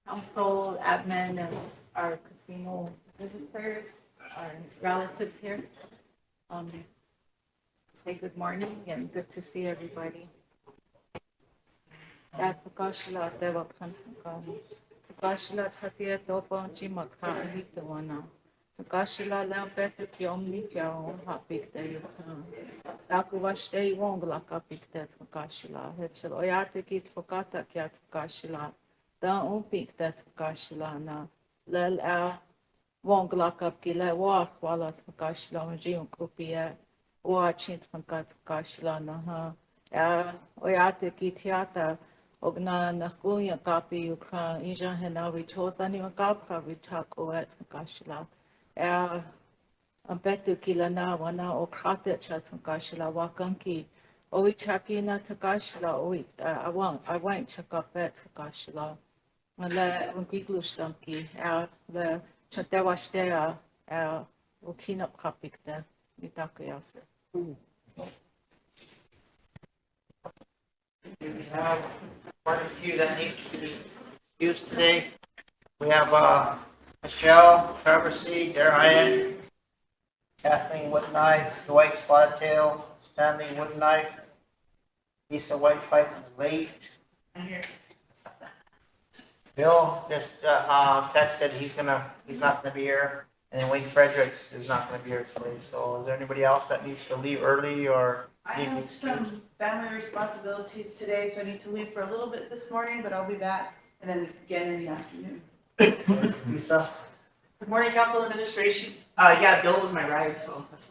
council, admin, and our casino visitors, our relatives here. Say good morning and good to see everybody. Pakashla Deva Kantakam. Pakashla Tatia Dopa Jimaka Alitawana. Pakashla Lambetu Kiomni Piao Hapik de Yukan. Dakuwash de Wong Lakapik de Pakashla. Hetchel Oyate Git Fakata Kiat Pakashla. Da Umpik that Pakashla na. Lel a Wong Lakap Gila Waf Walat Pakashla Majim Kupia. Watching Fakat Pakashla na ha. Oyate Gitiata. Ogna nakuya kapi yuka ija hena wichosa ni wakapka wichako et makashila. Ambetu kila na wana okate chat makashila wakanki. Owichaki na takashila I won't check up et makashila. Le ungiglushlamki le chatewashtea ukinap kapikte mitakayase. We have quite a few that need to be excused today. We have Michelle, Trevor C., Darian, Kathleen Woodenknife, Dwight Spotted Stanley Woodenknife, Lisa Whitepipe was late. Bill just texted he's not gonna be here, and then Wayne Fredericks is not gonna be here today. So is there anybody else that needs to leave early or? I have some family responsibilities today, so I need to leave for a little bit this morning, but I'll be back, and then again in the afternoon. Lisa? Good morning, council administration. Yeah, Bill was my ride, so that's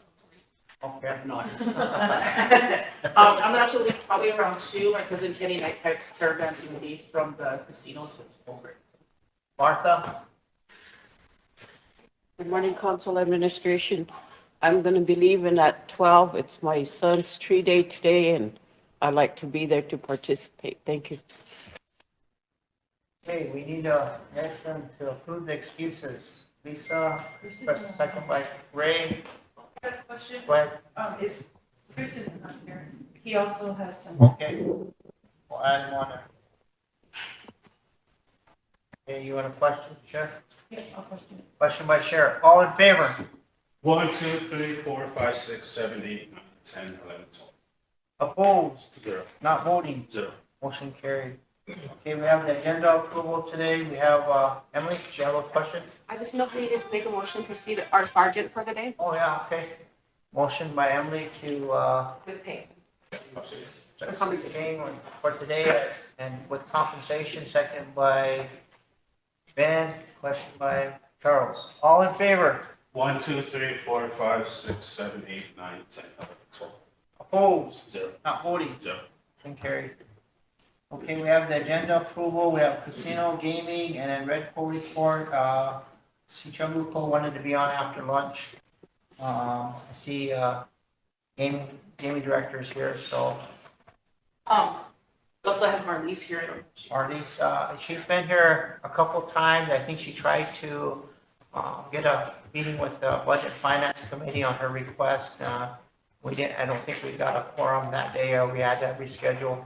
what Okay. I'm not. I'm gonna have to leave probably around 2. My cousin Kenny Nightpike's caravan's gonna be from the casino to over. Martha? Good morning, council administration. I'm going to be leaving at 12. It's my son's tree day today, and I'd like to be there to participate. Thank you. Okay, we need a motion to approve the excuses. Lisa, first, second by Ray. I got a question. Go ahead. Is Chris is not here? He also has some. Okay. We'll add one. Okay, you want a question, Chair? Yeah, I'll question it. Question by Chair. All in favor? 1, 2, 3, 4, 5, 6, 7, 8, 9, 10, 11, 12. Opposed? 0. Not voting? 0. Motion carried. Okay, we have the agenda approval today. We have, Emily, do you have a question? I just know we needed to make a motion to see our sergeant for the day Oh, yeah, okay. Motion by Emily to, with pay. paying for today and with compensation, second by Ben, question by Charles. All in favor? 1, 2, 3, 4, 5, 6, 7, 8, 9, 10, 11, 12. Opposed? 0. Not voting? 0. Motion carried. Okay, we have the agenda approval. We have casino, gaming, and then Red Bull report. Sichamuko wanted to be on after lunch. I see, gaming director's here, so We also have Marlies here. I don't know if she's- Marlies, she's been here a couple times. I think she tried to get a meeting with the Budget Finance Committee on her request. I don't think we got a quorum that day, or we had to reschedule.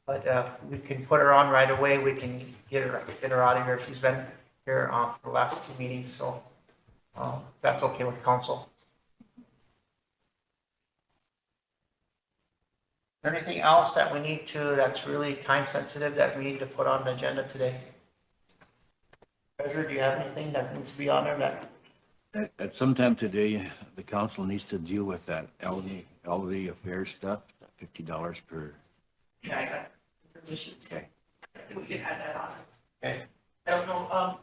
But we can put her on right away. We can get her out of here. She's been here for the last 2 meetings, so if that's okay with council. Is there anything else that we need to, that's really time sensitive that we need to put on the agenda today? Treasurer, do you have anything that needs to be on there that? At some time today, the council needs to deal with that elderly affairs stuff, $50 per. Yeah, I got information. Okay. We can add that on. Okay. I don't know,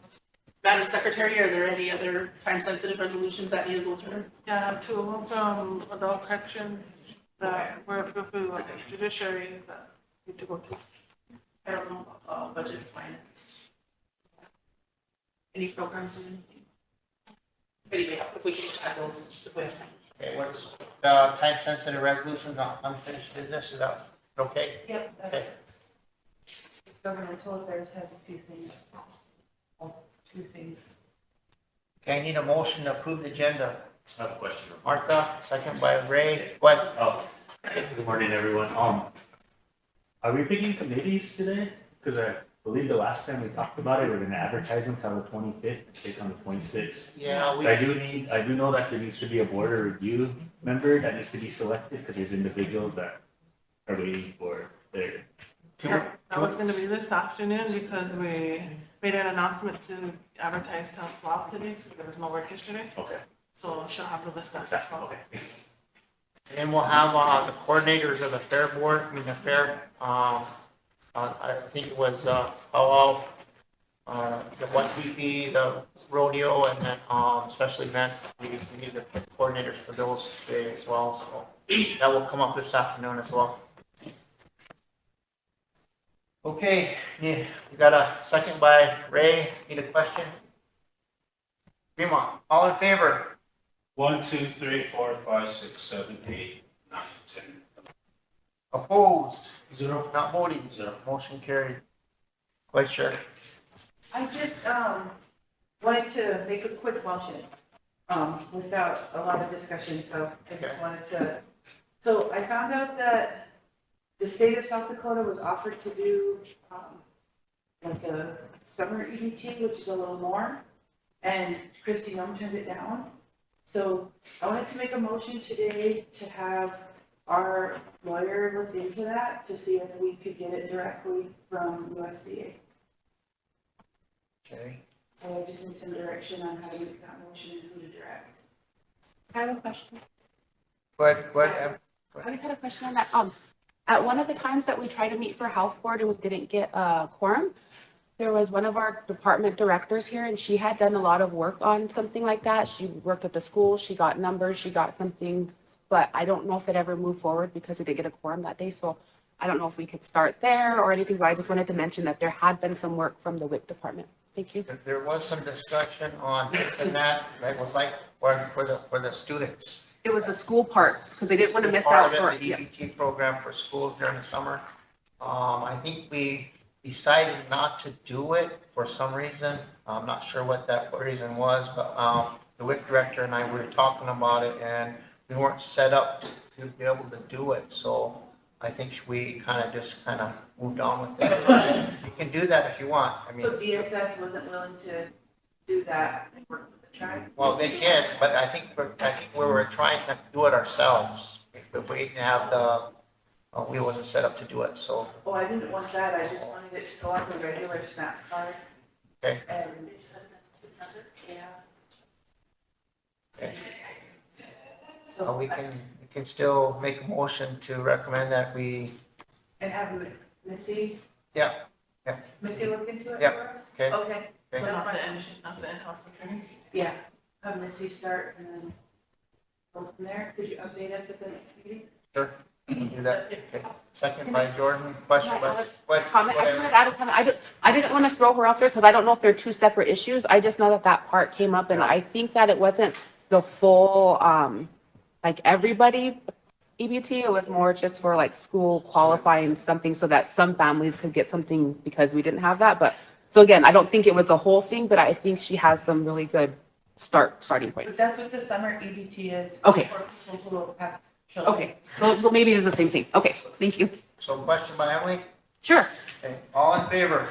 Madam Secretary, are there any other time-sensitive resolutions that need to go through? Yeah, two of them adult corrections that were approved through judiciary that need to go through. I don't know, budget finance. Any programs or anything? Anyway, if we can just add those, if we have time. Okay, what's the time sensitive resolutions on unfinished business? Is that okay? Yep. Okay. Governmental affairs has a few things. Oh, 2 things. Okay, I need a motion to approve the agenda. I have a question. Martha, second by Ray. What? Oh, good morning, everyone. Are we picking committees today? Because believe the last time we talked about it, we're gonna advertise them till the 25th, take on the 26th. Yeah, So I do know that there needs to be a board of review member that needs to be selected, because there's individuals that are waiting for their, Yeah, that was gonna be this afternoon because we made an announcement to advertise till 12 today, because there was no work yesterday. okay. So she'll have the list at 12. Okay. and we'll have, the coordinators of the fair board, I mean, the fair, I think it was, Powell, the 1PP, the rodeo, and then, special events. We need the coordinators for those today as well, so that will come up this afternoon as well. Okay, yeah, we got a second by Ray. Need a question? Fremont, all in favor? 1, 2, 3, 4, 5, 6, 7, 8, 9, 10. Opposed? 0. Not voting? 0. Motion carried. Vice Chair. I just wanted to make a quick motion without a lot of discussion, so I just Okay. wanted to. So I found out that the state of South Dakota was offered to do like a summer EBT, which is a little more, and Christy Nome turned it down. So I wanted to make a motion today to have our lawyer look into that to see if we could get it directly from USDA. Okay. So I just need some direction on how to make that motion and who to direct. I have a question. Go ahead. I just had a question on that. At one of the times that we tried to meet for health board and we didn't get a quorum, there was one of our department directors here and she had done a lot of work on something like that. She worked at the school, she got numbers, she got something, but I don't know if it ever moved forward because we didn't get a quorum that day. So I don't know if we could start there or anything, but I just wanted to mention that there had been some work from the WIC department. Thank you. There was some discussion on that was like for the students. It was the school part because they didn't want to miss Part out of for, it, the yeah. EBT program for schools during the summer. I think we decided not to do it for some reason. I'm not sure what that reason was, but the WIC director and I were talking about it and we weren't set up to be able to do it. So I think we just moved on with it. You can do that if you want. I mean, So DSS wasn't willing to do that and work with the tribe? well, they can, but I think we were trying to do it ourselves. But we didn't have we wasn't set up to do it, so. Oh, I didn't want that, I just wanted it to go on the regular SNAP card. Okay. And, yeah. Okay. So We can still make a motion to recommend that we, and have Missy? Yeah, yeah. Missy look into it Yeah, for us? okay. Okay, so Okay. that's Not my the motion. not the in-house attorney. Yeah, have Missy start and then go from there. Could you update us at the next meeting? Sure, we'll do that. Okay. Second by Jordan, question by, what? Comment, I just wanted to add a comment. I didn't want to throw her out there because I don't know if they're two separate issues. I just know that that part came up and I think that it wasn't the full, like everybody EBT. It was more just for like school qualifying something so that some families could get something because we didn't have that. But so again, I don't think it was the whole thing, but I think she has some really good starting But points. that's what the summer EBT is. Okay. For people who have children. Okay, so maybe it's the same thing. Okay, thank you. So question by Emily? Sure. Okay, all in favor?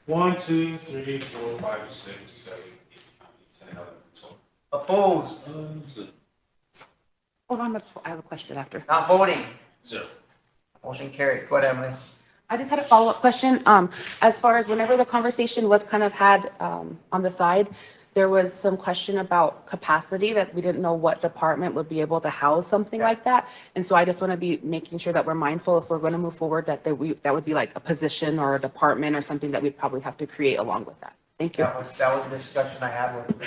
1, 2, 3, 4, 5, 6, 7, 8, 9, 10, 11, 12. Opposed? Hold on, I have a question after. Not voting? 0. Motion carried. Go ahead, Emily. I just had a follow-up question. As far as whenever the conversation was kind of had on the side, there was some question about capacity that we didn't know what department would be able to house something like that. And so I just want to be making sure that we're mindful if we're going to move forward, that that would be like a position or a department or something that we'd probably have to create along with that. Thank you. That was a discussion I had with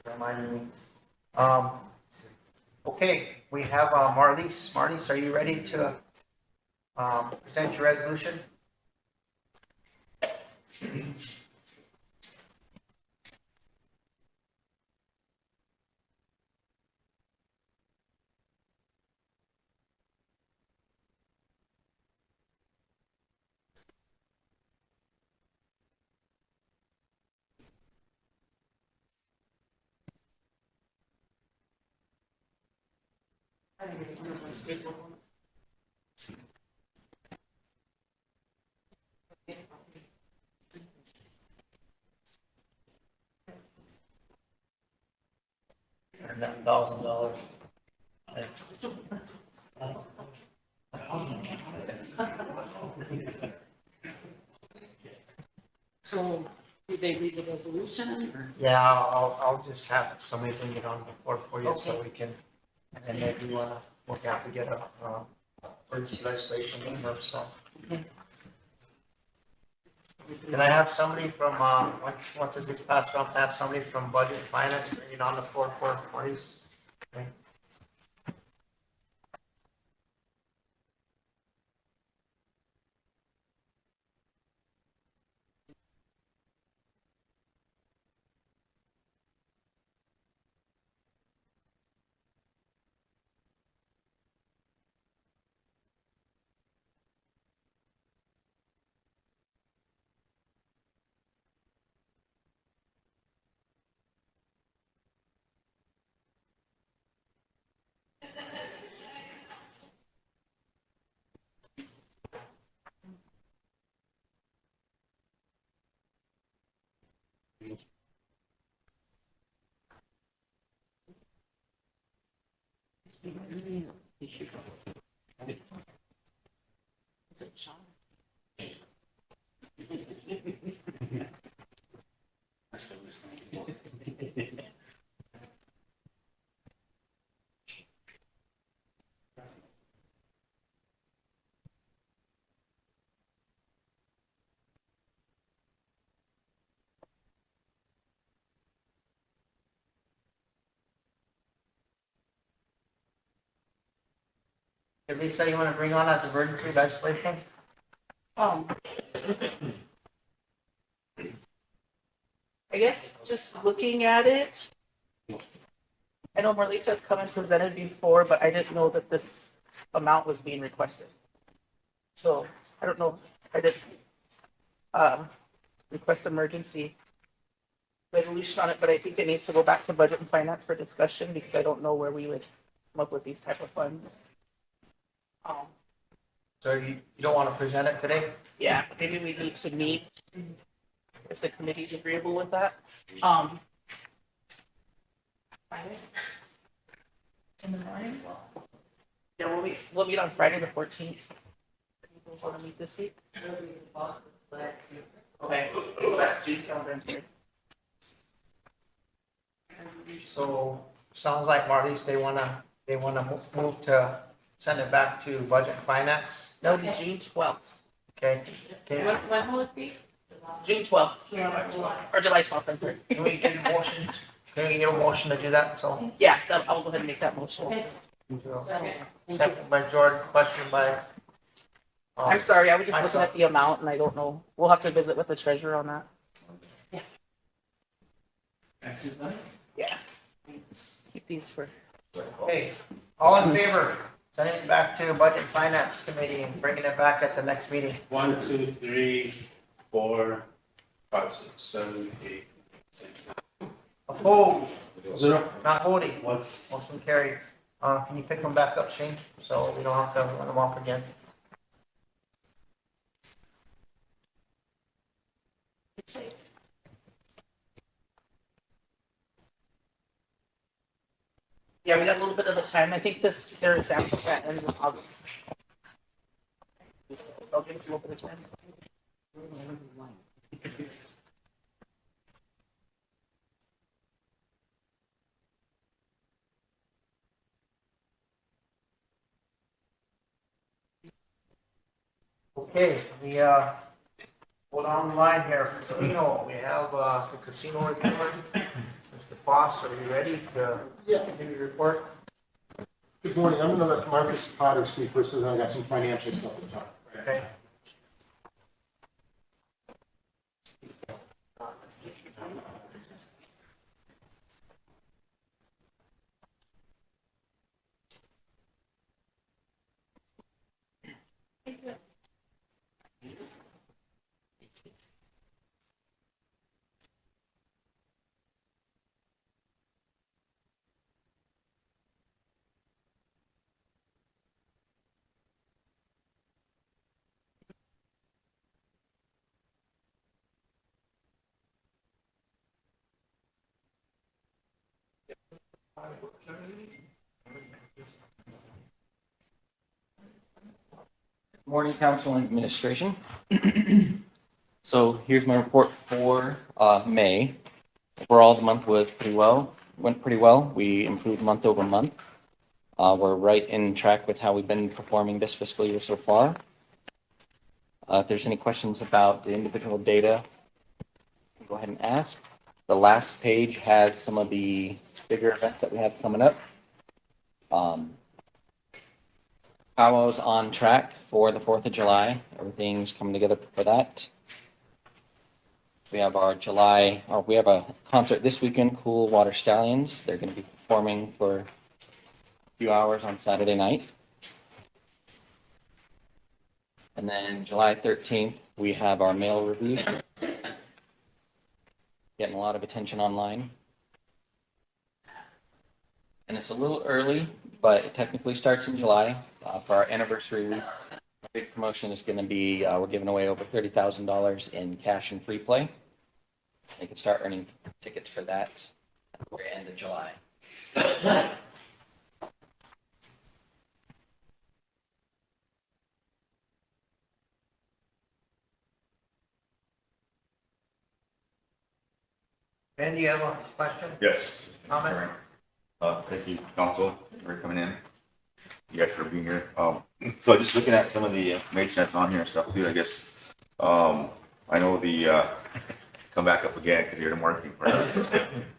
reminding me. Okay, we have Marlies. Marlies, are you ready to present your resolution? And that $1,000. So, did they read the resolution? Yeah, I'll just have somebody bring it on before for you so we can, and then maybe we'll have to get a, emergency legislation number, so. Can I have somebody from, once this gets passed around, have somebody from Budget and Finance bring it on the floor for please? Okay. Did Lisa, you want to bring on as emergency legislation? I guess just looking at it, I know Marlisa's come and presented before, but I didn't know that this amount was being requested. So I don't know, I did request emergency resolution on it, but I think it needs to go back to Budget and Finance for discussion because I don't know where we would come up with these type of funds. So you don't want to present it today? Yeah, maybe we need to meet if the committee's agreeable with that. Friday? In the morning? Yeah, we'll meet on Friday the 14th. People want to meet this week? Okay, that's June's calendar. I'm sorry. So sounds like Marlies, they wanna move to send it back to Budget and Finance. That would be June 12th. Okay. Okay. When will it be? June 12th. Or July 12th, I'm sorry. Can we get a motion? Can we get a motion to do that? So Yeah, I'll go ahead and make that motion. second by Jordan, question by. I'm sorry, I was just looking myself. at the amount and I don't know. We'll have to visit with the treasurer on that. Yeah. Keep these for. Okay, all in favor, sending it back to Budget and Finance Committee and bringing it back at the next meeting. 1, 2, 3, 4, 5, 6, 7, 8. Opposed, 0. not voting, 1. motion carried. Can you pick them back up, Shane, so we don't have to run them off again? Yeah, we got a little bit of a time. I think their exams that ends in August. They'll give us a little bit of time. Okay, we, go down the line here, casino, we have, the casino report. Mr. Foss, are you ready to give your report? Good morning. I'm going to let Marcus Potter speak first because I got some financial stuff to talk. Okay. Morning, council and administration. So here's my report for May. Overall, the month went pretty well. We improved month over month. We're right in track with how we've been performing this fiscal year so far. If there's any questions about the individual data, go ahead and ask. The last page has some of the bigger events that we have coming up. Powwow's on track for the 4th of July. Everything's coming together for that. We have we have a concert this weekend, Cool Water Stallions. They're going to be performing for a few hours on Saturday night. And then July 13th, we have our mail review. Getting a lot of attention online. And it's a little early, but it technically starts in July. For our anniversary week, the big promotion is going to be, we're giving away over $30,000 in cash and free play. You can start earning tickets for that at the end of July. Ben, do you have a question? Yes. Comment? Thank you, council, for coming in. You guys for being here. So just looking at some of the information that's on here and stuff too, I guess, I know the, come back up again because you're the marketing part.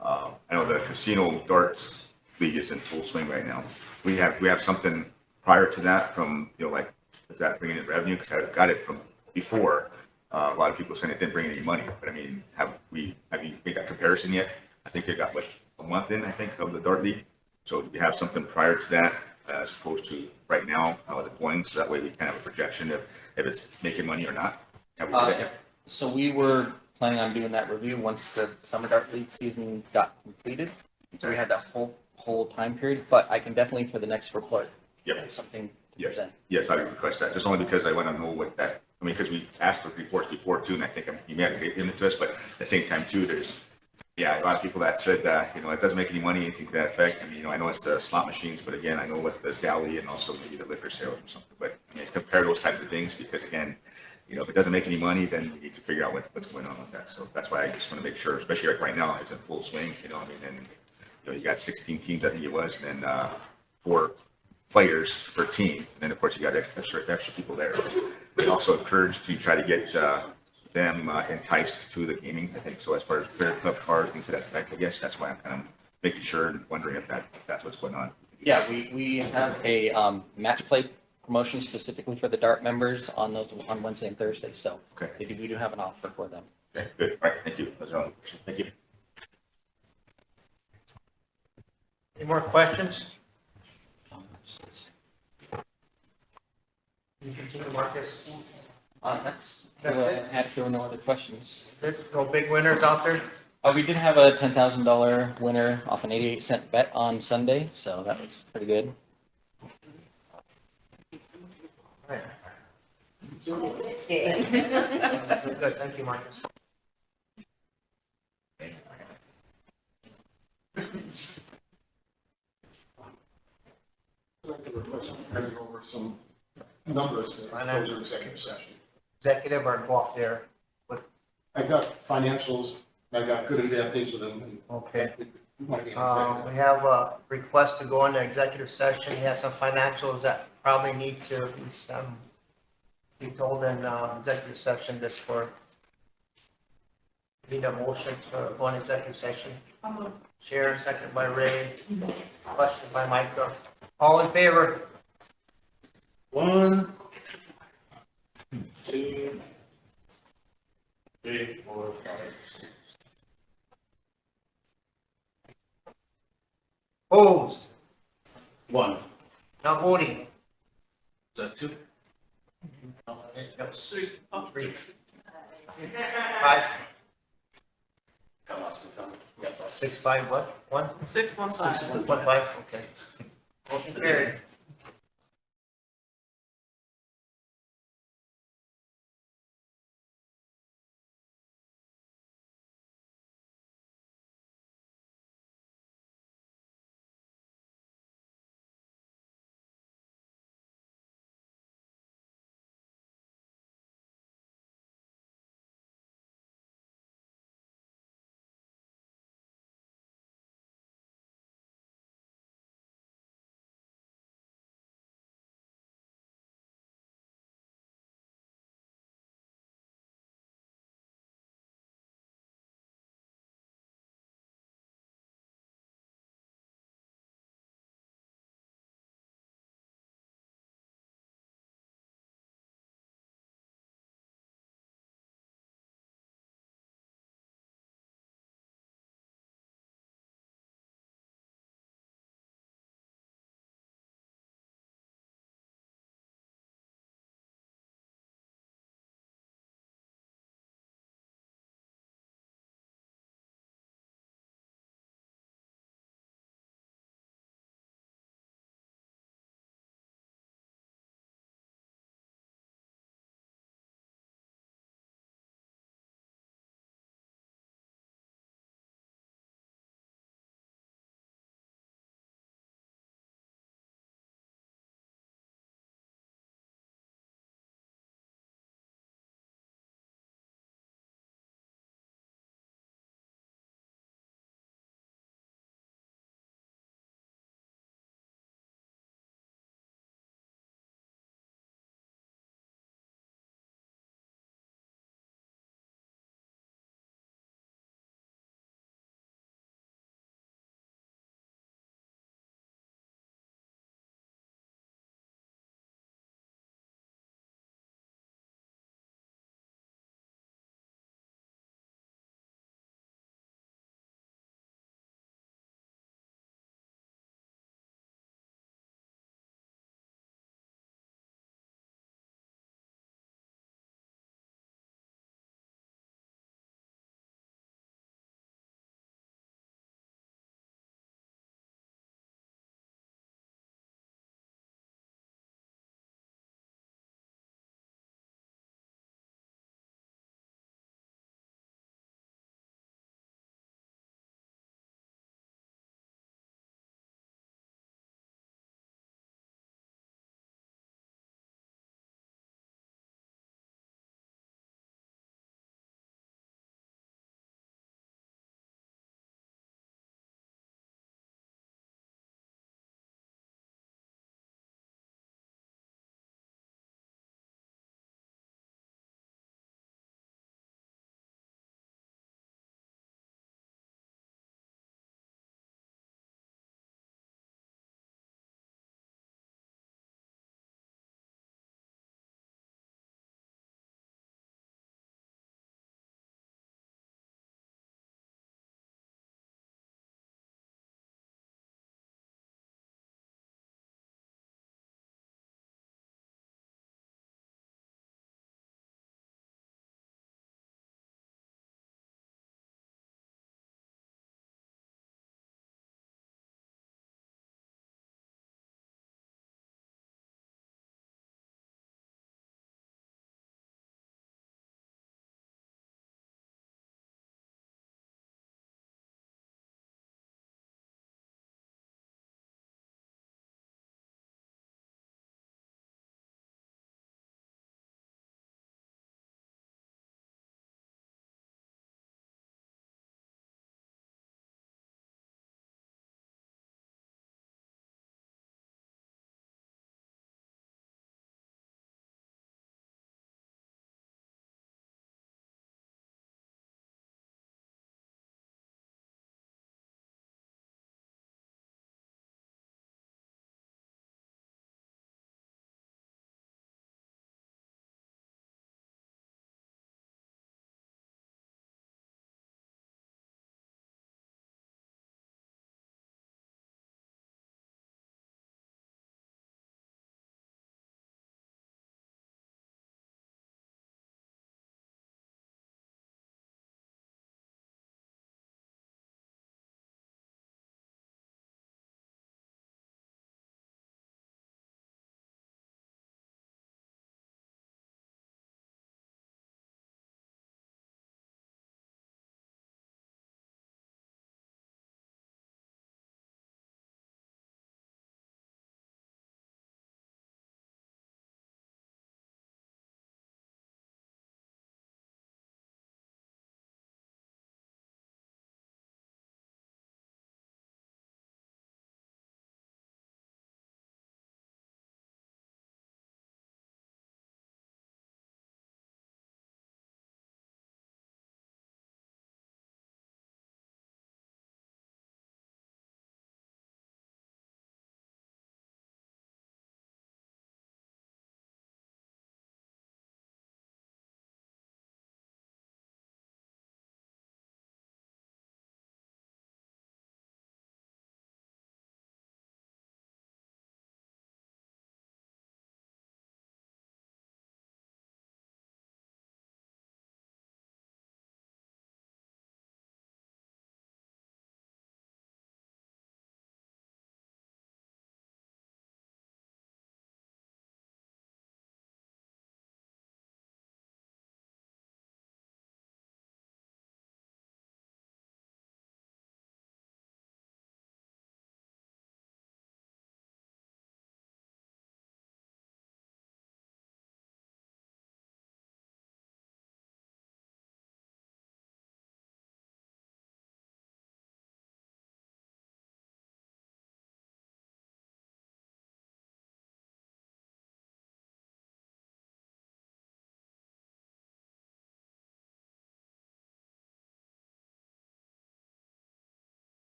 I know the casino darts league is in full swing right now. We have something prior to that from, like, is that bringing in revenue? Because I got it from before. A lot of people saying it didn't bring any money, but I mean, have you made that comparison yet? I think they got like a month in, I think, of the dart league. So you have something prior to that, as opposed to right now, how is it going? So that way we can have a projection if it's making money or not. Have we done that yet? So we were planning on doing that review once the summer dart league season got completed. So we had that whole time period, but I can definitely for the next report. Yep. Have something to Yes. present. Yes, I would request that, just only because I want to know what that, I mean, because we asked for reports before too, and I think you may have given it to us, but at the same time too, there's, a lot of people that said, it doesn't make any money, anything to that effect. I mean, I know it's the slot machines, but again, I know what the deli and also maybe the liquor sales or something, but I mean, compare those types of things, because again, if it doesn't make any money, then we need to figure out what's going on with that. So that's why I just want to make sure, especially like right now, it's in full swing, and you got 16 teams, I think it was, and then 4 players per team, and then of course you got extra people there. We also encourage to try to get them enticed to the gaming, I think. So as far as player club card, things to that effect, I guess that's why I'm kind of making sure and wondering if that's what's going on. Yeah, we have a match play promotion specifically for the DART members on Wednesday and Thursday. So okay, we do have an offer for them. Okay, good. All right, thank you. That's all. Thank you. Any more questions? You continue, Marcus. That's it. If there were no other questions. No big winners out there? We did have a $10,000 winner off an 88-cent bet on Sunday, so that was pretty good. Right. Good, thank you, Marcus. I'd like to request kind of over some numbers that goes to executive session. Executive are involved there. I got financials, I got good and bad things with them. And Okay. we want to be in We executive. have a request to go into executive session. He has some financials that probably need to be told in executive session just for. Need a motion to go into executive session. Chair, second by Ray. Question by Micah. All in favor? 1, 2, 3, 4, 5, 6. Opposed? 1. Not voting? Is that 2? That was 3. 3. 5. 6, 5, what? 1? 6, 1, 5. 6, 1, 5, okay. Motion carried.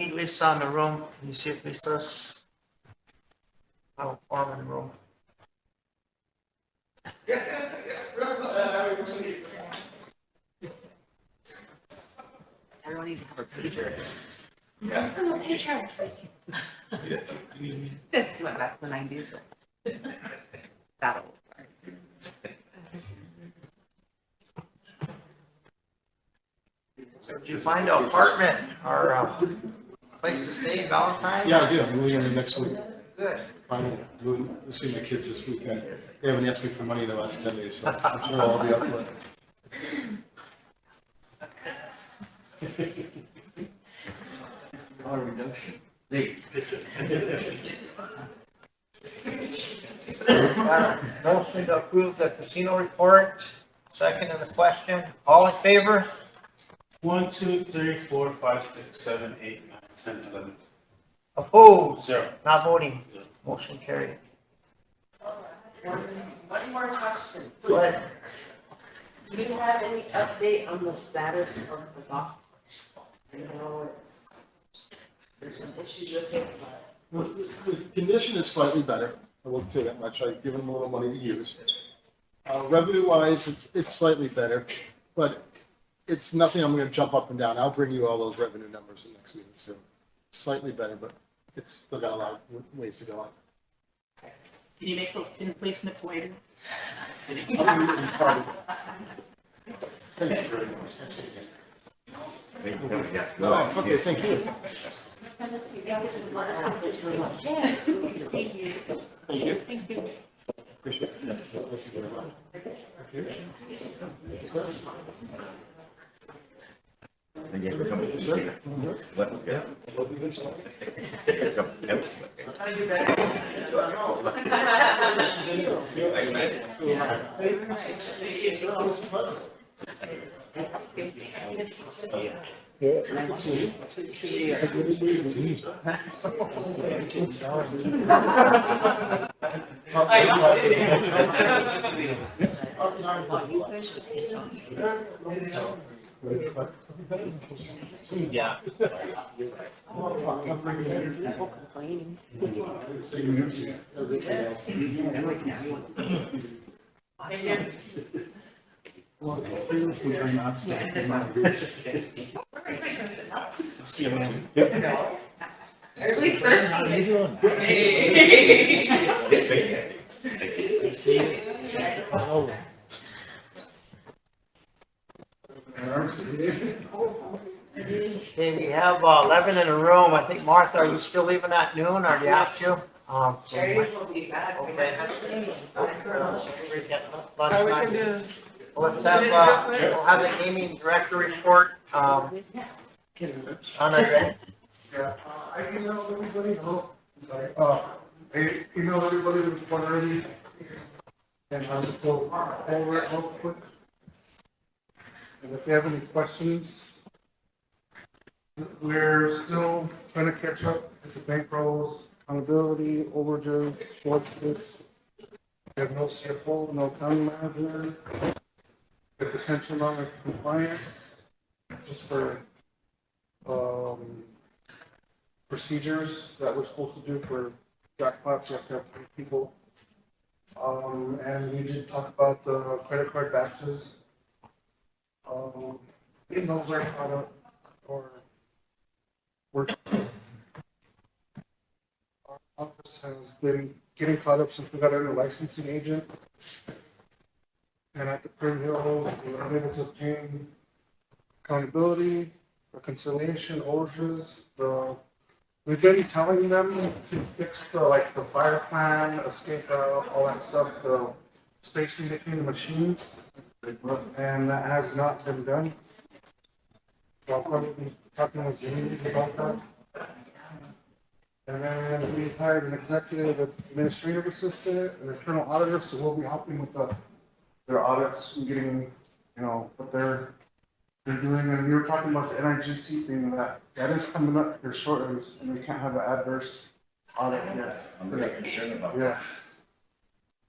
need Lisa in the room. Can you see if Lisa's out of form in the room? Everyone needs to have a pager. This went back to the 90s. That'll work. So did you find an apartment or a place to stay, Valentine's? Yeah, I do. I'm moving in next week. Good. Finally, moving to see my kids this weekend. They haven't asked me for money in the last 10 days, so I'm sure I'll be up for it. Reduction. Motion to approve the casino report, second on the question. All in favor? 1, 2, 3, 4, 5, 6, 7, 8, 9, 10, 11. Opposed? 0. Not voting. Motion carried. One more question. Go ahead. Do you have any update on the status of the golf course? I know there's some issues with it, but. The condition is slightly better. I won't say that much. I've given them a little money to use. Revenue-wise, it's slightly better, but it's nothing I'm going to jump up and down. I'll bring you all those revenue numbers in next meeting, so slightly better, but it's still got a lot of ways to go on. Can you make those pin placements later? Thank you very much. No, it's okay, thank you. Thank you. Thank you. Appreciate it. Thank you very much. Thank you for coming. Sure. Let- yeah. Nice night. Yeah. Seriously, I'm not See you, man. Everybody's thirsty. Okay, we have 11 in the room. I think, Martha, are you still leaving at noon or do you have to? Sherry will be back. Okay. How we can do? Let's have, we'll have the gaming director report, on it. Yeah, I emailed everybody, sorry, I emailed everybody the report already. And I'll just go over it real quick. And if you have any questions, we're still trying to catch up with the bank rolls, accountability, overages, shortages. We have no CFO, no county manager. The detention on compliance, just for, procedures that we're supposed to do for jackpots, you have to have 3 people. And we did talk about the credit card batches. And those are caught up, or we're, our office has been getting caught up since we got our new licensing agent. And at the Prairie Hills, we were able to obtain accountability, reconciliation, overages, we've been telling them to fix the fire plan, escape route, all that stuff, the spacing between the machines. And that has not been done. So I'll probably be talking with Jamie about that. And then we hired an executive administrative assistant, an internal auditor, so we'll be helping with their audits and getting, what they're doing. And we were talking about the NIGC thing, that is coming up here shortly, and we can't have an adverse audit yet. I'm really concerned about that. Yeah.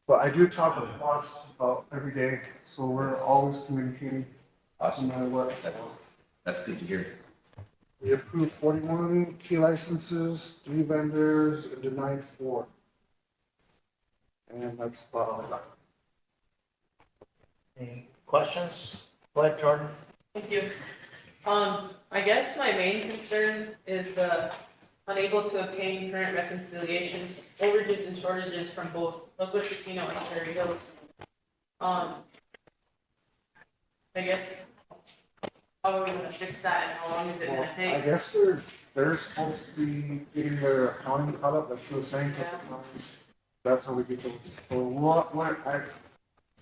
But I do talk with boss about every day, so we're always communicating. Awesome. No matter what. That's good to hear. We approved 41 key licenses, 3 vendors, and denied 4. And that's about all I got. Any questions? Go ahead, Jordan. Thank you. I guess my main concern is the unable to obtain current reconciliation, overages and shortages from both Rosebud Casino and Cherry Hills. I guess, how are we gonna fix that and how long is it Well, gonna I take? guess they're supposed to be getting their accounting caught up, like you were saying. That's how we get those. So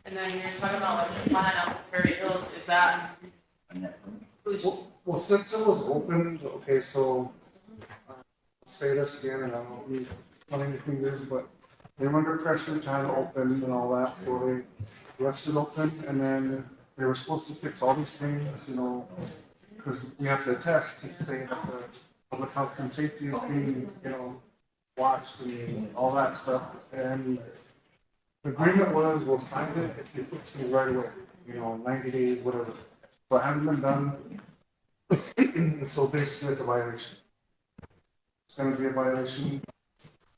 And then you're talking about like the plan out for Cherry Hills, is that? Who's, well, since it was opened, okay, so I'll say this again, and I don't need pointing your fingers, but they were under pressure trying to open and all that, so they rushed it open, and then they were supposed to fix all these things, you know, because we have to attest to say that the public health and safety is being, you know, watched and all that stuff, and the agreement was, we'll sign it if you fix it right away, you know, 90 days, whatever. But it hasn't been done, so basically it's a violation. It's gonna be a violation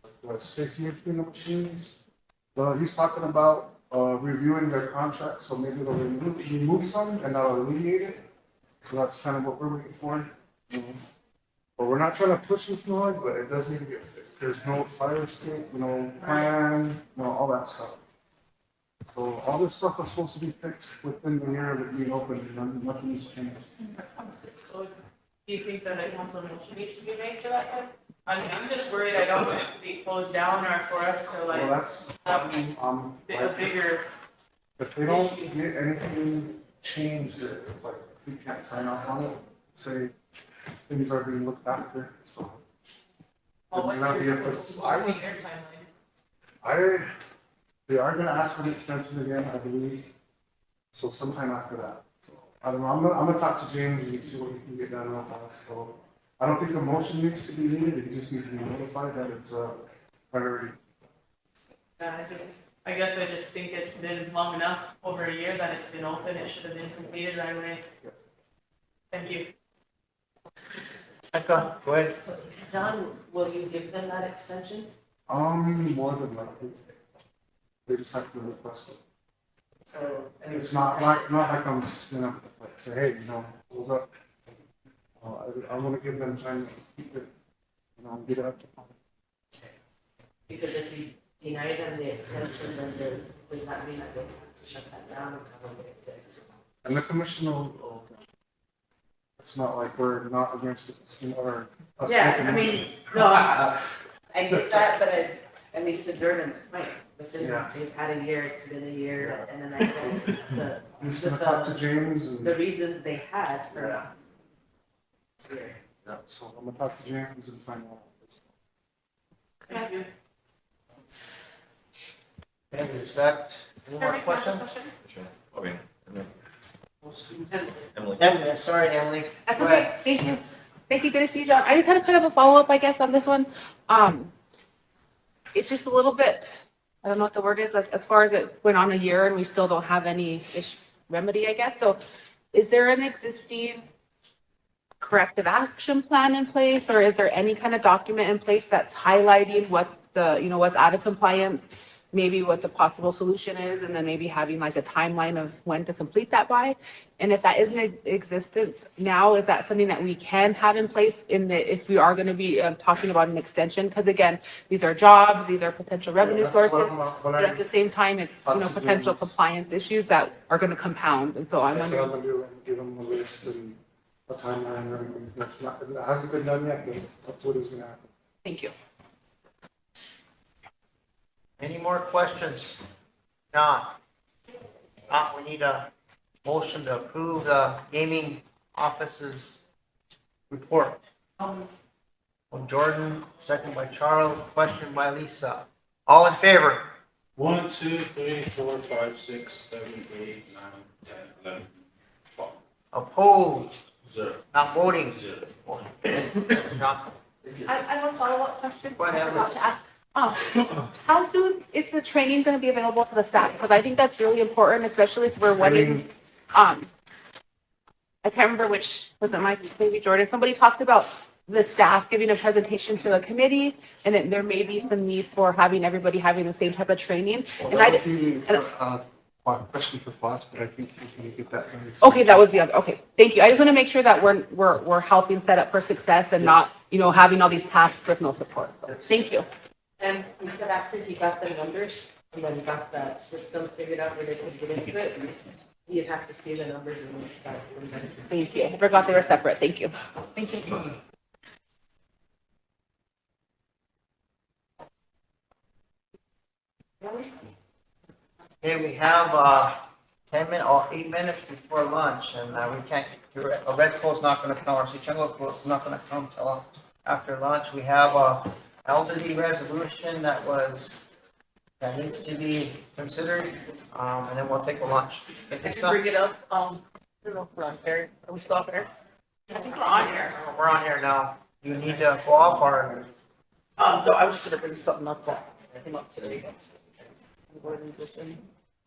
of the spacing between the machines. He's talking about reviewing their contract, so maybe they'll remove some and that'll alleviate it. So that's kind of what we're waiting for. But we're not trying to push this hard, but it does need to get fixed. There's no fire escape, no plan, no all that stuff. So all this stuff is supposed to be fixed within the year of it being open, and nothing's changed. so do you think that a council motion needs to be made for that then? I mean, I'm just worried I don't want it to be closed down or for us to Well, like that's, have a like, bigger. if they don't get anything changed, like, we can't sign off on it, say things are being looked after, so. Well, It may not be a- what's your timeline? They are gonna ask for an extension again, I believe, so sometime after that. So, I don't know, I'm gonna talk to James and see what he can get done real fast, so. I don't think the motion needs to be needed, it just needs to be notified that it's a priority. I guess I just think it's been long enough, over a year, that it's been open, it should have been completed right away. Thank you. Becca, go ahead. John, will you give them that extension? More than likely. They just have to request it. So. It's not like I'm, you know, like, say, hey, you know, what's up? I wanna give them time to keep it, you know, get it up to. Because if you deny them the extension, then does that mean that they have to shut that down until they get it fixed? And the commission will, it's not like we're not against it, you know, or. us Yeah, making I money. mean, no, I get that, but I mean, to Jordan's point, within, Yeah. they've had a year, it's been a year, and then I guess I'm just gonna talk to James and. the reasons they had for. Yeah. This year. Yeah, so I'm gonna talk to James and find out. Thank you. And is that, any more Jeremy, can I ask a questions? question? Okay. Emily. Emily, sorry, Emily. That's Go okay. ahead. Thank you. Thank you. Good to see you, John. I just had a kind of a follow-up, I guess, on this one. It's just a little bit, I don't know what the word is, as far as it went on a year and we still don't have any remedy, I guess. So is there an existing corrective action plan in place, or is there any kind of document in place that's highlighting what the, you know, what's out of compliance, maybe what the possible solution is, and then maybe having like a timeline of when to complete that by? And if that isn't in existence now, is that something that we can have in place if we are going to be talking about an extension? Because again, these are jobs, these are potential revenue That's what sources, when but at the same time, it's, you know, talk to potential James. compliance issues that are going to compound. And so I'm That's what I'm wondering. gonna do, and give him a list and a timeline and everything. That's not, it hasn't been done yet, but that's what is gonna happen. Thank you. Any more questions? Not, we need a motion to approve the gaming office's report. From Jordan, second by Charles, question by Lisa. All in favor? 1, 2, 3, 4, 5, 6, 7, 8, 9, 10, 11, 12. Opposed? 0. Not voting? 0. John? I have a follow-up question. Go ahead, I forgot to ask. How soon is the training going to be available to the staff? Because I think that's really important, especially if we're wanting, I can't remember which, was it Mike, maybe Jordan, somebody talked about the staff giving a presentation to a committee, and that there may be some need for having everybody having the same type of training. And That I, would be and- question for FOSS, but I think we can get that done. okay, that was the other, okay, thank you. I just want to make sure that we're helping set up for success and not, having all these tasks with no support. So, thank you. And he said after he got the numbers and then got that system figured out where they could get into it, you'd have to see the numbers and then start doing that. Thank you. I forgot they were separate. Thank you. Thank you. Okay, we have 8 minutes before lunch, and we can't, a red coal's not going to come, or Sioux coal's not going to come till after lunch. We have a elderly resolution that needs to be considered, and then we'll take a lunch. I can bring it up, I don't know if we're on air, are we still off air? I think we're on here. We're on here now. You need to go off or? No, I was just gonna bring something up that came up today. We'll leave this in.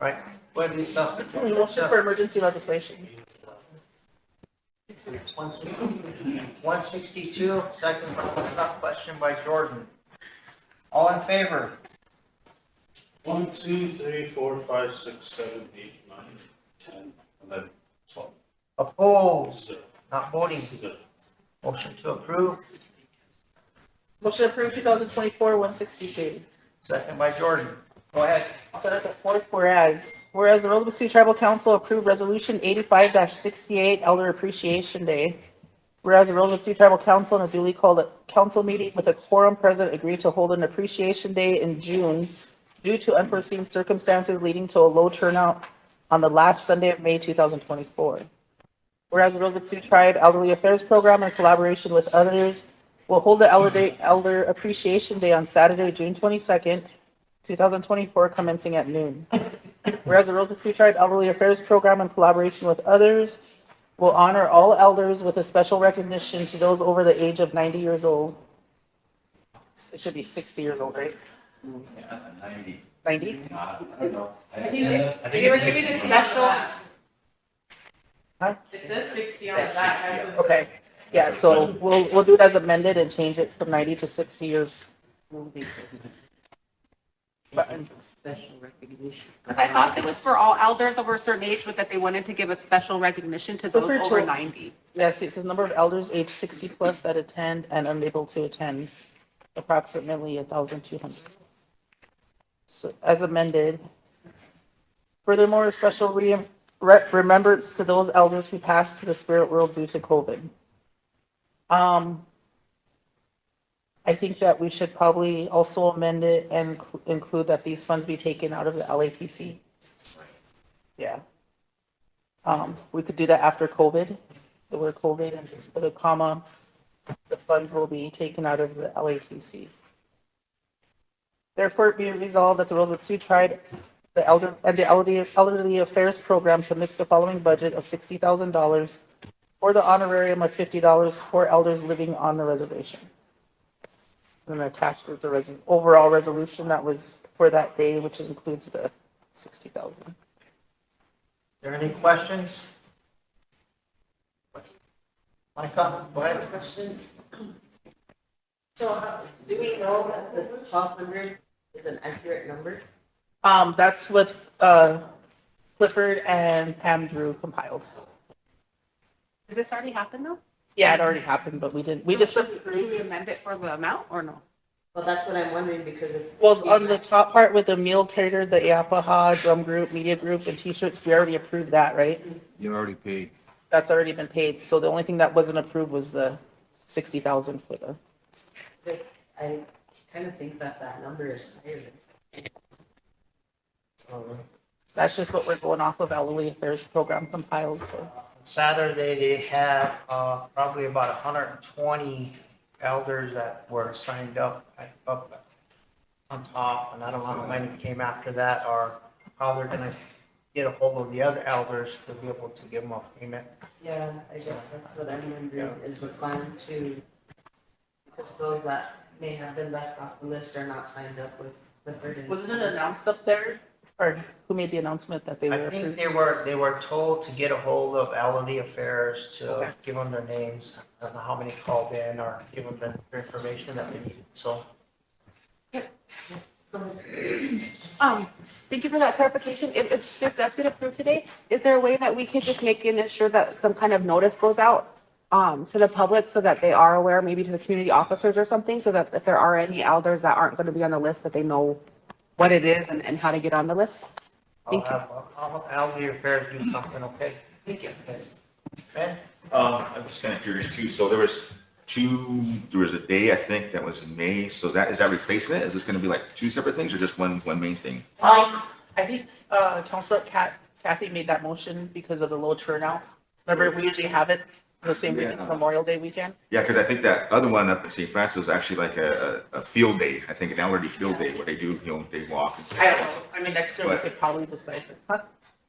Right, what is up? Motion for emergency legislation. 162, second question by Jordan. All in favor? 1, 2, 3, 4, 5, 6, 7, 8, 9, 10, 11, 12. Opposed? Not voting. Motion to approve, Motion approved 2024-162. second by Jordan. Go ahead. Set at the fourth whereas the Rosebud City Tribal Council approved Resolution 85-68 Elder Appreciation Day. Whereas the Rosebud City Tribal Council in a duly called a council meeting with a quorum present agreed to hold an appreciation day in June due to unforeseen circumstances leading to a low turnout on the last Sunday of May 2024. Whereas the Rosebud Sioux Tribe Elderly Affairs Program in collaboration with others will hold the Elder Appreciation Day on Saturday, June 22nd, 2024, commencing at noon. Whereas the Rosebud Sioux Tribe Elderly Affairs Program in collaboration with others will honor all elders with a special recognition to those over the age of 90 years old. It should be 60 years old, right? Yeah, 90. 90? I don't know. They were giving a special. Huh? It says 60 on the back. I was- Okay, yeah, so we'll do it as amended and change it from 90 to 60 years. Special recognition. Because I thought it was for all elders over a certain age, but that they wanted to give a special recognition to So those for over chil- 90. Yes, it says number of elders age 60 plus that attend and unable to attend, approximately 1,200. So as amended. Furthermore, a special remembrance to those elders who passed to the spirit world due to COVID. I think that we should probably also amend it and include that these funds be taken out of the LATC. Yeah. We could do that after COVID, the word COVID, and just put a comma. The funds will be taken out of the LATC. Therefore, it be resolved that the Rosebud Sioux Tribe, the Elderly Affairs Program submits the following budget of $60,000 for the honorarium of $50 for elders living on the reservation. And attached is the overall resolution that was for that day, which includes the 60,000. Are there any questions? Micah, go ahead. Question. So do we know that the 1,200 is an accurate number? That's what Clifford and Pam Drew compiled. Did this already happen though? Yeah, it already happened, but we didn't. We just Should we amend it for the amount or no? Well, that's what I'm wondering because if. well on the top part with the meal catered, the Iapaha drum group, media group, and T-shirts, we already approved that, right? You already paid. That's already been paid. So the only thing that wasn't approved was the 60,000 for the. I kind of think that number is higher. So That's just what we're going off of Elderly Affairs Program compiled. So Saturday, they had probably about 120 elders that were signed up on top, and I don't know how many came after that or how they're gonna get a hold of the other elders to be able to give them a payment. yeah, I guess that's what I'm wondering is the plan to, because those that may have been left off the list are not signed up with the third. wasn't it announced up there? Or Who made the announcement that they were I think approved? they were told to get a hold of Elderly Affairs to Okay. give them their names. I don't know how many called in or give them the information that they needed, so. Thank you for that clarification. If this does get approved today, is there a way that we could just make and ensure that some kind of notice goes out to the public so that they are aware, maybe to the community officers or something, so that if there are any elders that aren't going to be on the list, that they know what it is and how to get on the list? Thank you. I'll have Elderly Affairs do something, okay? Thank you. Ben? I'm just kind of curious too. So there was a day, I think, that was in May. So is that replacing it? Is this going to be like two separate things or just one main thing? I think, Councilor Kathy made that motion because of the low turnout. Remember, we usually have it the same week as Memorial Day weekend. Yeah, because I think that other one up in St. Francis was actually like a field day. I think an elderly field day where they do, they walk. I don't know. I mean, next year we could probably decide. Huh?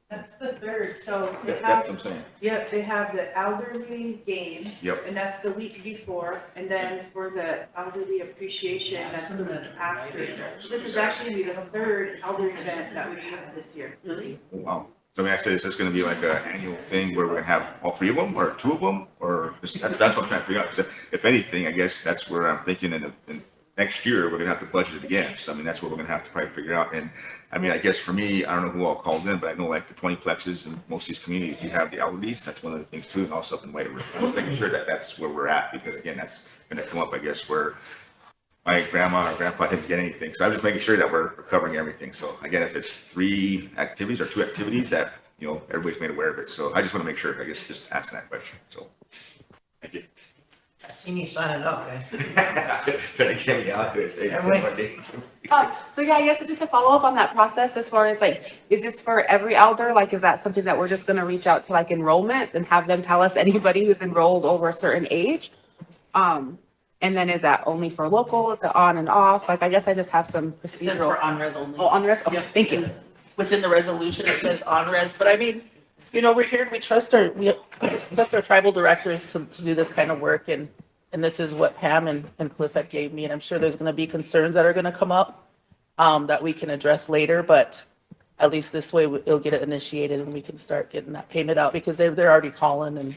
That's the third, so they That's what have, I'm saying. yep, they have the elderly games. Yep. And that's the week before, and then for the elderly appreciation, that's the week after. So this is actually the third elder event that we have this year. Really? Wow. So I mean, I said, is this going to be like an annual thing where we're going to have all three of them or two of them? Or that's what I'm trying to figure out. 'Cause if anything, I guess that's where I'm thinking in next year, we're going to have to budget it again. So I mean, that's what we're going to have to probably figure out. And I mean, I guess for me, I don't know who all called in, but I know like the 20 plexes in most of these communities, you have the elderlies. That's one of the things too. And also up in White River. I'm just making sure that that's where we're at because again, that's going to come up, I guess, where my grandma or grandpa didn't get anything. So I'm just making sure that we're covering everything. So again, if it's 3 activities or 2 activities that, everybody's made aware of it. So I just want to make sure, I guess, just asking that question. So, thank you. I see me signing up, man. Trying to get me out there. Say, So yeah, I guess it's just a follow up on that process as far as like, is this for every elder? Like, is that something that we're just gonna reach out to like enrollment and have them tell us anybody who's enrolled over a certain age? And then is that only for local? Is it on and off? Like, I guess I just have some It says for procedural. on-res only. Oh, on the rest? Okay, thank you. Within the resolution, it says on-res, but I mean, we're here and we trust our tribal directors to do this kind of work and this is what Pam and Cliff had gave me, and I'm sure there's gonna be concerns that are gonna come up that we can address later, but at least this way it'll get it initiated and we can start getting that payment out because they're already calling and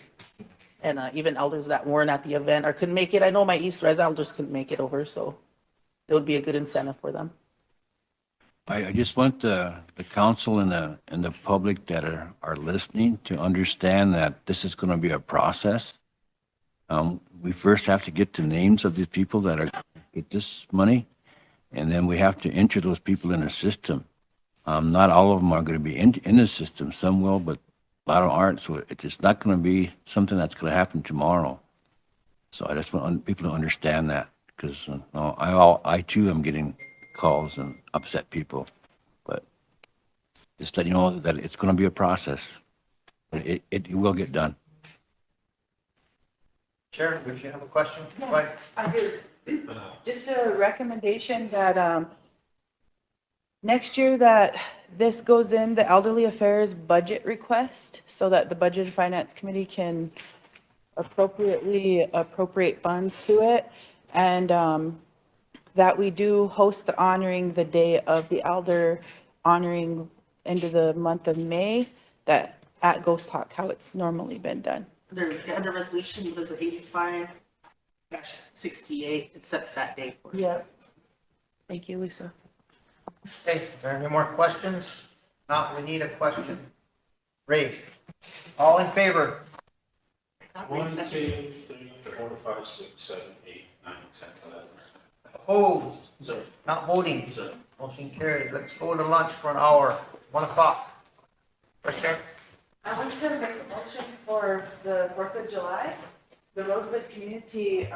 even elders that weren't at the event or couldn't make it. I know my East Res elders couldn't make it over, so it would be a good incentive for them. I just want the council and the public that are listening to understand that this is going to be a process. We first have to get the names of these people that are get this money, and then we have to enter those people in the system. Not all of them are going to be in the system. Some will, but a lot of them aren't. So it's not going to be something that's going to happen tomorrow. So I just want people to understand that because I too am getting calls and upset people, but just let you know that it's going to be a process. It will get done. Sharon, did you have a question? Go ahead. I do. Just a recommendation that, next year that this goes in the Elderly Affairs budget request so that the Budget and Finance Committee can appropriately appropriate funds to it. And, that we do host the honoring the day of the elder honoring into the month of May, that at Ghost Talk, how it's normally been done. Under resolution, was it 85-68, it sets that date. Yeah. Thank you, Lisa. Okay, is there any more questions? Not, we need a question. Ray, all in favor? 1, 2, 3, 4, 5, 6, 7, 8, 9, 10, 11. Opposed? Zero. Not voting? Zero. Motion carried. Let's go to lunch for an hour, 1 o'clock. First check. I want to make a motion for the 4th of July. The Rosebud community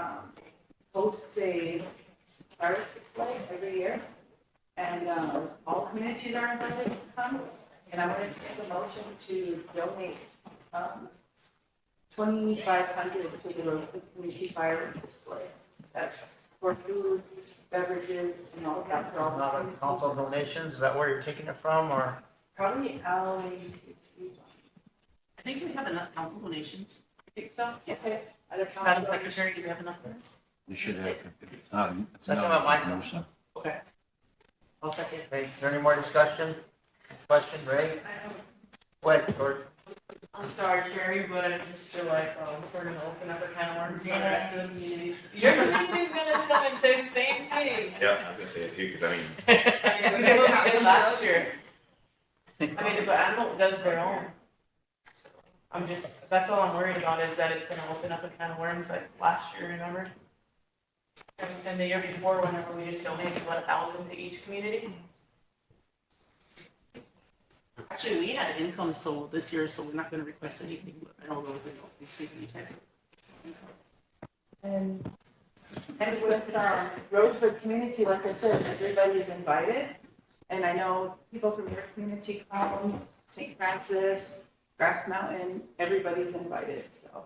hosts a fire display every year. And all communities are invited to come. And I wanted to make a motion to donate $2,500 to the Rosebud community fire display. That's for food, beverages, and all of that. For all Not a the council communities. donations, is that where you're taking it from, or? Probably LA. I think we have enough council donations. Think so? Okay. Madam Secretary, do we have enough? You should have. Second by Michael. Okay. I'll second. Okay, is there any more discussion? question, Ray? What, George? I'm sorry, Carrie, but I just feel like, we're gonna open up a can of worms for the rest of the communities. Your community's gonna come and say the same thing. Yeah, I was gonna say it too, because I mean, I mean, we did what we did last year. I mean, but Animal does their own. That's all I'm worried about is that it's gonna open up a can of worms like last year, remember? And the year before, whenever we just donated, 1,000 to each community. Actually, we had income sold this year, so we're not gonna request anything, but I don't know if we don't receive any type of income. And with Rosebud community, like I said, everybody's invited. And I know people from your community come, St. Francis, Grass Mountain, everybody's invited, so.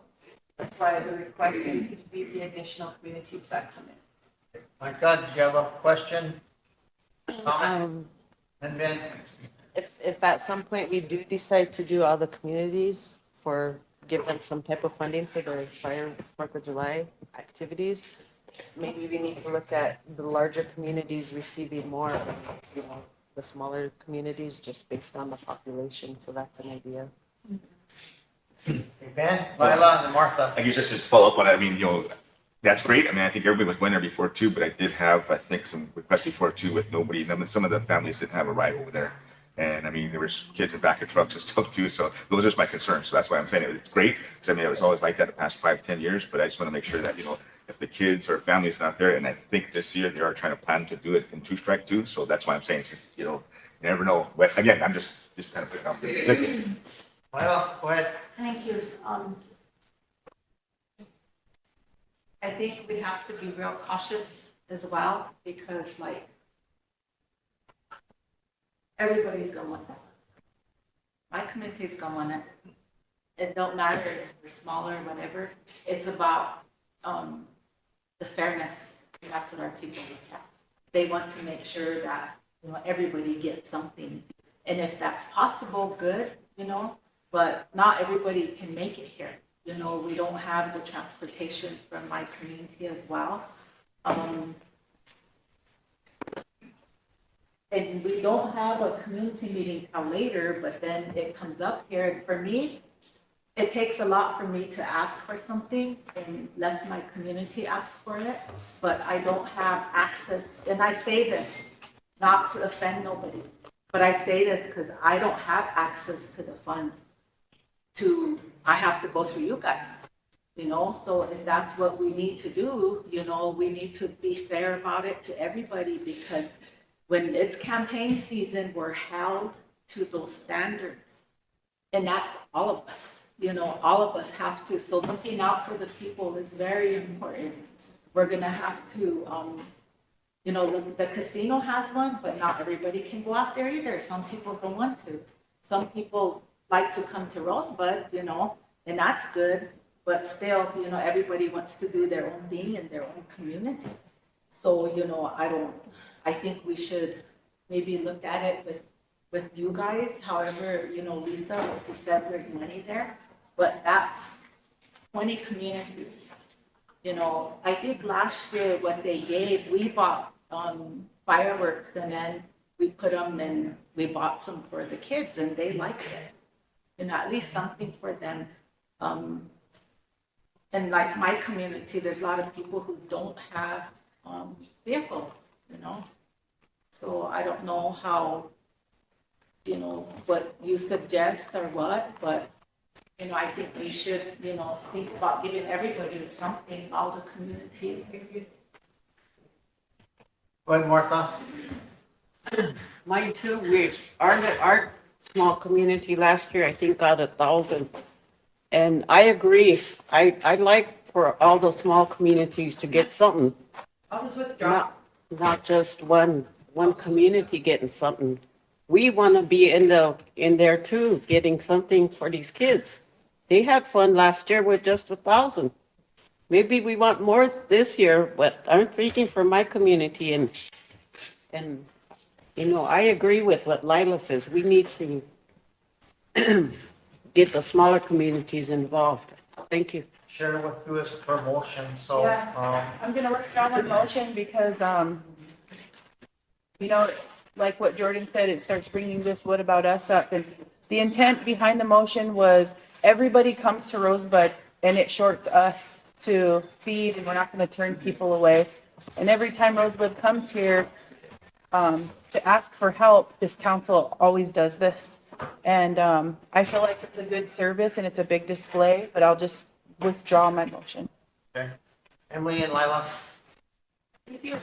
That's why they're requesting these additional communities that come in. Micah, did you have a question? Comment? And Ben? If at some point we do decide to do all the communities give them some type of funding for the fire 4th of July activities, maybe we need to look at the larger communities receiving more, the smaller communities just based on the population. So that's an idea. Hey, Ben, Lila, and Martha. I guess just to follow up on it, I mean, that's great. I mean, I think everybody was going there before too, but I did have, I think, some requests before too with nobody. Some of the families didn't have a ride over there. And I mean, there was kids in back of trucks and stuff too. So those are just my concerns. So that's why I'm saying it's great. Because I mean, it was always like that the past 5-10 years, but I just want to make sure that, if the kids or families not there, and I think this year they are trying to plan to do it in 2-strike too. So that's why I'm saying it's just, you never know. But again, I'm just kind of putting out there. Lila, go ahead. Thank you. I think we have to be real cautious as well, because everybody's going. My community's going. It don't matter if we're smaller or whatever. It's about the fairness. And that's what our people look at. They want to make sure that everybody gets something, and if that's possible, good. But not everybody can make it here. We don't have the transportation from my community as well. And we don't have a community meeting till later, but then it comes up here. And for me, it takes a lot for me to ask for something unless my community asks for it. But I don't have access, and I say this not to offend nobody, but I say this because I don't have access to the funds. I have to go through you guys, so if that's what we need to do, we need to be fair about it to everybody, because when it's campaign season, we're held to those standards. And that's all of us, all of us have to. So looking out for the people is very important. We're going to have to, the casino has one, but not everybody can go out there either. Some people don't want to. Some people like to come to Rosebud, and that's good, but still, everybody wants to do their own thing in their own community. So, I think we should maybe look at it with you guys. However, Lisa, like you said, there's money there, but that's 20 communities. I think last year what they gave, we bought fireworks, and then we put them and we bought some for the kids, and they liked it. At least something for them. And like my community, there's a lot of people who don't have vehicles, So I don't know how, what you suggest or what, but, I think we should, think about giving everybody something, all the communities. Go ahead, Martha. Mine too. Our small community last year, I think, got 1,000. And I agree. I'd like for all the small communities to get something. I'll just withdraw. Not just one community getting something. We want to be in there too, getting something for these kids. They had fun last year with just 1,000. Maybe we want more this year, but I'm speaking for my community, and I agree with what Lila says. We need to get the smaller communities involved. Thank you. Share what do is promotion, so. Yeah. I'm gonna withdraw my motion because, like what Jordan said, it starts bringing this "what about us" up. And the intent behind the motion was everybody comes to Rosebud and it shorts us to feed, and we're not going to turn people away. And every time Rosebud comes here to ask for help, this council always does this. And I feel like it's a good service and it's a big display, but I'll just withdraw my motion. Okay. Emily and Lila? Thank you.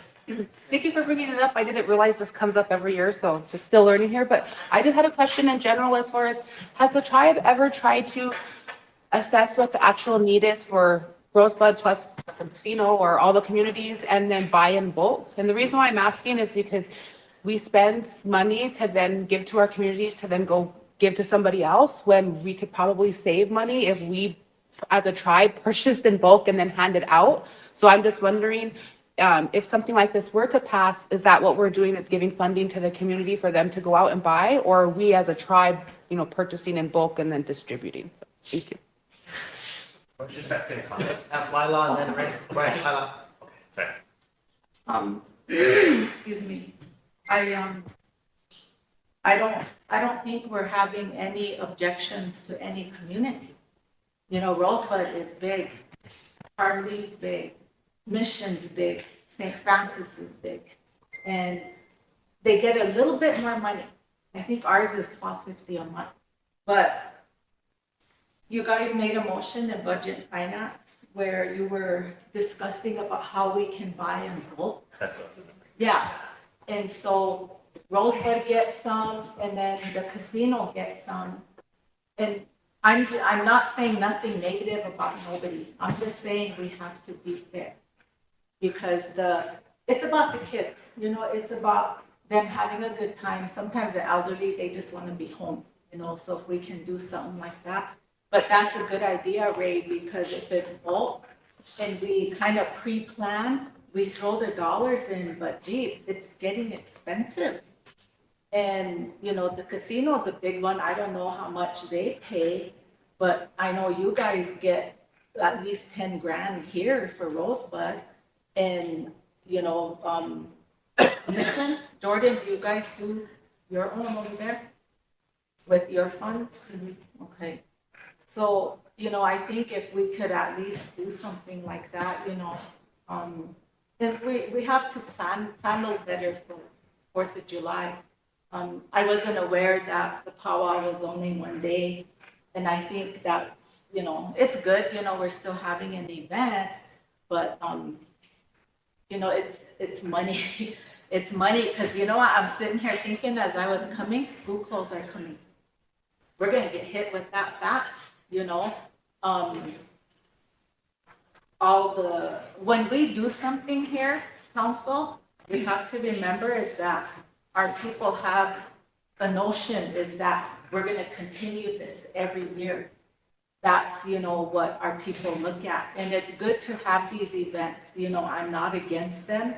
Thank you for bringing it up. I didn't realize this comes up every year, so just still learning here. But I just had a question in general as far as, has the tribe ever tried to assess what the actual need is for Rosebud plus the casino or all the communities and then buy in bulk? And the reason why I'm asking is because we spend money to then give to our communities to then go give to somebody else when we could probably save money if we as a tribe purchased in bulk and then handed out. So I'm just wondering, if something like this were to pass, is that what we're doing, is giving funding to the community for them to go out and buy? Or are we as a tribe, purchasing in bulk and then distributing? Thank you. Just that kind of comment. Lila and then Ray. Go ahead, Lila. Sorry. Excuse me. I don't think we're having any objections to any community. Rosebud is big, Hartley's big, Mission's big, St. Francis is big, and they get a little bit more money. I think ours is $12.50 a month, but you guys made a motion in Budget and Finance where you were discussing about how we can buy in bulk. That's what I was remembering. Yeah, and so Rosebud gets some, and then the casino gets some. And I'm not saying nothing negative about nobody. I'm just saying we have to be fair. Because it's about the kids, it's about them having a good time. Sometimes the elderly, they just want to be home, so if we can do something like that. But that's a good idea, Ray, because if it's bulk and we kind of pre-plan, we throw the dollars in, but gee, it's getting expensive. And, the casino is a big one. I don't know how much they pay, but I know you guys get at least 10 grand here for Rosebud. And, Mission, Jordan, do you guys do your own over there with your funds? Okay. So, I think if we could at least do something like that, and we have to plan a little better for 4th of July. I wasn't aware that the powwow was only one day, and I think that's, it's good, we're still having an event, but, it's money. It's money, because I'm sitting here thinking as I was coming, school clothes are coming. We're going to get hit with that fast, when we do something here, council, we have to remember is that our people have a notion is that we're going to continue this every year. That's, what our people look at. And it's good to have these events. I'm not against them,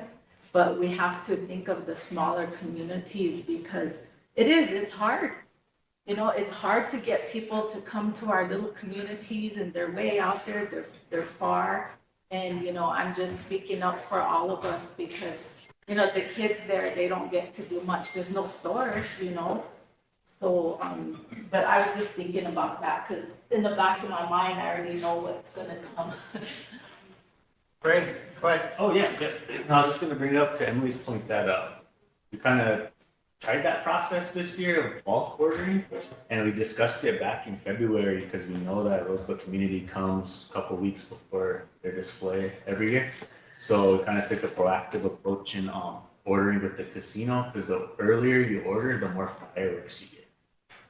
but we have to think of the smaller communities because it's hard. It's hard to get people to come to our little communities and they're way out there, they're far. And, I'm just speaking up for all of us because, the kids there, they don't get to do much. There's no stores, So, but I was just thinking about that because in the back of my mind, I already know what's going to come. Great, go ahead. Oh, yeah. No, I was just going to bring it up to Emily's point that we kind of tried that process this year of bulk ordering, and we discussed it back in February because we know that Rosebud community comes a couple weeks before their display every year. So we kind of took a proactive approach in ordering with the casino because the earlier you order, the more fireworks you get.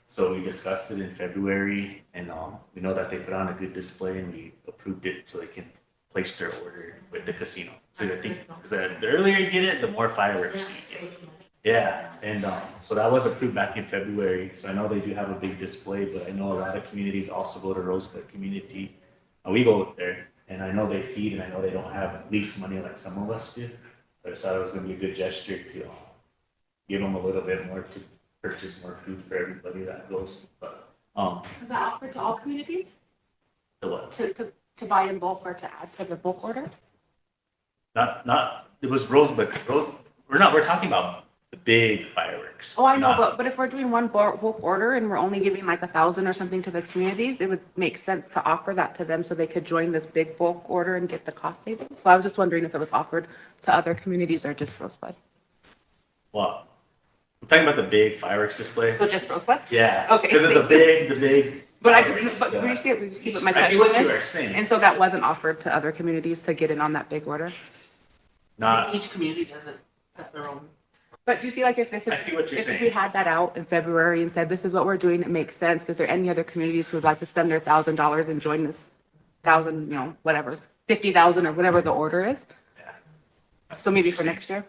So we discussed it in February, and we know that they put on a good display, and we approved it so they can place their order with the casino. So I think because the earlier you get it, the more fireworks you get. Yeah, and so that was approved back in February. So I know they do have a big display, but I know a lot of communities also go to Rosebud Community. We go there, and I know they feed, and I know they don't have at least money like some of us do. But I thought it was going to be a good gesture to give them a little bit more to purchase more food for everybody that goes. But Is that offered to all communities? the what? To buy in bulk or to add to the bulk order? Not. It was Rosebud. We're talking about the big fireworks. Oh, I know, not- but if we're doing one bulk order and we're only giving like 1,000 or something to the communities, it would make sense to offer that to them so they could join this big bulk order and get the cost savings. So I was just wondering if it was offered to other communities or just Rosebud. Well, I'm talking about the big fireworks display. So just Rosebud? Yeah. Okay, Because of the big. But I fireworks, just, but yeah. you see what my I see what question you are is? saying. And so that wasn't offered to other communities to get in on that big order? Not, Each community does it at their own. But do you see like if this I is, see what you're if we saying. had that out in February and said, this is what we're doing, it makes sense. Is there any other communities who would like to spend their $1,000 and join this 1,000, whatever, 50,000 or whatever the order is? So maybe for next year?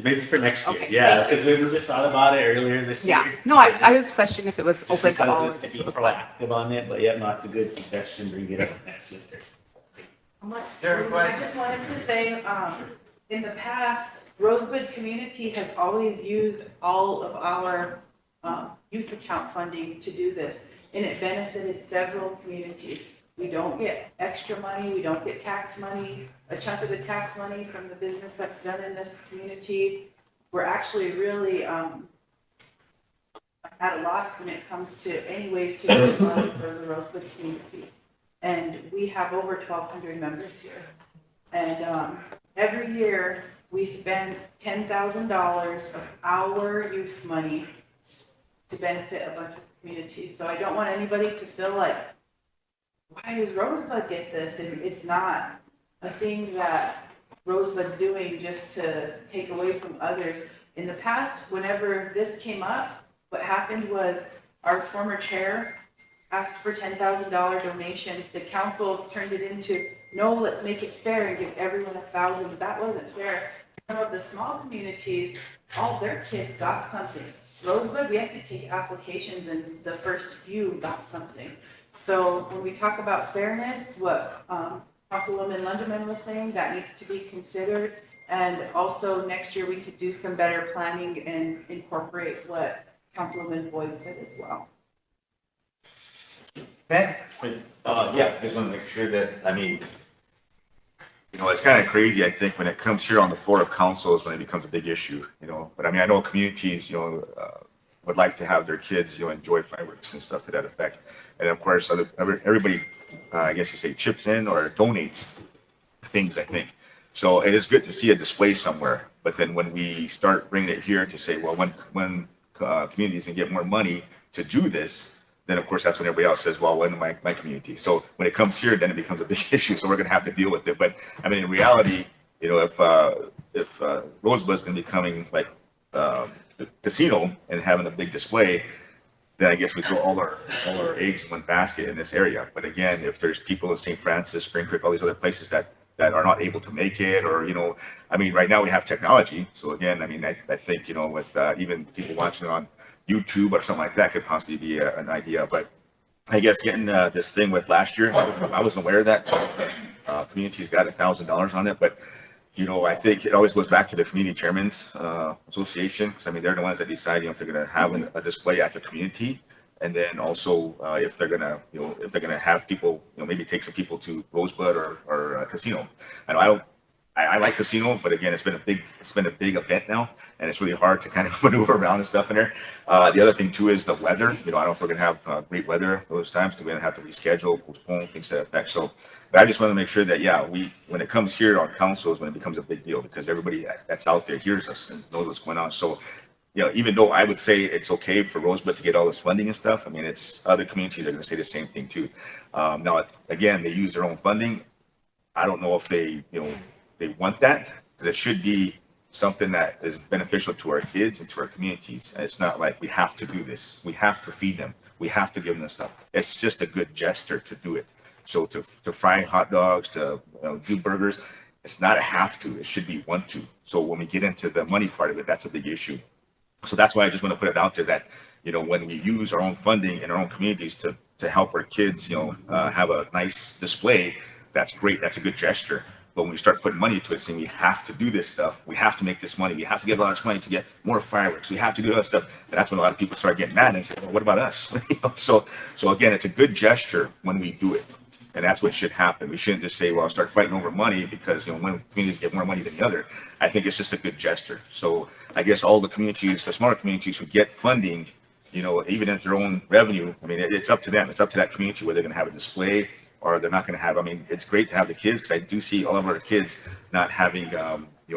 Maybe for next year, Okay, yeah, thank you. because we just thought about it earlier this year. Yeah, no, I was questioning if it was Just open to all. because or to just be it was- proactive on it, but yeah, no, it's a good suggestion, bring it up next winter. Derek, go I ahead. just wanted to say, in the past, Rosebud community has always used all of our, youth account funding to do this, and it benefited several communities. We don't get extra money, we don't get tax money, a chunk of the tax money from the business that's done in this community. We're actually really, at a loss when it comes to any ways to raise money for the Rosebud community. And we have over 1,200 members here. And every year, we spend $10,000 of our youth money to benefit a bunch of communities. So I don't want anybody to feel like, why does Rosebud get this? And it's not a thing that Rosebud's doing just to take away from others. In the past, whenever this came up, what happened was our former chair asked for $10,000 donation. The council turned it into, no, let's make it fair and give everyone 1,000. That wasn't fair. Some of the small communities, all their kids got something. Rosebud, we had to take applications and the first few got something. So when we talk about fairness, what Councilwoman Lunderman was saying, that needs to be considered. And also next year we could do some better planning and incorporate what Councilwoman Boyd said as well. Ben? Yeah, just want to make sure that, it's kind of crazy, I think, when it comes here on the floor of council is when it becomes a big issue, but I know communities, would like to have their kids, enjoy fireworks and stuff to that effect. And of course, everybody, I guess you say chips in or donates things, I think. So it is good to see a display somewhere, but then when we start bringing it here to say, well, when communities can get more money to do this, then of course that's when everybody else says, well, when my community. So when it comes here, then it becomes a big issue. So we're going to have to deal with it. But in reality, if Rosebud's going to be coming like the casino and having a big display, then I guess we throw all our eggs in one basket in this area. But again, if there's people in St. Francis, Spring Creek, all these other places that are not able to make it, or right now we have technology. So again, I think with even people watching on YouTube or something like that could possibly be an idea. But I guess getting this thing with last year, I wasn't aware of that. Communities got $1,000 on it, but I think it always goes back to the community chairman's association, because they're the ones that decide if they're going to have a display at the community, and then also if they're going to have people, maybe take some people to Rosebud or a casino. I like casino, but again, it's been a big event now, and it's really hard to kind of maneuver around and stuff in there. The other thing too is the weather. I don't know if we're gonna have great weather those times, because we're gonna have to reschedule, postpone, things to that effect. So, but I just want to make sure that when it comes here on council is when it becomes a big deal, because everybody that's out there hears us and knows what's going on. So, even though I would say it's okay for Rosebud to get all this funding and stuff, it's other communities are going to say the same thing too. Now, again, they use their own funding. I don't know if they want that, because it should be something that is beneficial to our kids and to our communities. And it's not like we have to do this. We have to feed them. We have to give them stuff. It's just a good gesture to do it. So to fry hot dogs, to do burgers, it's not a have to. It should be want to. So when we get into the money part of it, that's a big issue. So that's why I just want to put it out there that when we use our own funding in our own communities to help our kids, have a nice display, that's great. That's a good gesture. But when we start putting money into it, saying we have to do this stuff, we have to make this money, we have to get a lot of money to get more fireworks, we have to do all that stuff, and that's when a lot of people start getting mad and say, well, what about us? So again, it's a good gesture when we do it. And that's what should happen. We shouldn't just say, well, start fighting over money because, one community get more money than the other. I think it's just a good gesture. So I guess all the communities, the smaller communities who get funding, even at their own revenue, I mean, it's up to them. It's up to that community whether they're going to have a display or they're not going to have. I mean, it's great to have the kids because I do see all of our kids not having,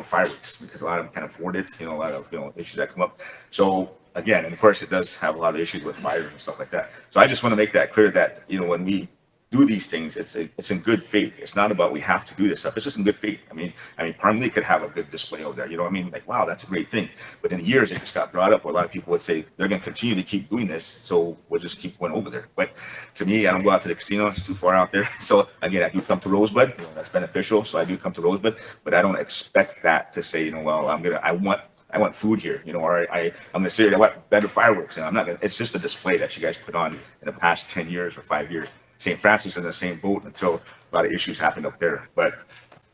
fireworks because a lot of them can't afford it. A lot of, issues that come up. So again, and of course, it does have a lot of issues with fires and stuff like that. So I just want to make that clear that, when we do these things, it's in good faith. It's not about we have to do this stuff. It's just in good faith. I mean, Parmley could have a good display over there. You know what I mean? Like, wow, that's a great thing. But in years, it just got brought up where a lot of people would say they're going to continue to keep doing this, so we'll just keep going over there. But to me, I don't go out to the casino. It's too far out there. So again, I do come to Rosebud. That's beneficial. So I do come to Rosebud, but I don't expect that to say, well, I want food here, or I'm going to say I want better fireworks. I'm not going to, it's just a display that you guys put on in the past 10 years or 5 years. St. Francis in the same boat until a lot of issues happened up there. But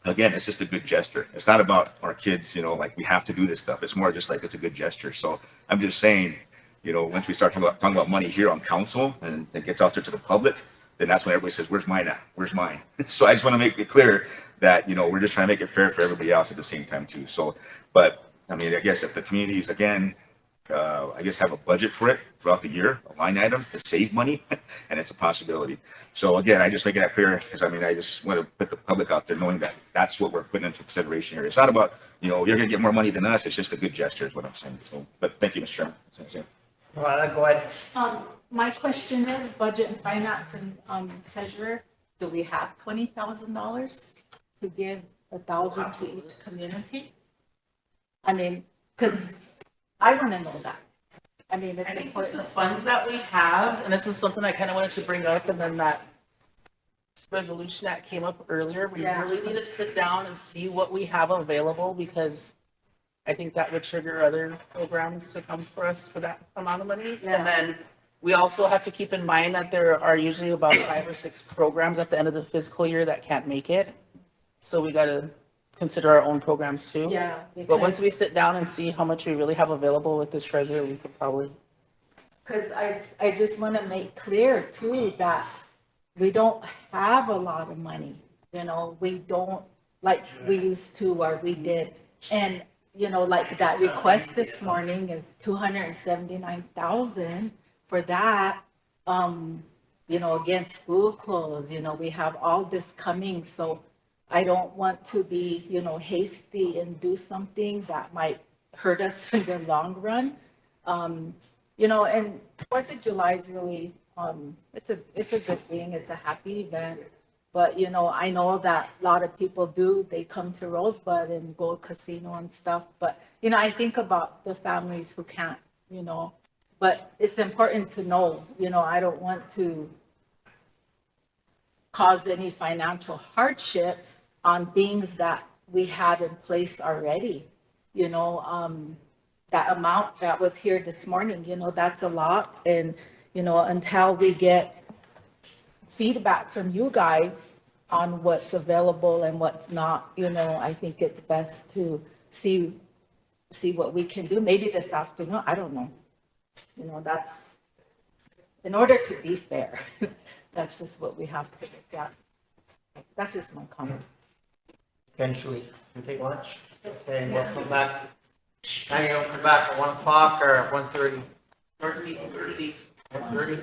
again, it's just a good gesture. It's not about our kids, like we have to do this stuff. It's more just like it's a good gesture. So I'm just saying, once we start talking about money here on council and it gets out there to the public, then that's when everybody says, where's mine at? Where's mine? So I just want to make it clear that, we're just trying to make it fair for everybody else at the same time too. So, but I mean, I guess if the communities, again, I guess have a budget for it throughout the year, a line item to save money, and it's a possibility. So again, I just make that clear because I just want to put the public out there knowing that that's what we're putting into consideration here. It's not about, you're going to get more money than us. It's just a good gesture is what I'm saying. So, but thank you, Mr. Chairman. Well, go ahead. My question is budget and finance and treasurer, do we have $20,000 to give 1,000 to each community? I mean, because I want to know that. I mean, it's I think important. the funds that we have, and this is something I kind of wanted to bring up, and then that resolution that came up earlier, we really need to sit down and see what we have available, because I think that would trigger other programs to come for us for that amount of money. And then we also have to keep in mind that there are usually about 5 or 6 programs at the end of the fiscal year that can't make it. So we got to consider our own programs too. Yeah. But once we sit down and see how much we really have available with the treasurer, we could probably. Because I just want to make clear too that we don't have a lot of money. We don't like we used to or we did. And, like that request this morning is 279,000 for that. Again, school clothes, we have all this coming. So I don't want to be, hasty and do something that might hurt us in the long run. And 4th of July is really, it's a good thing. It's a happy event. But, I know that a lot of people they come to Rosebud and go casino and stuff. But, I think about the families who can't, but it's important to know, I don't want to cause any financial hardship on things that we have in place already. That amount that was here this morning, that's a lot. And, until we get feedback from you guys on what's available and what's not, I think it's best to see what we can do. Maybe this afternoon, I don't know. That's in order to be fair. That's just what we have to look at. That's just my comment. Ken, should we take lunch? Okay, we'll come back. Now you'll come back at 1 o'clock or at 1:30? 1:30.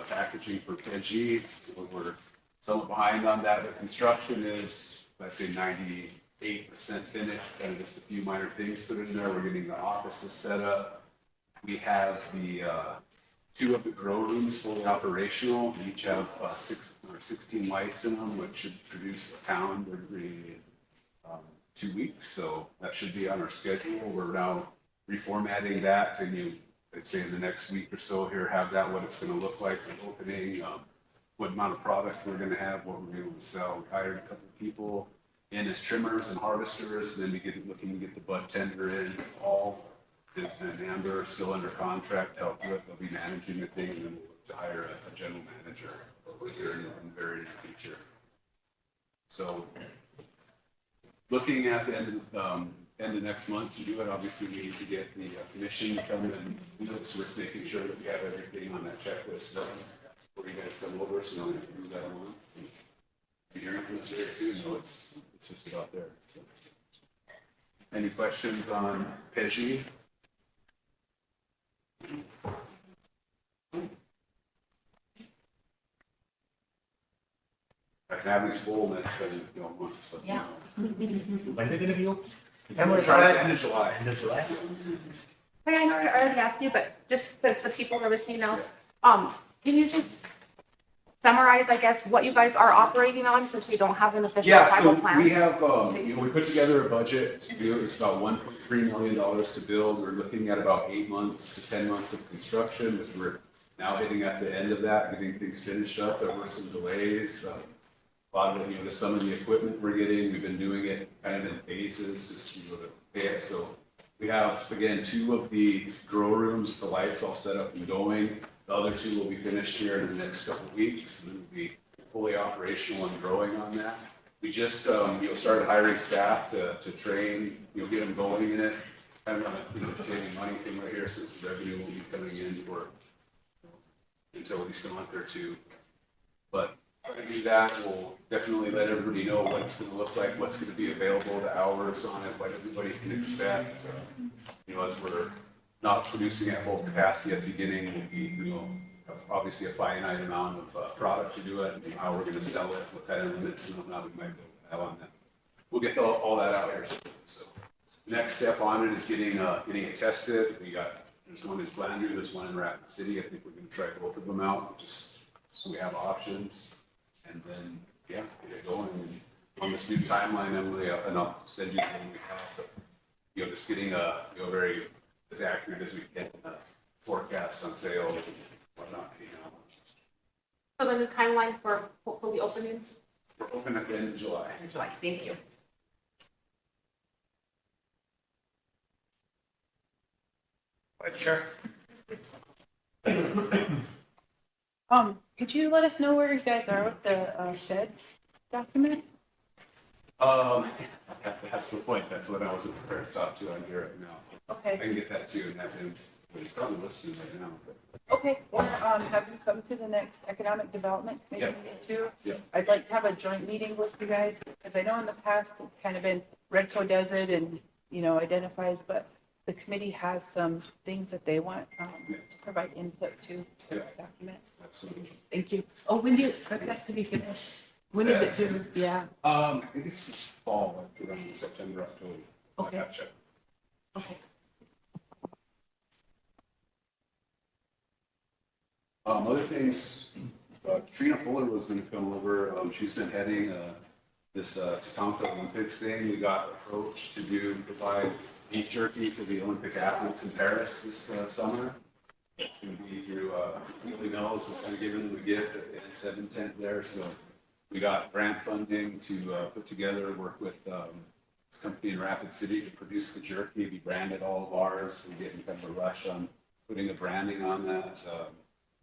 packaging for PG. We're somewhat behind on that, but construction is, let's say 98% finished, and just a few minor things put in there. We're getting the offices set up. We have the, 2 of the grow rooms fully operational. They each have 16 lights in them, which should produce a pound every 2 weeks. So that should be on our schedule. We're now reformatting that, and I'd say in the next week or so here, have that, what it's going to look like, the opening, what amount of product we're going to have, what we're going to sell. We hired a couple of people in as trimmers and harvesters, and then we get looking to get the bud tender in. All is and Amber still under contract to help with. They'll be managing the thing, and then we'll look to hire a general manager here in the very near future. So looking at the end of next month to do it, obviously we need to get the commission to come and do it, so we're making sure that we have everything on that checklist done before you guys come over, so we can do that one. So if you're not going to say it soon, no, it's just about there. So. Any questions on PG? I can have these full next time if you don't want. So. Yeah. When's it gonna be open? Emily, End of July. End of July? Hey, I know I already asked you, but just since the people are listening now, can you just summarize, I guess, what you guys are operating on since we don't have an official Yeah, final so plan? we have, we put together a budget to do, it's about $1.3 million to build. We're looking at about 8 months to 10 months of construction, which we're now hitting at the end of that, getting things finished up. There were some delays. A lot of it, some of the equipment we're getting, we've been doing it kind of in phases, just to pay it. So we have, again, 2 of the grow rooms, the lights all set up and going. The other 2 will be finished here in the next couple of weeks, and then we'll be fully operational and growing on that. We just, started hiring staff to train, get them going in it. Kind of on a saving money thing right here, since the revenue will be coming in for until at least a month or 2. But to do that, we'll definitely let everybody know what it's going to look like, what's going to be available, the hours on it, what everybody can expect. As we're not producing at full capacity at the beginning, will be, obviously a finite amount of product to do it, and how we're going to sell it, what kind of limits and whatnot we might be able to have on that. We'll get all that out here. So next step on it is getting it tested. There's one in Flanders, there's one in Rapid City. I think we're going to try both of them out, just so we have options. And then, get it going. And on this new timeline, Emily, and I'll send you the one we have, but, just getting very as accurate as we can forecast on sales and whatnot. So then the timeline for hopefully opening? We're open at the end of July. In July, thank you. Sure. Could you let us know where you guys are with the SEDS document? That's the point. That's what I wasn't prepared to talk to on here right now. Okay. I can get that too, and have him, but he's probably listening right now. But. Okay, or have you come to the next economic development committee meeting too? Yep. I'd like to have a joint meeting with you guys, because I know in the past, it's kind of been, Redco does it and, identifies, but the committee has some things that they want to provide input to the document. Absolutely. Thank you. Oh, when do you expect that to be finished? When is it due? Yeah. I think it's fall, like around September, October. Okay. I gotta check. Okay. Other things, Trina Fuller was gonna come over. She's been heading this Tatanka Olympics thing. We got approached to provide beef jerky for the Olympic athletes in Paris this summer. It's going to be through Willie Mills is kind of giving them a gift at the N7 tent there. So we got grant funding to put together, work with this company in Rapid City to produce the jerky, be branded all of ours. We're getting kind of a rush on putting the branding on that,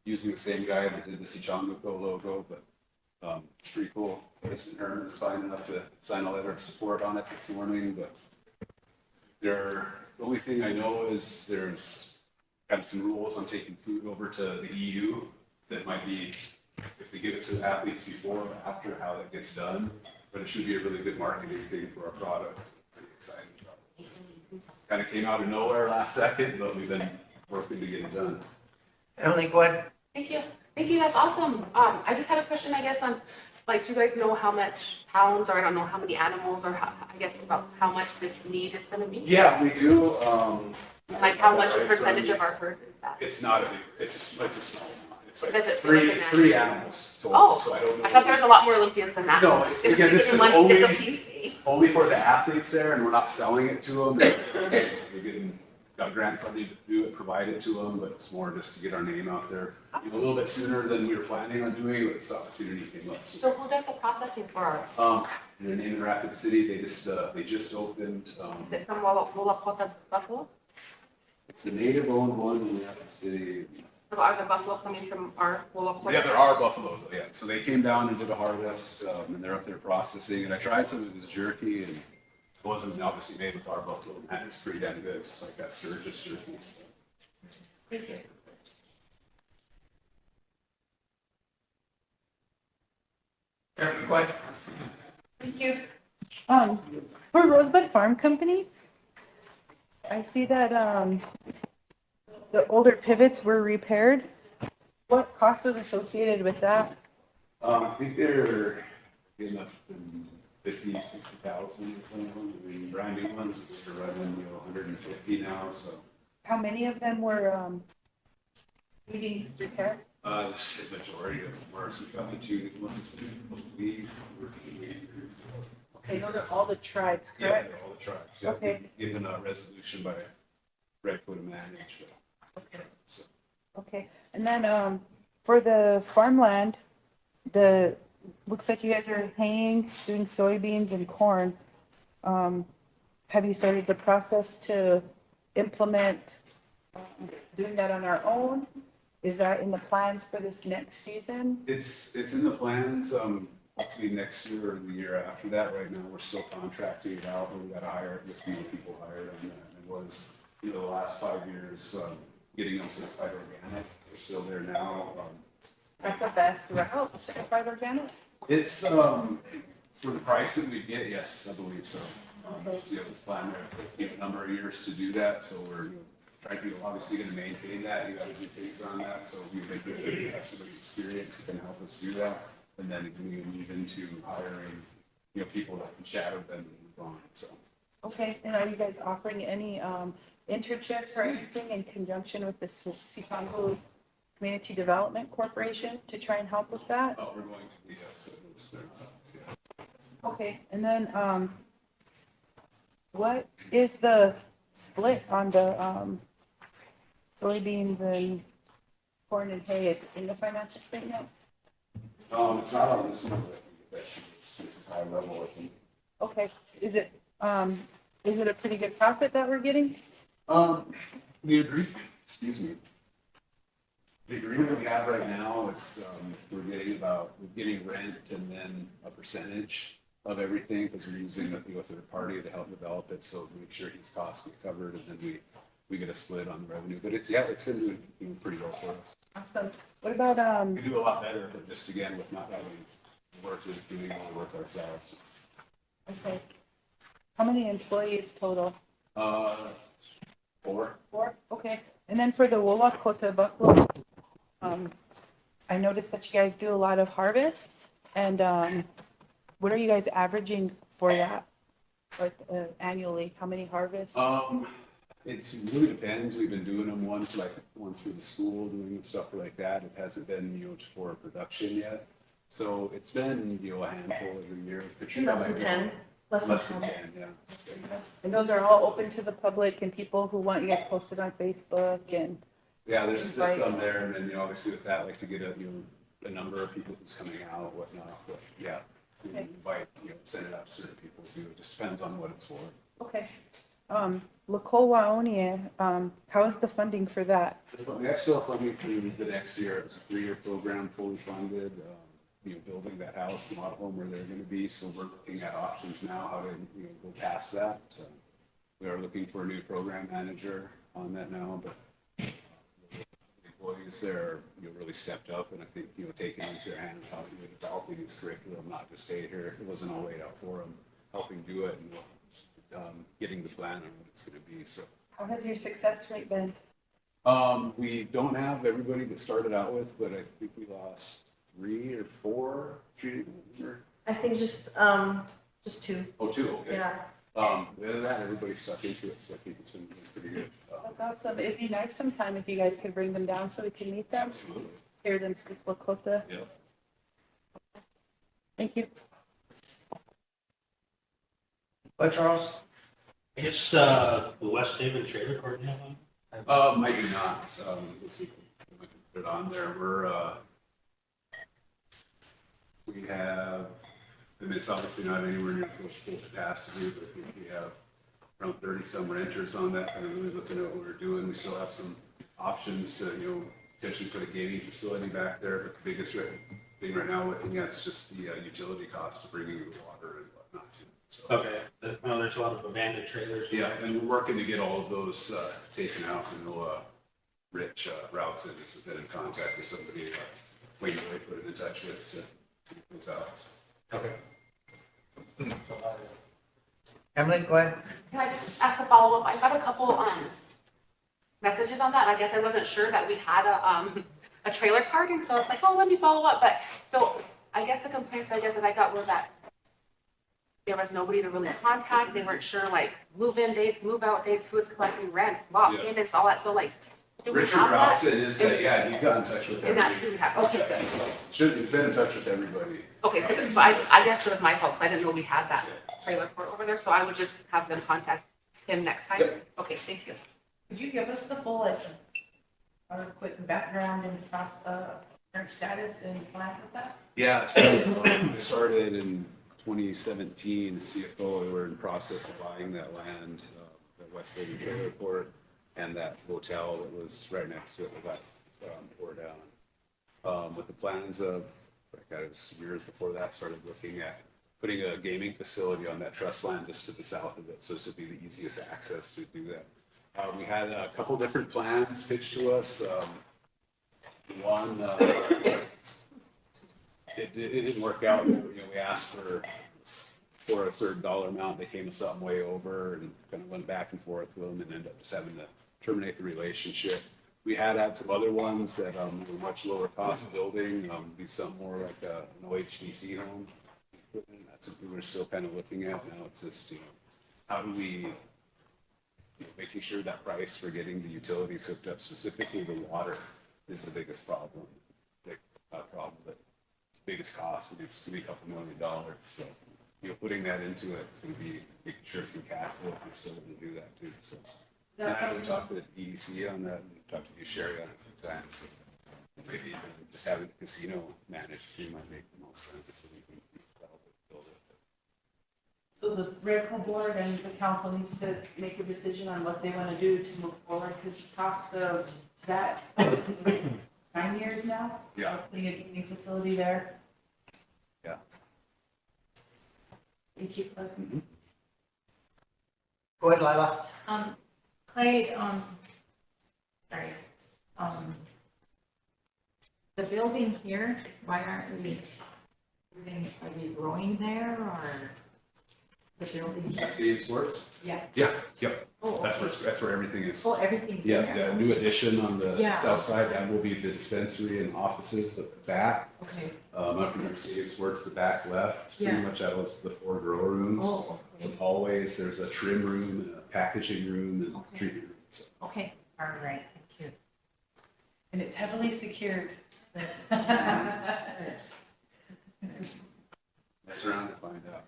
using the same guy that did the Sichonguko logo, but it's pretty cool. Jason Herman is fine enough to sign a letter of support on it this morning, but the only thing I know is there's kind of some rules on taking food over to the EU that might be, if we give it to the athletes before or after, how that gets done. But it should be a really good marketing thing for our product. Pretty excited about it. So, kind of came out of nowhere last second, but we've been working to get it done. Emily, go ahead. Thank you. Thank you, that's awesome. I just had a question, I guess, on, like, do you guys know how much pounds, or I don't know how many animals, or how, I guess about how much this need is gonna be? Yeah, we do, Like, how much percentage of our herd is that? it's not a big, it's a small amount. It's like Does it feel like an it's three animals total, Oh, so I don't know. I thought there was a lot more Olympians than that. No, it's, If again, we this give is them one stick apiece. only for the athletes there, and we're not selling it to them. We're getting, got grant funding to do it, provide it to them, but it's more just to get our name out there. You know, a little bit sooner than we were planning on doing, but this opportunity came up. So who does the processing for our, In Rapid City, they just opened, is it from Wallacota Buffalo? it's a native-owned one in Rapid City. Are the buffalo coming from our Wallacota? Yeah, there are buffalo, yeah. So they came down and did a harvest, and they're up there processing. And I tried some of this jerky, and it wasn't obviously made with our buffalo. Man, it's pretty damn good. It's like that Sturgis jerky. Thank you. Eric, go ahead. Thank you. For Rosebud Farm Company, I see that, the older pivots were repaired. What cost was associated with that? I think they're in the 50,000, 60,000, some of them. I mean, brand new ones, they're running, 150 now, so. How many of them were, needing repair? Just the majority of them were, so we've got the two new ones that we Okay, those are all the tribes, Yeah, correct? they're all the tribes. Yeah, Okay. given a resolution by Redwood Management. Okay. Okay, and then, for the farmland, looks like you guys are haying, doing soybeans and corn. Have you started the process to implement, doing that on our own? Is that in the plans for this next season? It's in the plans, hopefully next year or the year after that. Right now, we're still contracting it out, but we gotta hire, this new people hired on that. It was, the last 5 years, getting them certified organic. We're still there now. At the best route, certified organic? It's, for the price that we get, yes, I believe so. It's, the plan there, a number of years to do that, so we're trying to, obviously gonna maintain that. You gotta do things on that, so we make sure we have somebody experienced who can help us do that. And then we can move into hiring, people that can shadow them and move on, so. Okay, and are you guys offering any, internships or anything in conjunction with the Sioux Community Development Corporation to try and help with that? We're going to be, yes, they're not, Okay, and then, what is the split on the, soybeans and corn and hay? Is it in the financial statement? It's not on this one, but this is high level, I think. Okay, is it a pretty good profit that we're getting? The agreement we have right now, it's, we're getting rent and then a percentage of everything, because we're using a third party to help develop it, so make sure his costs are covered, and then we get a split on the revenue, but it's been doing pretty well for us. Awesome. What about, We do a lot better, but just again, with not having workers doing all the work ourselves, it's, okay. How many employees total? 4. 4? Okay. And then for the Wallacota buffalo, I noticed that you guys do a lot of harvests, and what are you guys averaging for that? Like annually, how many harvests? It really depends. We've been doing them once for the school, doing stuff like that. It hasn't been, for production yet. So it's been, a handful every year. Less than 10. Less than 10, yeah. And those are all open to the public and people who want you guys posted on Facebook and. Yeah, there's some there, and then, obviously with that, like to get a number of people who's coming out, whatnot, but yeah. We invite, send it out to certain people too. It just depends on what it's for. Okay. Lakowaonia, how is the funding for that? We have still funding through the next year. It's a 3-year program, fully funded. Building that house, the model home where they're going to be. So we're looking at options now, how to go past that. We are looking for a new program manager on that now, but the employees there really stepped up, and I think taking into their hands how developing his curriculum, not just stay here. It wasn't all laid out for them, helping do it and getting the plan on what it's going to be. So how has your success rate been? We don't have everybody that started out with, but I think we lost 3 or 4 treating. I think just 2. Oh, 2, okay. Yeah. Other than that, everybody stuck into it, so I think it's been pretty good. That's awesome. It'd be nice sometime if you guys could bring them down so we can meet them. Absolutely. Here in Sioux Lakota. Yeah. Thank you. Bye, Charles. It's, the West Haven Trailer Court you have on? I do not, let's see if I can put it on there. We have, and it's obviously not anywhere near full capacity, but I think we have around 30 some renters on that, kind of really looking at what we're doing. We still have some options to, potentially put a gaming facility back there, but the biggest thing right now looking at is just the utility cost of bringing the water and whatnot to it. So, Okay, well, there's a lot of abandoned trailers. yeah, and we're working to get all of those taken out. I know Rich Routson has been in contact with somebody, Wayne really put it in touch with to get those out. Okay. Emily, go ahead. Can I just ask a follow-up? I got a couple, messages on that, and I guess I wasn't sure that we had a trailer card, and so I was like, oh, let me follow up, but, so, I guess the complaints I got were that there was nobody to really contact, they weren't sure, like, move-in dates, move-out dates, who was collecting rent, lot Yeah. payments, all that, so like, do we Richard have that? Routson is that, yeah, he's got in touch with And that's everybody. who we have, okay, good. He's been in touch with everybody. Okay, so I guess it was my fault, because I didn't know we had that trailer court over there, so I would just have them contact him next time? Yep. Okay, thank you. Could you give us the full, or quick background and current status and plans with that? Yeah, so I started in 2017, CFO, we were in process of buying that land, the West Haven Trailer Court, and that hotel that was right next to it that got tore down. With the plans of, it was years before that, started looking at putting a gaming facility on that trust land just to the south of it, so this would be the easiest access to do that. We had a couple different plans pitched to us. One, it didn't work out. We asked for a certain dollar amount. They came to something way over and kind of went back and forth with them and ended up just having to terminate the relationship. We had some other ones that were much lower cost building, be something more like an OHDC home. That's what we were still kind of looking at. Now it's just, how do we, making sure that price for getting the utilities hooked up, specifically the water, is the biggest problem. But biggest cost. It's going to be a couple $1 million. So, putting that into it, it's going to be making sure it can cash flow if we're still going to do that too. So, and I would talk with EDC on that, and talk to you, Sherry, on it a few times. So maybe even just having the casino managed too might make the most sense. So we can build it. So the Redco board and the council needs to make a decision on what they want to do to move forward, because talks of that 9 years now. Yeah. Of putting a gaming facility there. Yeah. Thank you. Go ahead, Lila. Clay, sorry, the building here, why aren't we, are we growing there or the building? Sioux Sports? Yeah. Yeah, yep. Oh, That's where everything is. Oh, everything's in Yeah, there. the new addition on the Yeah. south side, that will be the dispensary and offices, but the back, Okay. up from Sioux Sports, the back left, pretty Yeah. much that was the 4 grow rooms. Oh, Some okay. hallways, there's a trim room, and a packaging room, and Okay. treatment room. So, Okay, all right, thank you. And it's heavily secured. mess around and find out.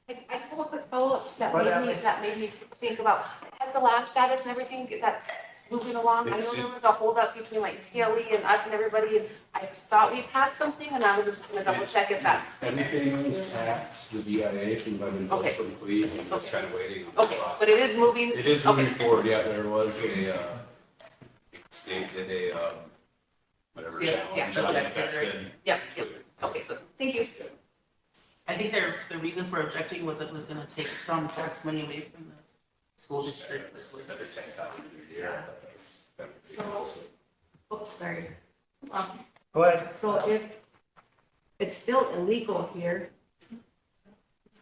I just have a quick follow-up that What made me think about, has the land status and everything, is that moving along? I It's- know there was a holdup between like TLE and us and everybody, and I thought we passed something, and I was just gonna double check if that's. Everything's at the BIA, from what I've been told, Okay. complete, and just Okay. kind of waiting on the Okay, process. but it is moving. It is Okay. moving forward, yeah, there was state did a, whatever Yeah, challenge, yeah, on it. okay, That's right. been. Yep, okay, so, thank you. I think the reason for objecting was it was gonna take some tax money away from the school district. It's under 10,000 a year. I thought that was So- Oops, sorry. Go ahead. So if it's still illegal here,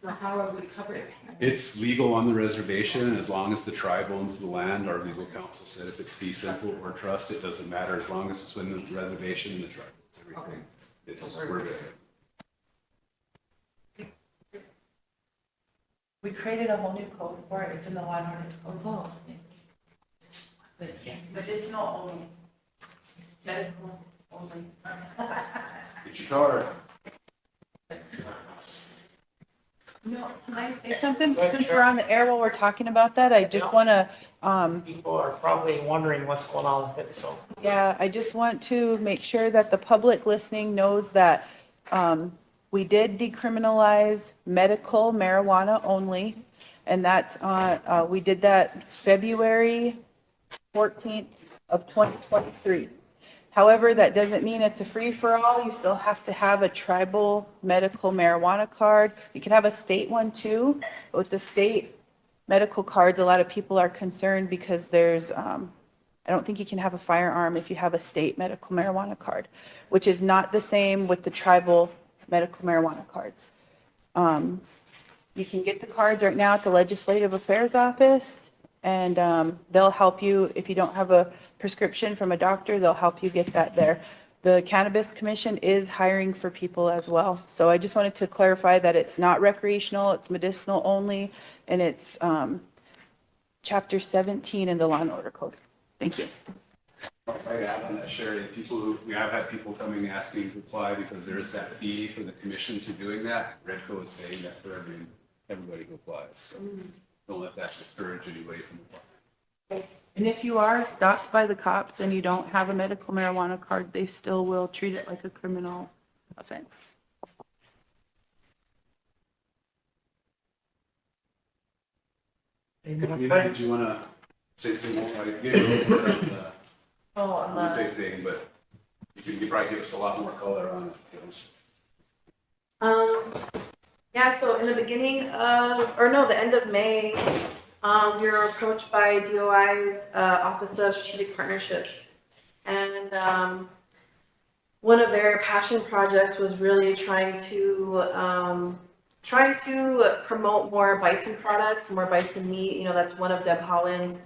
So how are we covered? It's legal on the reservation, as long as the tribe owns the land. Our legal counsel said if it's fee simple or trust, it doesn't matter, as long as it's within the reservation and the tribe owns everything. It's, we're good. We created a whole new code for it, it's in the law and order code. Oh, Medicinal only. Medical only. Get your card. No, can I say something? Since we're on the air while we're talking about that, I just want to, People are probably wondering what's going on with it, so. yeah, I just want to make sure that the public listening knows that we did decriminalize medical marijuana only. And that's on, we did that February 14th of 2023. However, that doesn't mean it's a free-for-all. You still have to have a tribal medical marijuana card. You can have a state one too. But with the state medical cards, a lot of people are concerned because there's, I don't think you can have a firearm if you have a state medical marijuana card, which is not the same with the tribal medical marijuana cards. You can get the cards right now at the Legislative Affairs Office, and they'll help you if you don't have a prescription from a doctor, they'll help you get that there. The Cannabis Commission is hiring for people as well. So I just wanted to clarify that it's not recreational, it's medicinal only, and it's Chapter 17 in the Law and Order Code. Thank you. If I add on that, Sherry, people who, we have had people coming asking to apply because there is that fee for the commission to doing that. Redco is paying that for everybody who applies. So don't let that discourage anybody from applying. And if you are stopped by the cops and you don't have a medical marijuana card, they still will treat it like a criminal offense. Nina, did you want to say some more? I gave you a little bit on the big thing, but you could probably give us a lot more color on it. Yeah, so in the beginning of, or no, the end of May, we were approached by DOI's Office of Strategic Partnerships. And one of their passion projects was really trying to promote more bison products, more bison meat. You know, that's one of Deb Holland's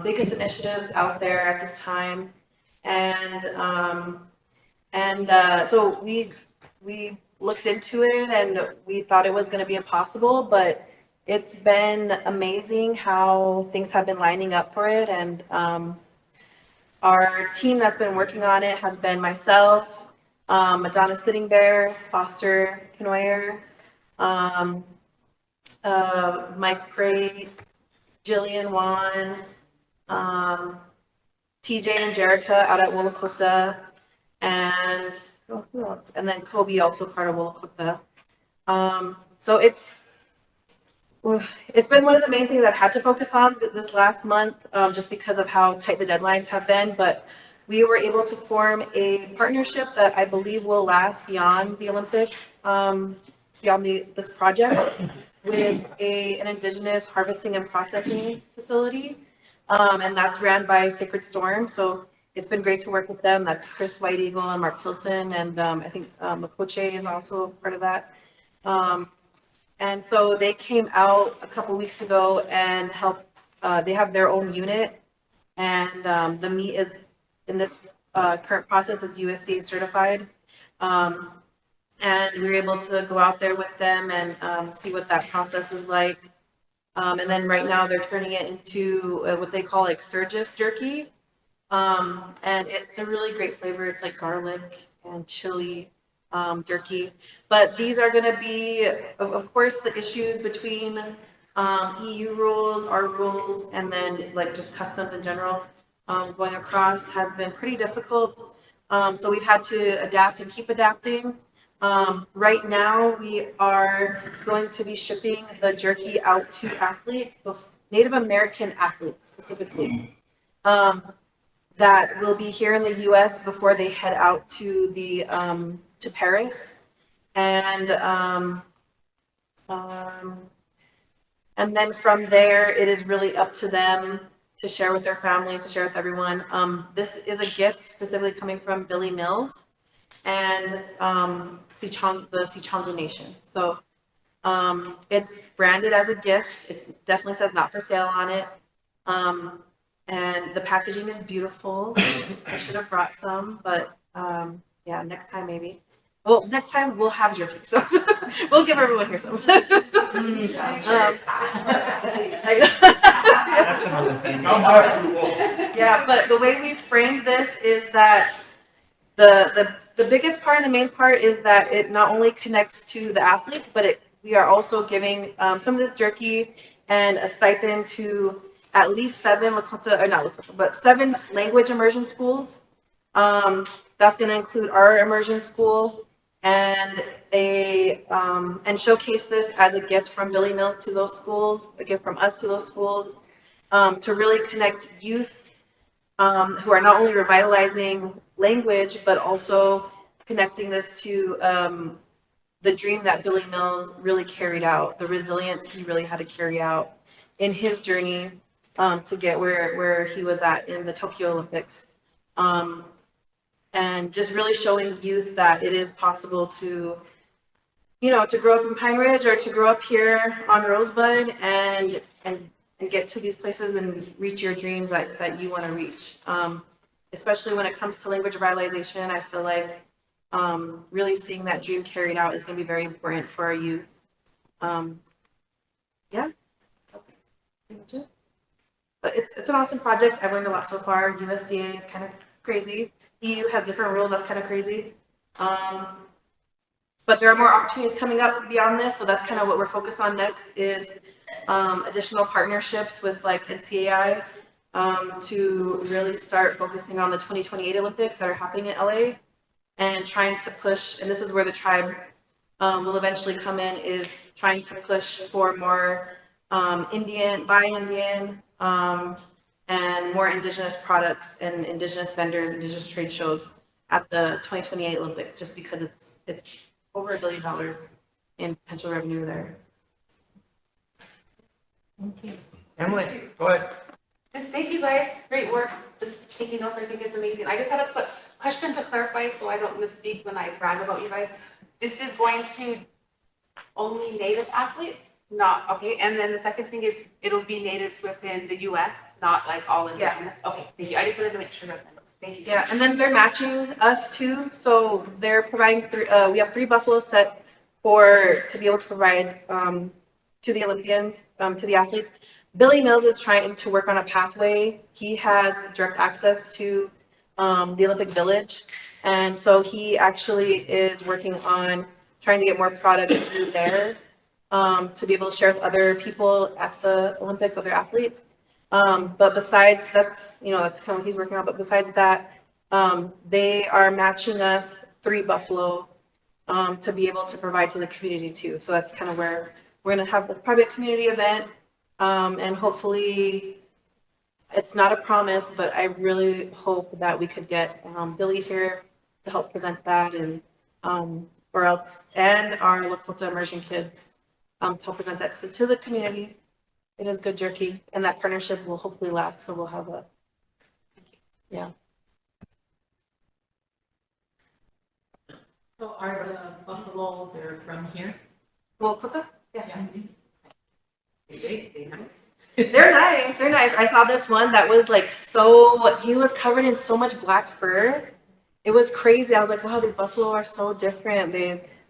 biggest initiatives out there at this time. And so we looked into it and we thought it was going to be impossible, but it's been amazing how things have been lining up for it. And our team that's been working on it has been myself, Madonna Sitting Bear, Foster Kenoyer, Mike Crate, Jillian Wan, TJ and Jerica out at Willacota, and who else? And then Kobe, also part of Willacota. So it's been one of the main things I've had to focus on this last month, just because of how tight the deadlines have been. But we were able to form a partnership that I believe will last beyond the Olympic, beyond this project, with an indigenous harvesting and processing facility, and that's ran by Sacred Storm. So it's been great to work with them. That's Chris White Eagle and Mark Tilson, and I think Makoche is also part of that. And so they came out a couple weeks ago and helped. They have their own unit, and the meat is in this current process is USDA certified. And we were able to go out there with them and see what that process is like. And then right now they're turning it into what they call like Sturgis jerky. And it's a really great flavor. It's like garlic and chili jerky. But these are going to be, of course, the issues between EU rules, our rules, and then like just customs in general going across has been pretty difficult. So we've had to adapt and keep adapting. Right now, we are going to be shipping the jerky out to athletes, Native American athletes specifically, that will be here in the U.S. before they head out to the to Paris, and then from there, it is really up to them to share with their families, to share with everyone. This is a gift specifically coming from Billy Mills and the Sioux Nation. So It's branded as a gift. It definitely says not for sale on it. And the packaging is beautiful. I should have brought some, but yeah, next time maybe. Well, next time we'll have jerky, so we'll give everyone here some. Sounds good. That's another thing. Yeah, but the way we framed this is that the biggest part and the main part is that it not only connects to the athletes, but we are also giving some of this jerky and a stipend to at least 7 Lakota, or not Lakota, but 7 language immersion schools. That's going to include our immersion school and and showcase this as a gift from Billy Mills to those schools, a gift from us to those schools, to really connect youth who are not only revitalizing language, but also connecting this to the dream that Billy Mills really carried out, the resilience he really had to carry out in his journey to get where he was at in the Tokyo Olympics. And just really showing youth that it is possible to, to grow up in Pine Ridge or to grow up here on Rosebud and get to these places and reach your dreams that you want to reach. Especially when it comes to language revitalization, I feel like really seeing that dream carried out is going to be very important for our youth. Yeah, that's pretty much it. But it's an awesome project. I've learned a lot so far. USDA is kind of crazy. EU has different rules. That's kind of crazy. But there are more opportunities coming up beyond this. So that's kind of what we're focused on next is additional partnerships with like NCAI to really start focusing on the 2028 Olympics that are happening in LA and trying to push, and this is where the tribe will eventually come in, is trying to push for more Indian, and more indigenous products and indigenous vendors, indigenous trade shows at the 2028 Olympics, just because it's over $1 billion in potential revenue there. Thank you. Emily, go ahead. Just thank you guys. Great work. Just taking notes, I think it's amazing. I just had a question to clarify so I don't misspeak when I brag about you guys. This is going to only Native athletes? Not, okay. And then the second thing is it'll be natives within the US, not like all indigenous? Yeah. Okay, thank you. I just wanted to make sure that thank you. Yeah, and then they're matching us too. So they're providing, we have 3 buffaloes set to be able to provide to the Olympians, to the athletes. Billy Mills is trying to work on a pathway. He has direct access to the Olympic Village. And so he actually is working on trying to get more product through there to be able to share with other people at the Olympics, other athletes. But besides, that's kind of what he's working on. But besides that, they are matching us 3 buffalo to be able to provide to the community too. So that's kind of where we're going to have probably a community event. And hopefully it's not a promise, but I really hope that we could get Billy here to help present that and or else, and our Lakota immersion kids to help present that to the community. It is good jerky, and that partnership will hopefully last. So we'll have yeah. So are the buffalo, they're from here? Well, Lakota? Yeah. They nice. They're nice. They're nice. I saw this one that was like he was covered in so much black fur. It was crazy. I was like, wow, the buffalo are so different.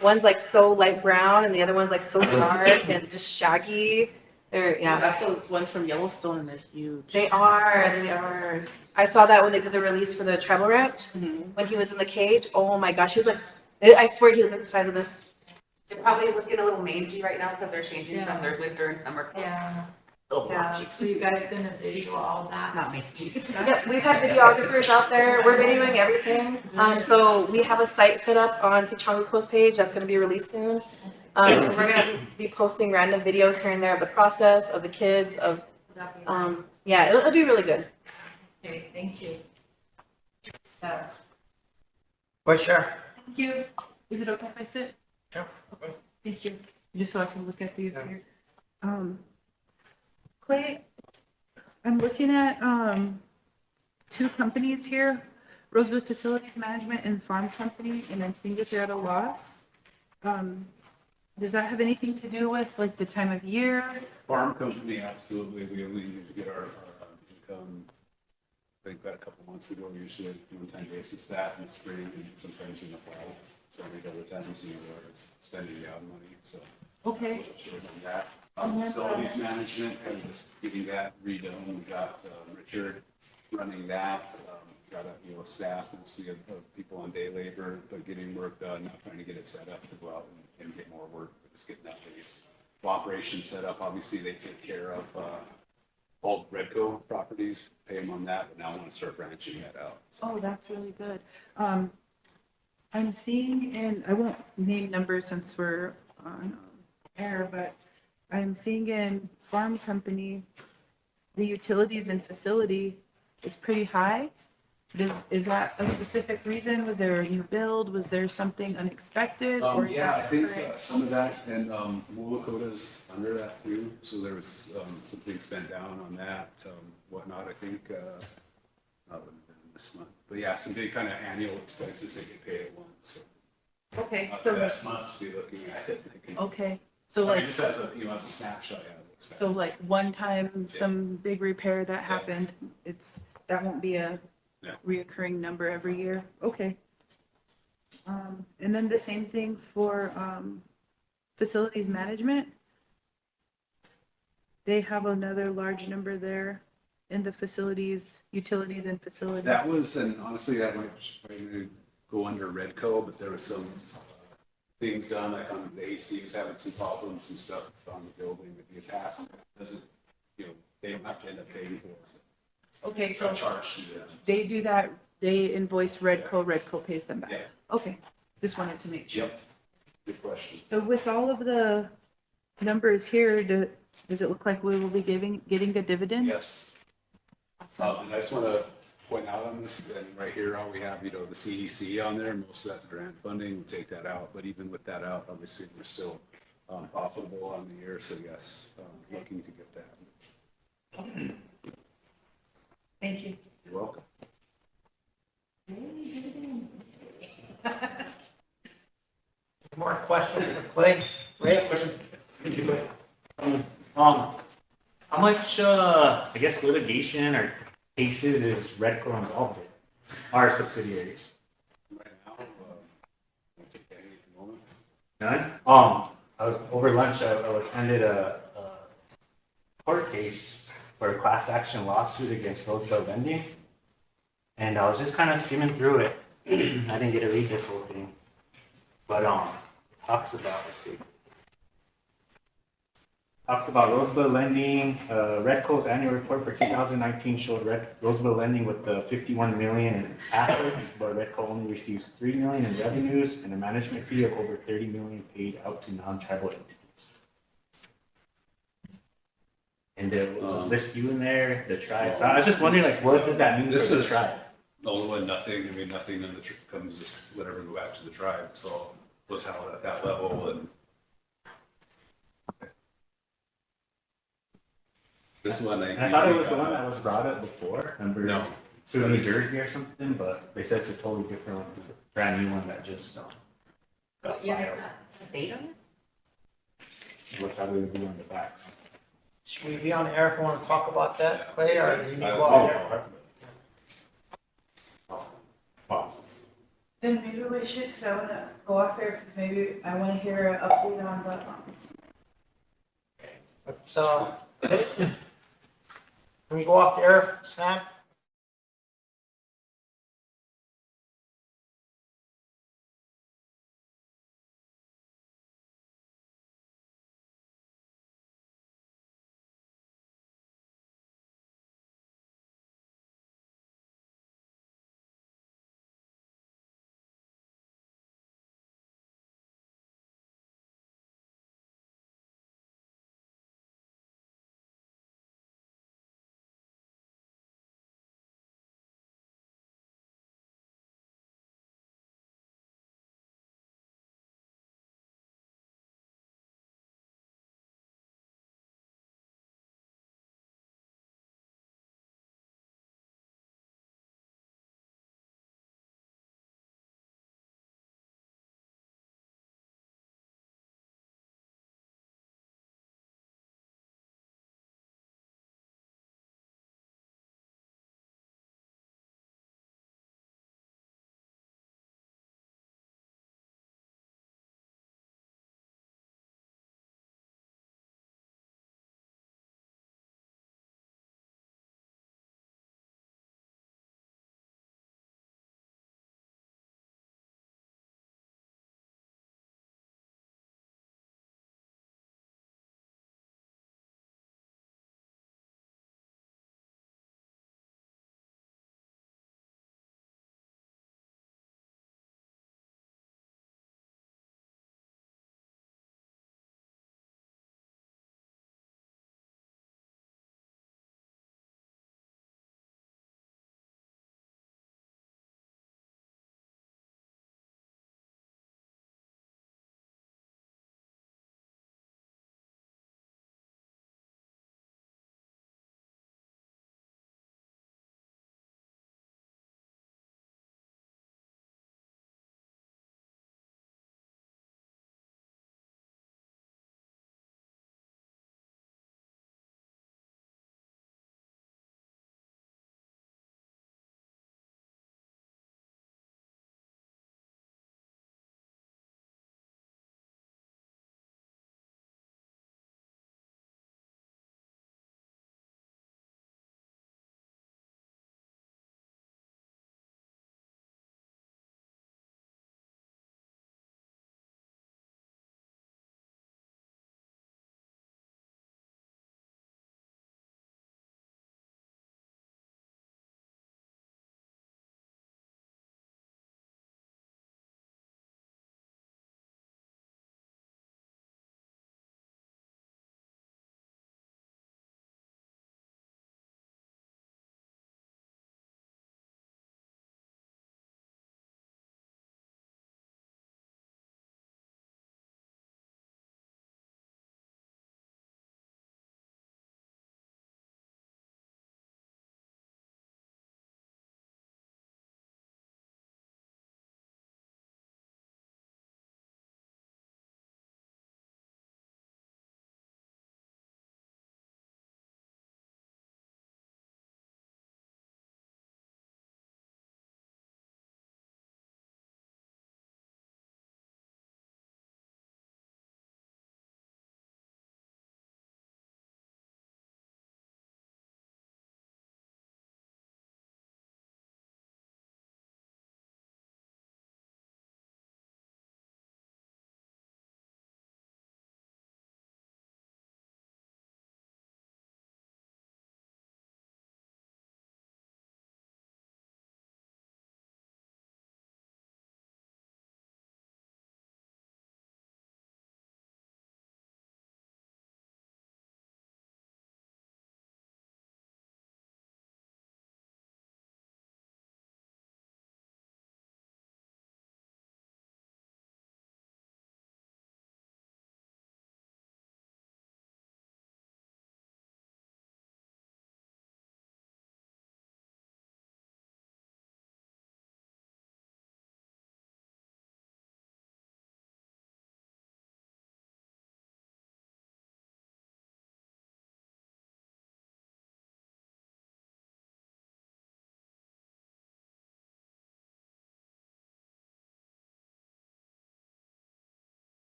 One's like so light brown and the other one's like so dark and just shaggy. They're, yeah. I got those ones from Yellowstone and they're huge. They are. I saw that when they did the release for the tribal ranch, when he was in the cage. Oh my gosh, he was like, I swear he was like the size of this. They're probably looking a little mangy right now because they're changing from their winter and summer clothes. Yeah. Yeah. So you guys gonna video all that? Not mangy. Yep, we've had videographers out there. We're videoing everything. So we have a site set up on Sioux page that's going to be released soon. We're going to be posting random videos here and there of the process, of the kids, of yeah, it'll be really good. Okay, thank you. Well, sure. Thank you. Is it okay if I sit? Sure. Thank you. Just so I can look at these here. Clay, I'm looking at 2 companies here, Rosebud Facilities Management and Farm Company, and I'm seeing that they're at a loss. Does that have anything to do with like the time of year? Farm company, absolutely. We only need to get our income, I think about a couple months ago, usually on a one-time basis, that in the spring and sometimes in the fall. So I think other times, where it's spending down money, so. Okay. That's what it shows on that. And then, Facilities management, kind of just getting that redone. We got Richard running that. Got a staff, mostly of people on day labor, but getting work done, not trying to get it set up to go out and get more work, but just getting that base operation set up. Obviously, they take care of old Redco properties, pay them on that, but now I want to start branching that out. So, Oh, that's really good. I'm seeing in, I won't name numbers since we're on air, but I'm seeing in farm company, the utilities and facility is pretty high. Is that a specific reason? Was there a new build? Was there something unexpected? Or is yeah, I that think correct? some of that, and Mulakota's under that too, so there was something spent down on that, whatnot, I think, not this month. But yeah, some big kind of annual expenses they get paid at once, so. Okay, Not so, the best month to be looking at it. okay, so I mean, like, just as a, as a snapshot, yeah. it looks so bad. like one time, some big repair that happened, that won't be a No. reoccurring number every year? Okay. And then the same thing for, facilities management. They have another large number there in the facilities, utilities and facilities. That was, and honestly, that might go under Redco, but there was some things done, like on the AC was having some problems, some stuff on the building that you passed. Doesn't, they don't have to end up paying for it. Okay, It's so not charged to them. they do that, they invoice Redco, Redco pays them back. Yeah. Okay, just wanted to make sure. Yep. Good question. So with all of the numbers here, does it look like we will be getting a dividend? Yes. Awesome. And I just want to point out on this, and right here, all we have, the CDC on there, most of that's grant funding, we'll take that out, but even with that out, obviously, we're still profitable on the year, so yes, looking to get that. Thank you. You're welcome. More questions for Clay? Ray, question? How much, I guess, litigation or cases is Redco involved in? Our subsidiaries? Right now, I'll take any at the moment. None? I was over lunch, I was handed a court case for a class action lawsuit against Rosebud Lending. And I was just kind of skimming through it. I didn't get to read this whole thing. But, it talks about, let's see. Talks about Rosebud Lending, Redco's annual report for 2019 showed Rosebud Lending with the 51 million in assets, but Redco only receives 3 million in revenues and a management fee of over 30 million paid out to non-tribal entities. And there was list you in there, the tribe. So I was just wondering, like, what does that mean This for the is tribe? all and nothing. I mean, nothing on the comes, just whatever go back to the tribe. So was held at that level, and this one I thought it was the one that was brought up before. Remember? No. To New Jersey or something, but they said it's a totally different one, brand new one that just got filed. Date on it? What probably would be on the facts. Should we be on air if we want to talk about that, Clay, or do you need to go out there? Then maybe we should, because I want to go off there, because maybe I want to hear an update on the, Let's, can we go off the air, Sam?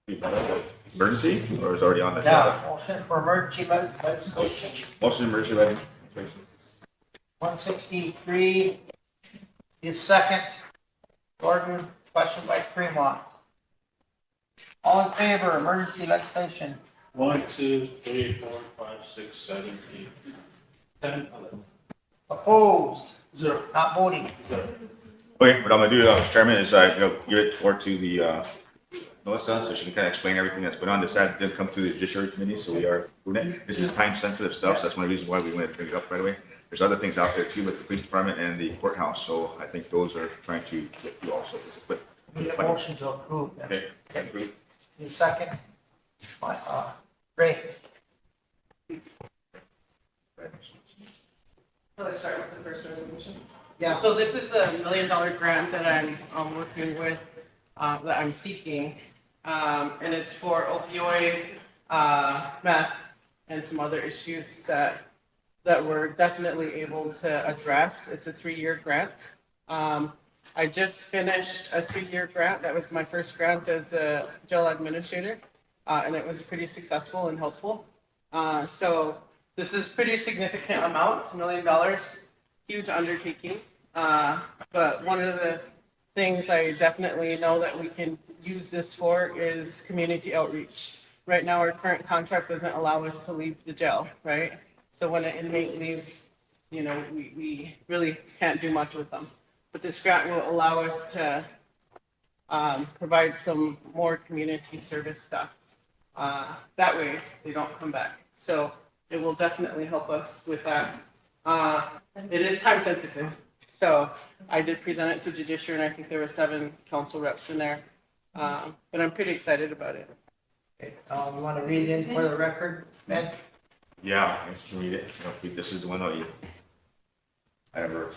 Emergency, or is it already on the Yeah, agenda? motion for emergency legislation, Motion emergency legislation. 163 is second. Gordon, question by Fremont. All in favor, emergency legislation? 1, 2, 3, 4, 5, 6, 7, 8, 10, 11. Opposed? 0. Not voting? Okay, what I'm gonna do, Mr. Chairman, is give it forward to the Melissa, so she can kind of explain everything that's been on. This did come through the judiciary committee, so we are doing it. This is time sensitive stuff, so that's one of the reasons why we wanted to bring it up right away. There's other things out there too with the police department and the courthouse, so I think those are trying to get through also. But Need a motion to approve. then. okay, agree. Need a second? Ray? Shall I start with the first resolution? Yeah. So this is the $1 million grant that I'm working with, that I'm seeking. And it's for opioid, meth, and some other issues that we're definitely able to address. It's a 3-year grant. I just finished a 3-year grant. That was my first grant as a jail administrator, and it was pretty successful and helpful. So this is pretty significant amount, $1 million, huge undertaking. But one of the things I definitely know that we can use this for is community outreach. Right now, our current contract doesn't allow us to leave the jail, right? So when an inmate leaves, you know, we really can't do much with them. But this grant will allow us to provide some more community service stuff. That way, they don't come back. So it will definitely help us with that. It is time sensitive. So I did present it to Judiciary, and I think there were 7 council reps in there. But I'm pretty excited about it. Okay, you want to read it in for the record, Ben? Yeah, I can read it. This is the one that I ever.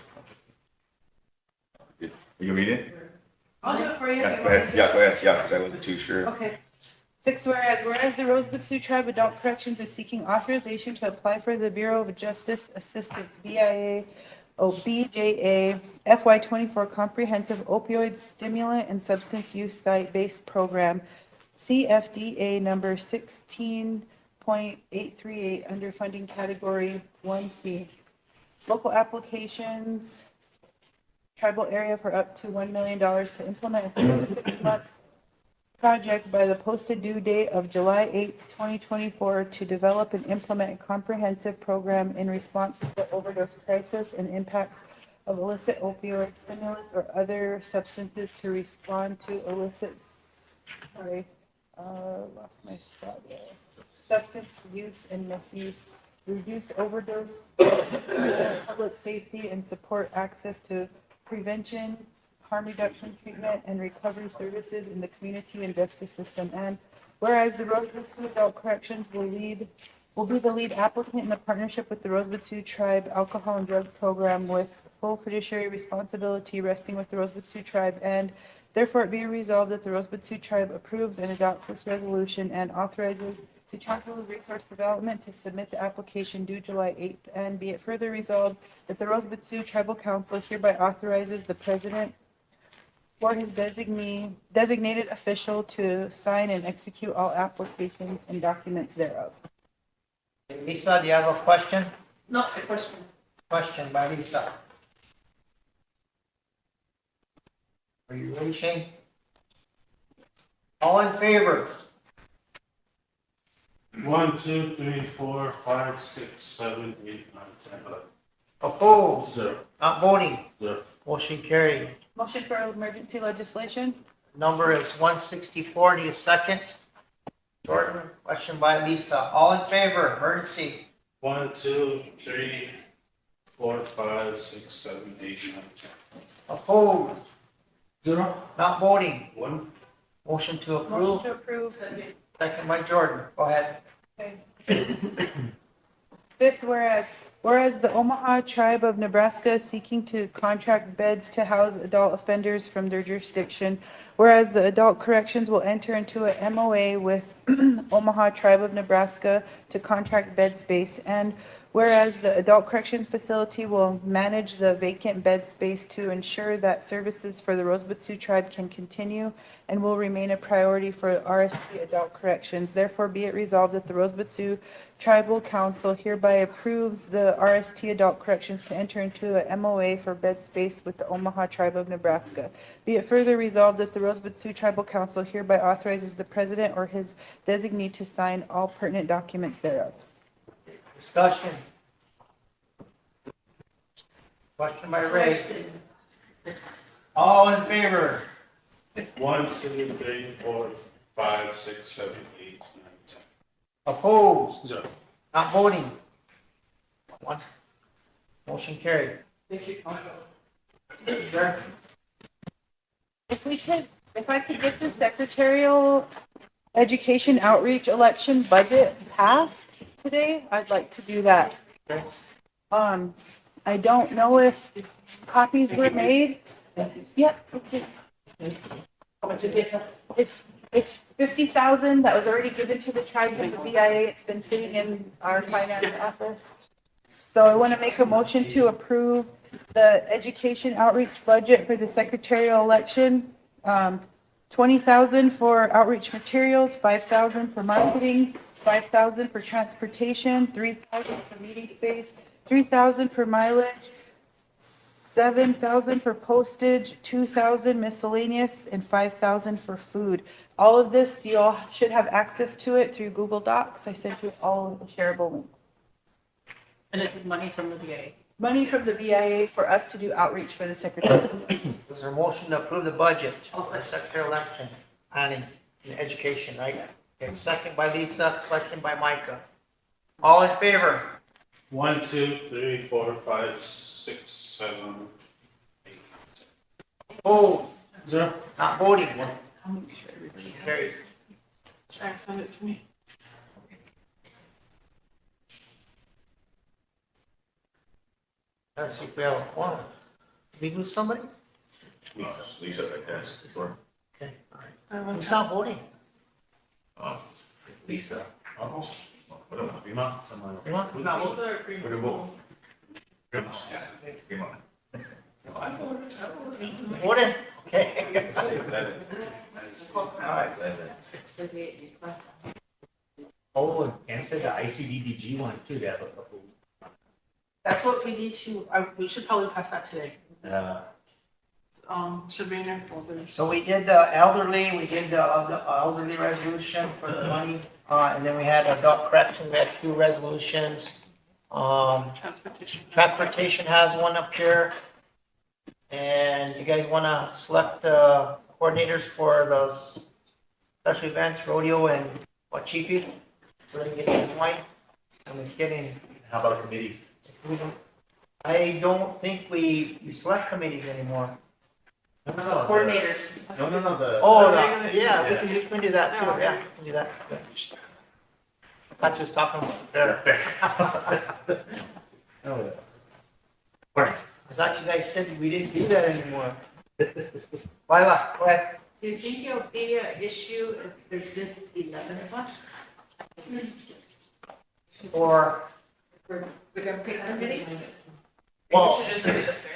You can read it? I'll do it for you. Yeah, go ahead. Yeah, go ahead. Yeah, because I wasn't too sure. Okay. 6, whereas the Rosebud Sioux Tribe Adult Corrections is seeking authorization to apply for the Bureau of Justice Assistance, BJA, FY24 Comprehensive Opioid Stimulant and Substance Use Site-Based Program, CFDA number 16.838 under funding category 1C. Local applications, tribal area for up to $1 million to implement a 50-month project by the posted due date of July 8th, 2024 to develop and implement a comprehensive program in response to the overdose crisis and impacts of illicit opioid stimulants or other substances to respond to lost my spot there. Substance use and misuse, reduce overdose, public safety, and support access to prevention, harm reduction treatment, and recovery services in the community and justice system. And whereas the Rosebud Sioux Adult Corrections will be the lead applicant in the partnership with the Rosebud Sioux Tribe Alcohol and Drug Program with full fiduciary responsibility resting with the Rosebud Sioux Tribe, and therefore it be resolved that the Rosebud Sioux Tribe approves and adopts this resolution and authorizes to Tribal Resource Development to submit the application due July 8th, and be it further resolved that the Rosebud Sioux Tribal Council hereby authorizes the president or his designated official to sign and execute all applications and documents thereof. Lisa, do you have a question? No, a question. Question by Lisa. Are you ready, Shane? All in favor? 1, 2, 3, 4, 5, 6, 7, 8, 9, 10, 11. Opposed? 0. Not voting? 0. Motion carried. Motion for emergency legislation? Number is 164. Need a second? Jordan, question by Lisa. All in favor? Emergency? 1, 2, 3, 4, 5, 6, 7, 8, 9, 10. Opposed? 0. Not voting? 1. Motion to approve? Motion to approve. Second by Jordan. Go ahead. Okay. 5th, whereas the Omaha Tribe of Nebraska is seeking to contract beds to house adult offenders from their jurisdiction, whereas the adult corrections will enter into a MOA with Omaha Tribe of Nebraska to contract bed space, and Whereas the adult corrections facility will manage the vacant bed space to ensure that services for the Rosebud Sioux tribe can continue and will remain a priority for RST adult corrections. Therefore, be it resolved that the Rosebud Sioux Tribal Council hereby approves the RST adult corrections to enter into a MOA for bed space with the Omaha Tribe of Nebraska. Be it further resolved that the Rosebud Sioux Tribal Council hereby authorizes the president or his designee to sign all pertinent documents thereof. Discussion. Question by Ray. All in favor? 1, 2, 3, 4, 5, 6, 7, 8, 9, 10. Opposed? 0. Not voting? One. Motion carried. Thank you. Sure. If I could get the secretarial education outreach election budget passed today, I'd like to do that. Okay. I don't know if copies were made. Yep. Okay. How much is this? It's 50,000 that was already given to the tribe from the CIA. It's been sitting in our finance office. So I want to make a motion to approve the education outreach budget for the secretarial election. 20,000 for outreach materials, 5,000 for marketing, 5,000 for transportation, 3,000 for meeting space, 3,000 for mileage, 7,000 for postage, 2,000 miscellaneous, and 5,000 for food. All of this, you all should have access to it through Google Docs. I sent you all a shareable link. And this is money from the VA. Money from the BIA for us to do outreach for the secretary. Is there a motion to approve the budget for the secretary election, planning and education, right? Okay, second by Lisa, question by Micah. All in favor? 1, 2, 3, 4, 5, 6, 7, 8. Opposed? 0. Not voting? Carried. Jack, send it to me. Let's see if we have a quorum. Did we lose somebody? Lisa right there. Sure. Okay, all right. Who's not voting? Lisa. Almost. Prima, someone. Prima? Who's not voting? Those are premium. Voted? Okay. All right. Oh, and Ann said the ICDDG one too, they have a couple. That's what we need to, we should probably pass that today. Yeah. Should be in your folder. So we did the elderly, we did the elderly resolution for the money, and then we had adult correction, we had 2 resolutions. Transportation. Transportation has one up here. And you guys want to select the coordinators for those special events, rodeo and Wachipi, so they can get intertwined. And it's getting. How about committees? I don't think we select committees anymore. No. Coordinators. No, the. Oh, yeah, we can do that too, yeah, we can do that. I thought you was talking about fair. No. I thought you guys said we didn't do that anymore. Lila, go ahead. Do you think it'll be an issue if there's just 11 of us? Or, We're gonna pick a committee? Well,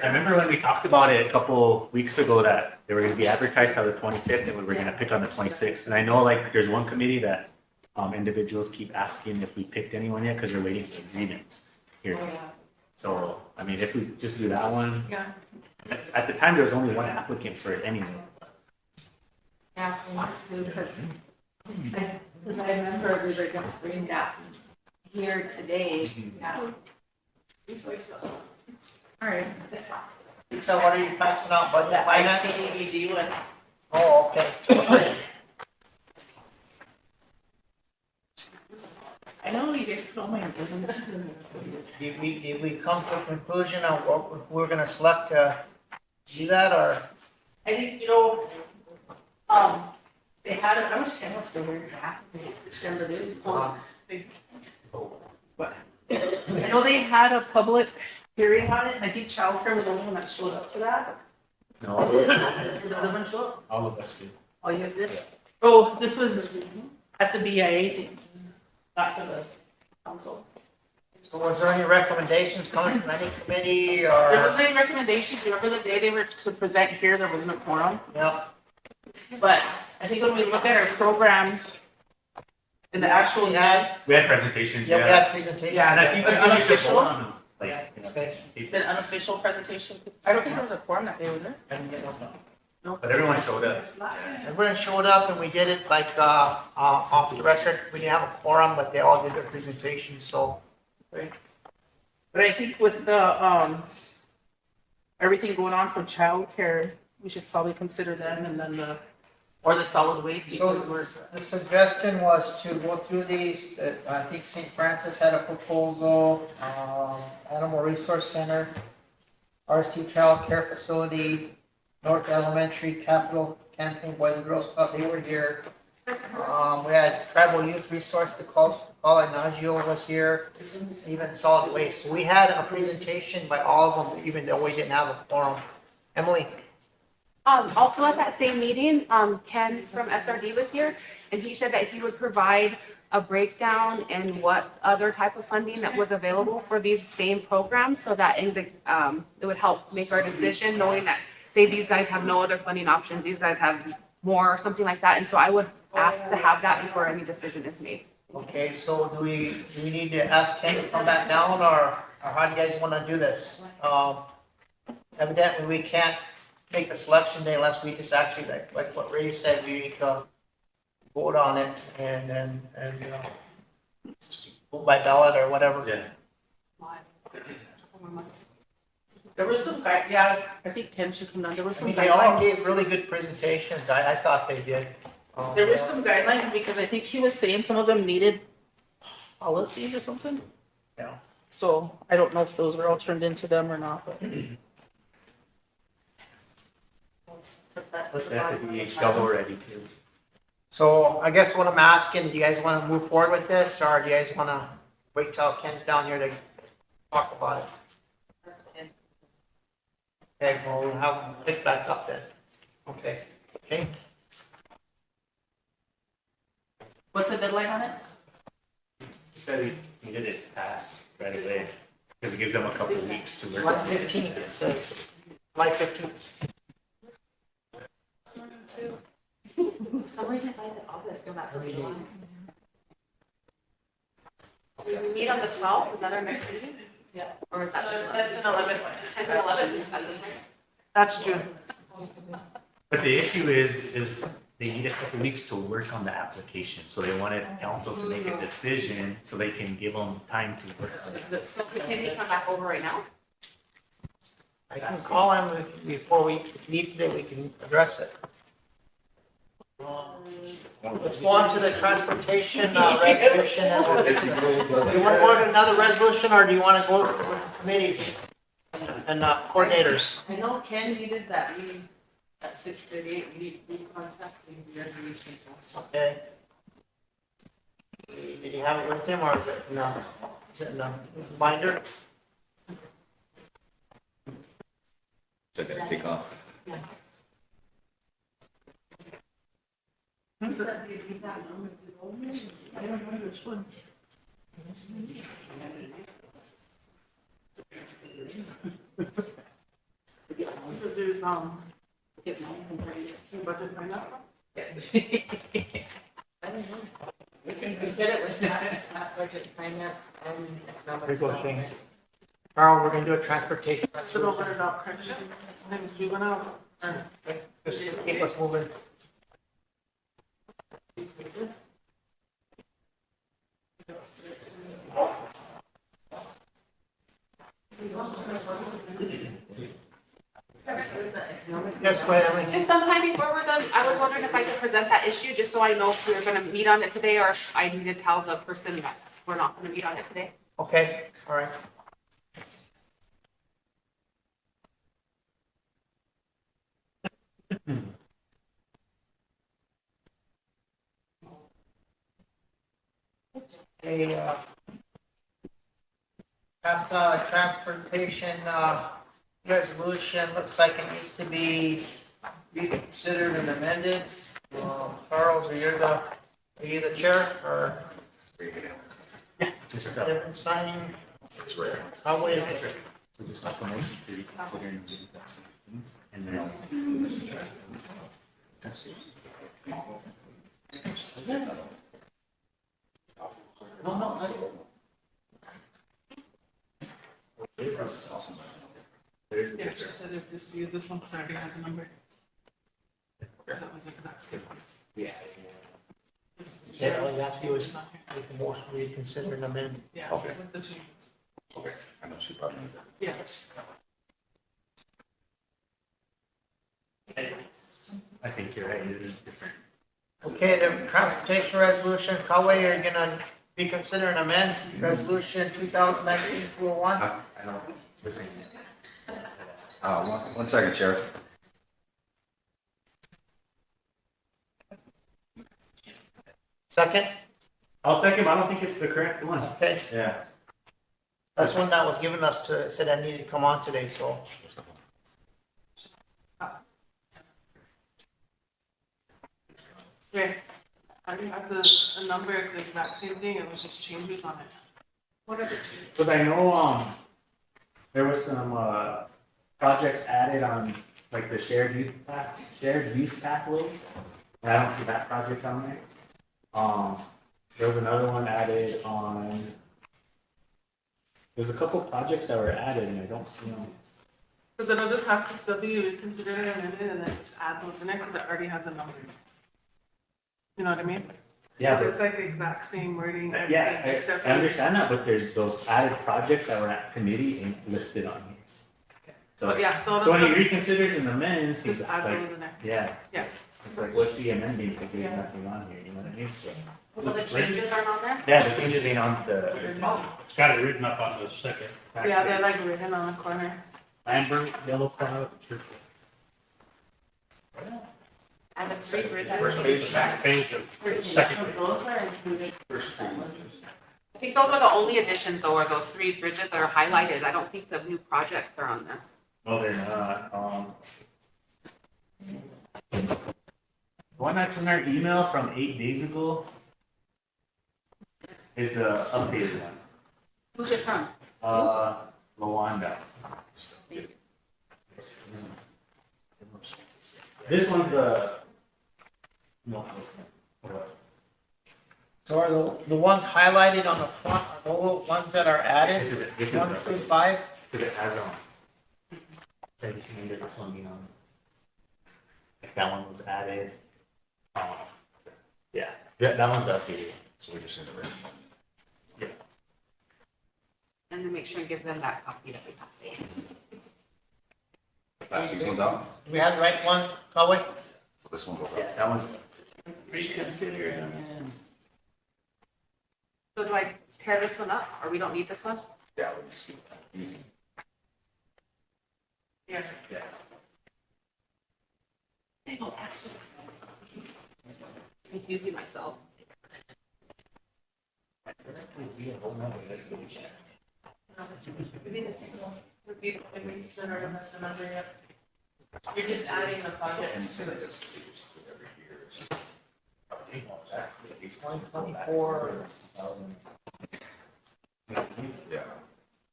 I remember when we talked about it a couple weeks ago that they were gonna be advertised on the 25th and we were gonna pick on the 26th. And I know like there's one committee that individuals keep asking if we picked anyone yet because they're waiting for agreements here. So, I mean, if we just do that one. Yeah. At the time, there was only one applicant for it anyway. Yeah, I want to, because I remember we were gonna bring that here today. Yeah. All right. so what are you passing out, budget That finance? ICDG one. Oh, okay. I know you guys put all my business. Did we come to a conclusion on what we're gonna select to do that, or? I think, they had, I wish Ken was still here. I know they had a public hearing on it, and I think childcare was the only one that showed up to that. No, Did the other one show up? all of us do. Oh, you guys did? Oh, this was at the BIA thing, not for the council. So was there any recommendations coming from any committee There or? wasn't any recommendations. Remember the day they were to present here, there wasn't a quorum? Yeah, But I think when we look at our programs in the actual, we had, We had presentations, yeah, we yeah. had presentation. Yeah, And I think But we should unofficial? vote on them, like, Yeah, you know, okay. an unofficial presentation. I don't think there was a quorum that day, was there? But everyone showed up. Everyone showed up and we did it like, off the record. We didn't have a quorum, but they all did their presentation, so. Right. But I think with the, everything going on from childcare, we should probably consider them and then or the solid waste So because we're. the suggestion was to go through these, I think St. Francis had a proposal, Animal Resource Center, RST Child Care Facility, North Elementary Capital Campaign, Boys and Girls Club, they were here. We had Tribal Youth Resource to call, Nagio was here, even solid waste. So we had a presentation by all of them, even though we didn't have a quorum. Emily? Also at that same meeting, Ken from SRD was here, and he said that he would provide a breakdown and what other type of funding that was available for these same programs, so that it would help make our decision, knowing that, say these guys have no other funding options, these guys have more, or something like that, and so I would ask to have that before any decision is made. Okay, so do we need to ask Ken to come back down, or how do you guys want to do this? Evidently, we can't make the selection day unless we just actually, like what Ray said, we need to vote on it and vote by ballot or whatever. Yeah. There was some guy, yeah, I think Ken should come down. There was I some mean, they all guidelines. gave really good presentations. I thought they did. There was some guidelines because I think he was saying some of them needed policies or something. Yeah. So I don't know if those were all turned into them or not, but. They have to be shovel ready too. So I guess what I'm asking, do you guys want to move forward with this, or do you guys want to wait till Ken's down here to talk about it? Okay, well, we'll have him pick back up then. Okay, okay. What's the deadline on it? He said he needed it passed right away, because it gives them a couple of weeks to work. July 15th, it says. July 15th. For some reason, I thought that August, no, that's supposed to be on. We meet on the 12th, is that our next meeting? Yeah. Or is that just? 10th and 11th. 10th and 11th, is that this one? That's June. But the issue is they need a couple weeks to work on the application, so they wanted council to make a decision so they can give them time to work on it. So can he come back over right now? I can call him before we meet today, we can address it. Let's go on to the transportation resolution. Do you want to go to another resolution, or do you want to go to committees and coordinators? I know Ken needed that meeting at 6:38, we contacted the resolution. Okay. Did you have it with him, or is it in his binder? So I gotta take off. I don't know which one. There's, budget finance. You said it was not budget finance and economic. Here you go, Shane. Carl, we're gonna do a transportation. Should open it up, correction. Things you went out. Just keep us moving. Yes, go ahead, Emily. Just sometime before we're done, I was wondering if I could present that issue, just so I know if we're gonna meet on it today, or if I need to tell the person that we're not gonna meet on it today. Okay, all right. A pass transportation resolution, looks like it needs to be reconsidered and amended. Charles, are you the chair, or? Just, Different signing? It's rare. Conway is different. We just make a motion to reconsider and then. No, no, Yeah, she said it just use this one, because it already has a number. That was exact same. Yeah. yeah, all you have to do is make the motion, reconsider and amend. Yeah, Okay. with the changes. Okay, I know she probably needs that. Yeah. I think you're right, it is different. Okay, the transportation resolution, Conway, are you gonna reconsider and amend resolution 2019-201? I don't, listen. One second, Chair. Second? I'll second, but I don't think it's the correct one. Okay, Yeah. that's one that was given us to, it said I needed to come on today, so. Yeah, already has a number, it's the exact same thing, it was just changes on it. What are the changes? Cause I know, there was some, projects added on, like the shared use pathways. And I don't see that project on there. There was another one added on. There's a couple projects that were added and I don't see them. Because I know this has to still be reconsidered and amended, and then just add those in there, because it already has a number. You know what I mean? Yeah, It's like the exact same wording. yeah, everything, except I for understand that, but there's those added projects that were at committee and listed on here. So, But yeah, so. so when he reconsiders and amends, he's Just add like, those in there. yeah. Yeah. It's like, what's he amending, because there's nothing on here, you know what I mean? So. Well, the changes aren't on there? Yeah, the changes ain't on the. It's got it written up on the second. Yeah, they're like written on the corner. Amber, yellow cloud, church. And the three bridges. First page. Back page of second page. Those are included. First page. I think those are the only additions, though, are those three bridges that are highlighted. I don't think the new projects are on there. No, they're not, the one that's in our email from 8 days ago is the updated one. Who's it from? Lawanda. This one's the. No. So are the ones highlighted on the front, are the ones that are added? This is it. This is 1 the- through 5? Because it has so you can remember this one, you know. Like that one was added. Yeah, that one's the updated. So we just need to read. Yeah. And then make sure and give them that copy that we have today. Pass these ones out. Do we have the right one, Conway? So this one goes Yeah, out. that one's. Reconsider and amend. So do I tear this one up, or we don't need this one? Yeah, we'll just do that. Easy. Yes. Yeah. Confusing myself. Maybe the same one. Would be, if we consider it as the number, yeah. You're just adding the project And to so it. they just do every year. That's the 124. Yeah.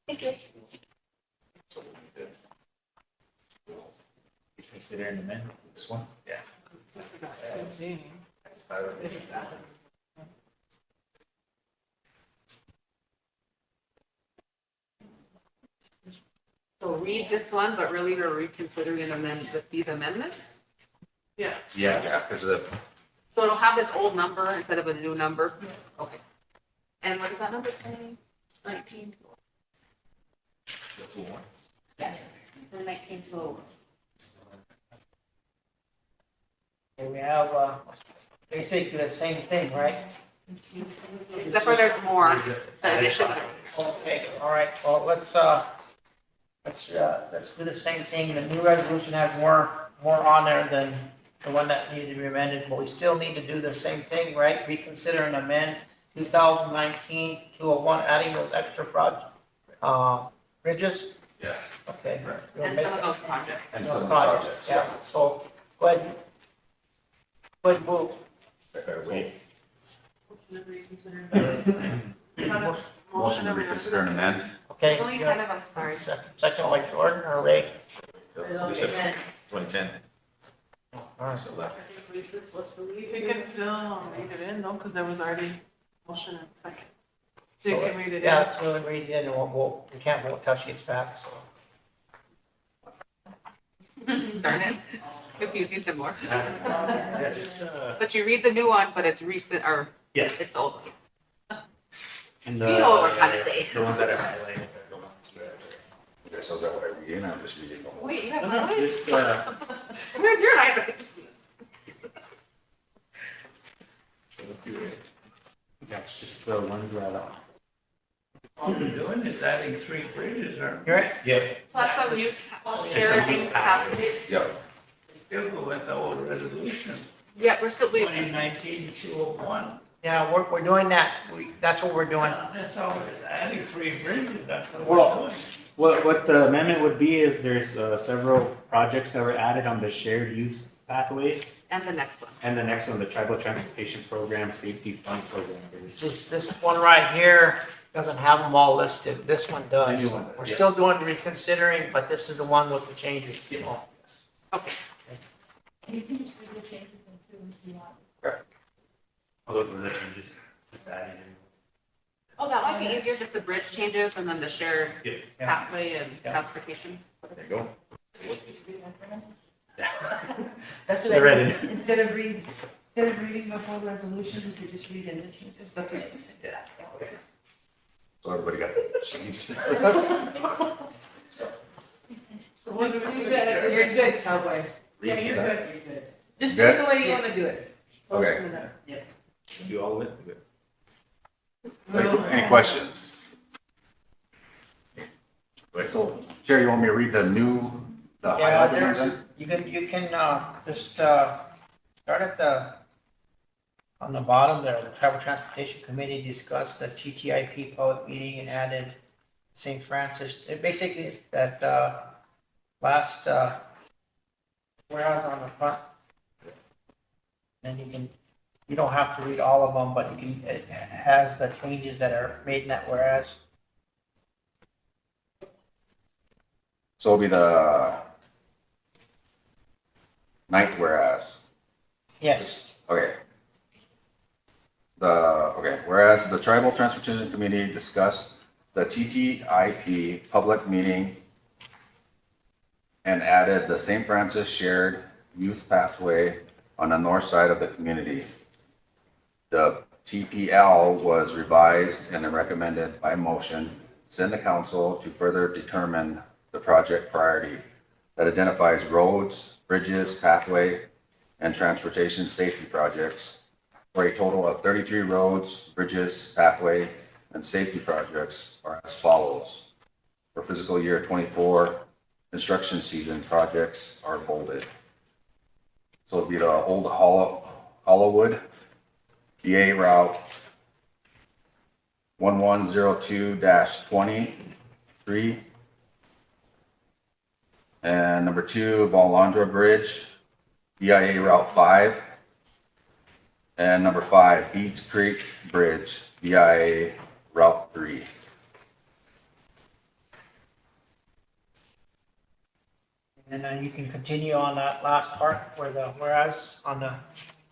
Thank you. So we did. Consider an amendment. This one? Yeah. Same thing. It's just added. So read this one, but really we're reconsidering and amend with these amendments? Yeah. Yeah, yeah, because of the, So it'll have this old number instead of a new number? Okay. And what is that number saying? 19? Yes, the 19, so. Okay, we have, basically the same thing, right? Except for there's more, the additions are. Okay, all right, well, let's do the same thing. The new resolution has more on there than the one that needed to be amended, but we still need to do the same thing, right? Reconsider and amend 2019-201, adding those extra bridges. yeah. Okay. And some of those projects. And some of the projects. Yeah, so go ahead. Go ahead, move. Wait. Motion to reconsider. Motion to reconsider and amend. Okay. There's only 10 of us, sorry. Second by Jordan or Ray? 2010. All right. I think Lisa's supposed to leave. You can still read it in, though, because there was already motion and second. So you can read it in. Yeah, let's go and read it in, and we can't vote till she gets back, so. Darn it. Confusing them more. Yeah, just, But you read the new one, but it's recent, or yeah. it's the old one. And You know what we're trying to say. The ones that are highlighted are the ones where. Okay, so is that what I read in? I'm just reading. the whole- Wait, you have No, no, highlights? just, Where's your highlights? that's just the ones that, All we're doing is adding 3 bridges, aren't we? You're right. yeah. Plus some use, shared use pathways. Yeah, Still go with the old resolution, Yeah, we're still, we, 2019-201. Yeah, we're doing that. That's what we're doing. That's all, adding 3 bridges, that's all Well, we're doing. what the amendment would be is there's several projects that were added on the shared use pathway. and the next one. And the next one, the Tribal Transportation Program Safety Fund Program. This one right here doesn't have them all listed. This one does. The new one, We're yes. still doing reconsidering, but this is the one with the changes. So, Okay. You can just read the changes in two if you want. All those were the changes. Just adding in. Oh, that might be easier, just the bridge changes and then the shared Yeah. pathway and transportation. there you go. That's They're what I, ready. instead of reading the whole resolution, you could just read in the changes. That's what I was saying. Yeah. So everybody got the change. You're good, cowboy. Read You're it. good, you're good. Just do Good. it the way you wanna do it. Okay. Do all of it? Good. Any questions? Right, so, Jerry, you want me to read the yeah, highlighted ones then? you can just start at on the bottom there. The Tribal Transportation Committee discussed the TTIP public meeting and added St. Francis. Basically, that last whereas on the front. And you don't have to read all of them, but it has the changes that are made in that whereas. So it'll be the 9th whereas. Yes. Okay. Whereas the Tribal Transportation Committee discussed the TTIP public meeting and added the St. Francis Shared Youth Pathway on the north side of the community. The TPL was revised and recommended by motion, send the council to further determine the project priority that identifies roads, bridges, pathway, and transportation safety projects for a total of 33 roads, bridges, pathway, and safety projects are as follows. For fiscal year 24, construction season projects are bolded. So it'd be the old Hollowwood, DA Route 1102-23, and number 2, Valandra Bridge, DIA Route 5, and number 5, Beats Creek Bridge, DIA Route 3. And then you can continue on that last part where the whereas on the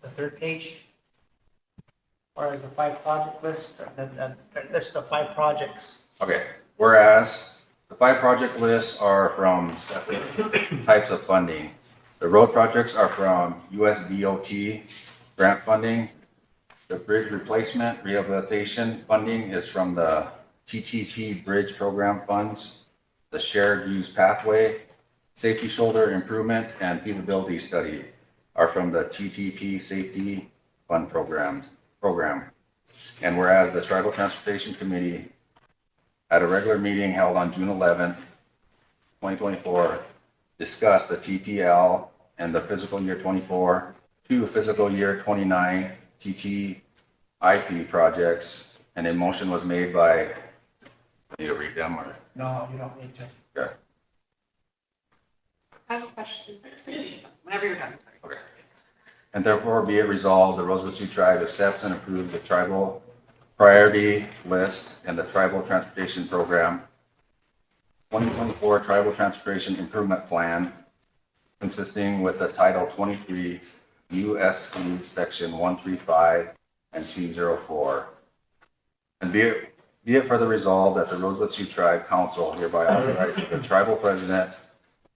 third page. Whereas the 5 project list, the list of 5 projects. Okay, whereas the 5 project lists are from separate types of funding. The road projects are from USDOT grant funding. The bridge replacement rehabilitation funding is from the TTP Bridge Program funds. The shared use pathway, safety shoulder improvement, and feasibility study are from the TTP Safety Fund program. And whereas the Tribal Transportation Committee at a regular meeting held on June 11th, 2024, discussed the TPL and the fiscal year 24 to fiscal year 29 TTIP projects, and a motion was made by, need to read them or? No, you don't need to. Okay. I have a question. Whenever you're done. Okay. And therefore be it resolved, the Rosebud Sioux Tribe accepts and approves the tribal priority list and the tribal transportation program 2024 Tribal Transportation Improvement Plan consisting with the Title 23 USC Section 135 and 204. And be it further resolved that the Rosebud Sioux Tribe Council hereby authorizes the tribal president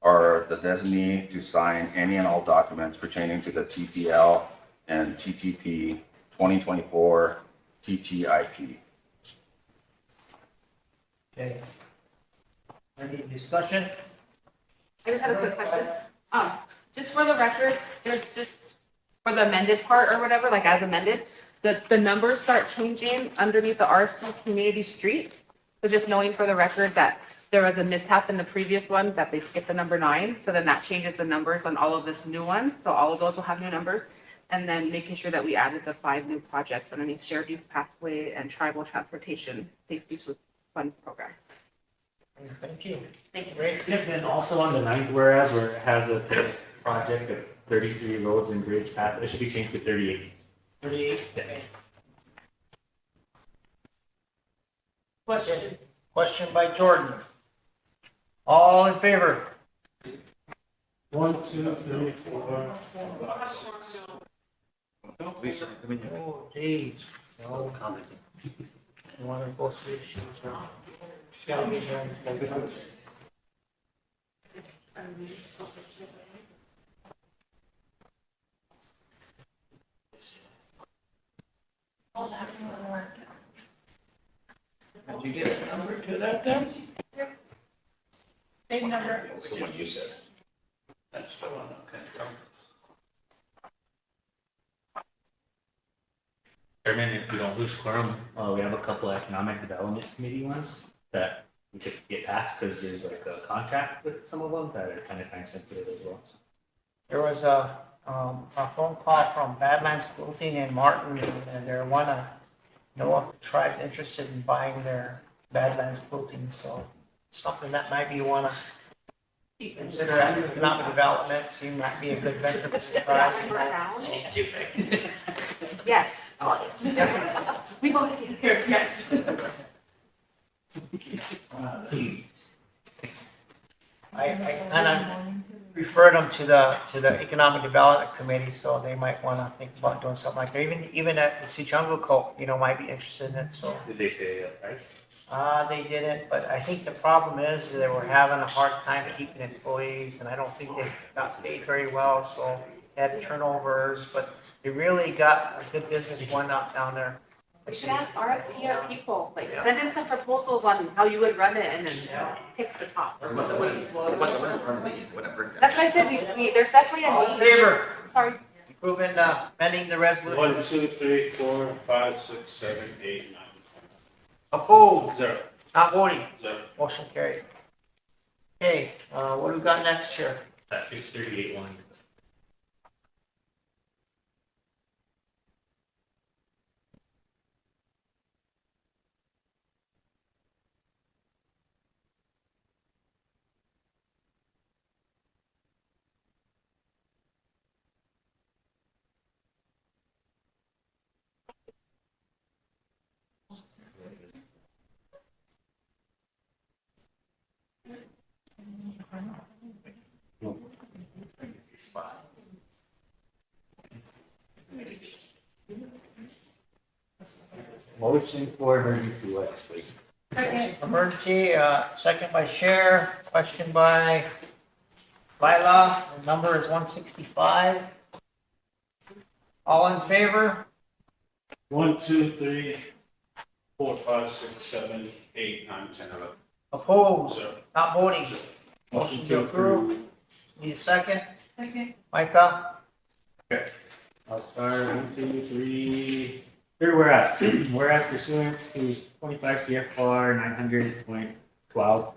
or the designee to sign any and all documents pertaining to the TPL and TTP 2024 TTIP. Okay. Any discussion? I just had a quick question. Just for the record, there's just, for the amended part or whatever, like as amended, the numbers start changing underneath the RST Community Street. So just knowing for the record that there was a mishap in the previous one, that they skipped the number 9. So then that changes the numbers on all of this new one. So all of those will have new numbers. And then making sure that we added the 5 new projects underneath Shared Youth Pathway and Tribal Transportation Safety Fund Program. Thank you. Thank you. Great. And then also on the 9th whereas, where it has a project of 33 roads and bridge path, it should be changed to 38. 38. Question. Question by Jordan. All in favor? 1, 2, 3, 4, 5, 6. Lisa, Oh, geez. No comment. You want to go see if she's around? She's got to be there. Did you get a number to that then? Same number. That's the one you said. That's the one, okay. Chairman, if we don't lose quorum, we have a couple economic development committee ones that we could get passed because there's like a contract with some of them that are kind of time sensitive as well. There was a phone call from Badlands Quilting in Martin, and they're one of the tribes interested in buying their Badlands Quilting, so something that might be one of consider economic development, seem like be a good venture for the tribe. Yes. We voted here, yes. I kind of referred them to the Economic Development Committee, so they might want to think about doing something like that. Even at the Sichunga Co, might be interested in it, so. Did they say a price? They didn't, but I think the problem is they were having a hard time keeping employees, and I don't think they got paid very well, so they had turnovers, but they really got a good business going out down there. We should ask RFP our people, like send in some proposals on how you would run it and then pick the top. That's what I said, there's definitely a All in need. favor? Sorry. Approving, amending the resolution. 1, 2, 3, 4, 5, 6, 7, 8, 9, 10. Opposed? 0. Not voting? 0. Motion carried. Okay, what do we got next here? That 638 one. Motion for emergency legislation. Emergency, second by Chair, question by Lila, the number is 165. All in favor? 1, 2, 3, 4, 5, 6, 7, 8, 9, 10, 11. Opposed? 0. Not voting? Motion to approve. Need a second? Second. Micah? Okay. I'll start 1, 2, 3. Third whereas, whereas pursuant to 25 CFR 900.12,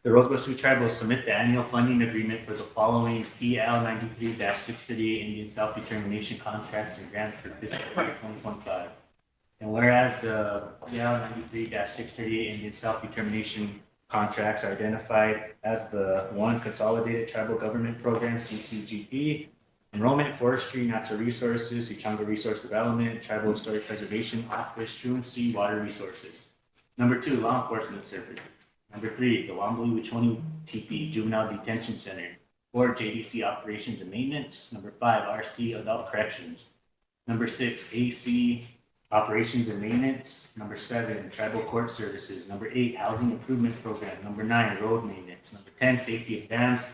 the Rosebud Sioux Tribe will submit the annual funding agreement for the following PL 93-638 Indian Self-Determination contracts and grants for fiscal year 2025. And whereas the PL 93-638 Indian Self-Determination contracts are identified as the 1 Consolidated Tribal Government Program, CTGP, Enrollment, Forestry, Natural Resources, Sichunga Resource Development, Tribal Historic Preservation Office, Truancy, Water Resources. Number 2, Law Enforcement Services. Number 3, the Wambui Wachoni TP Juvenile Detention Center. 4, JDC Operations and Maintenance. Number 5, RST Adult Corrections. Number 6, AC Operations and Maintenance. Number 7, Tribal Court Services. Number 8, Housing Improvement Program. Number 9, Road Maintenance. Number 10, Safety Exams.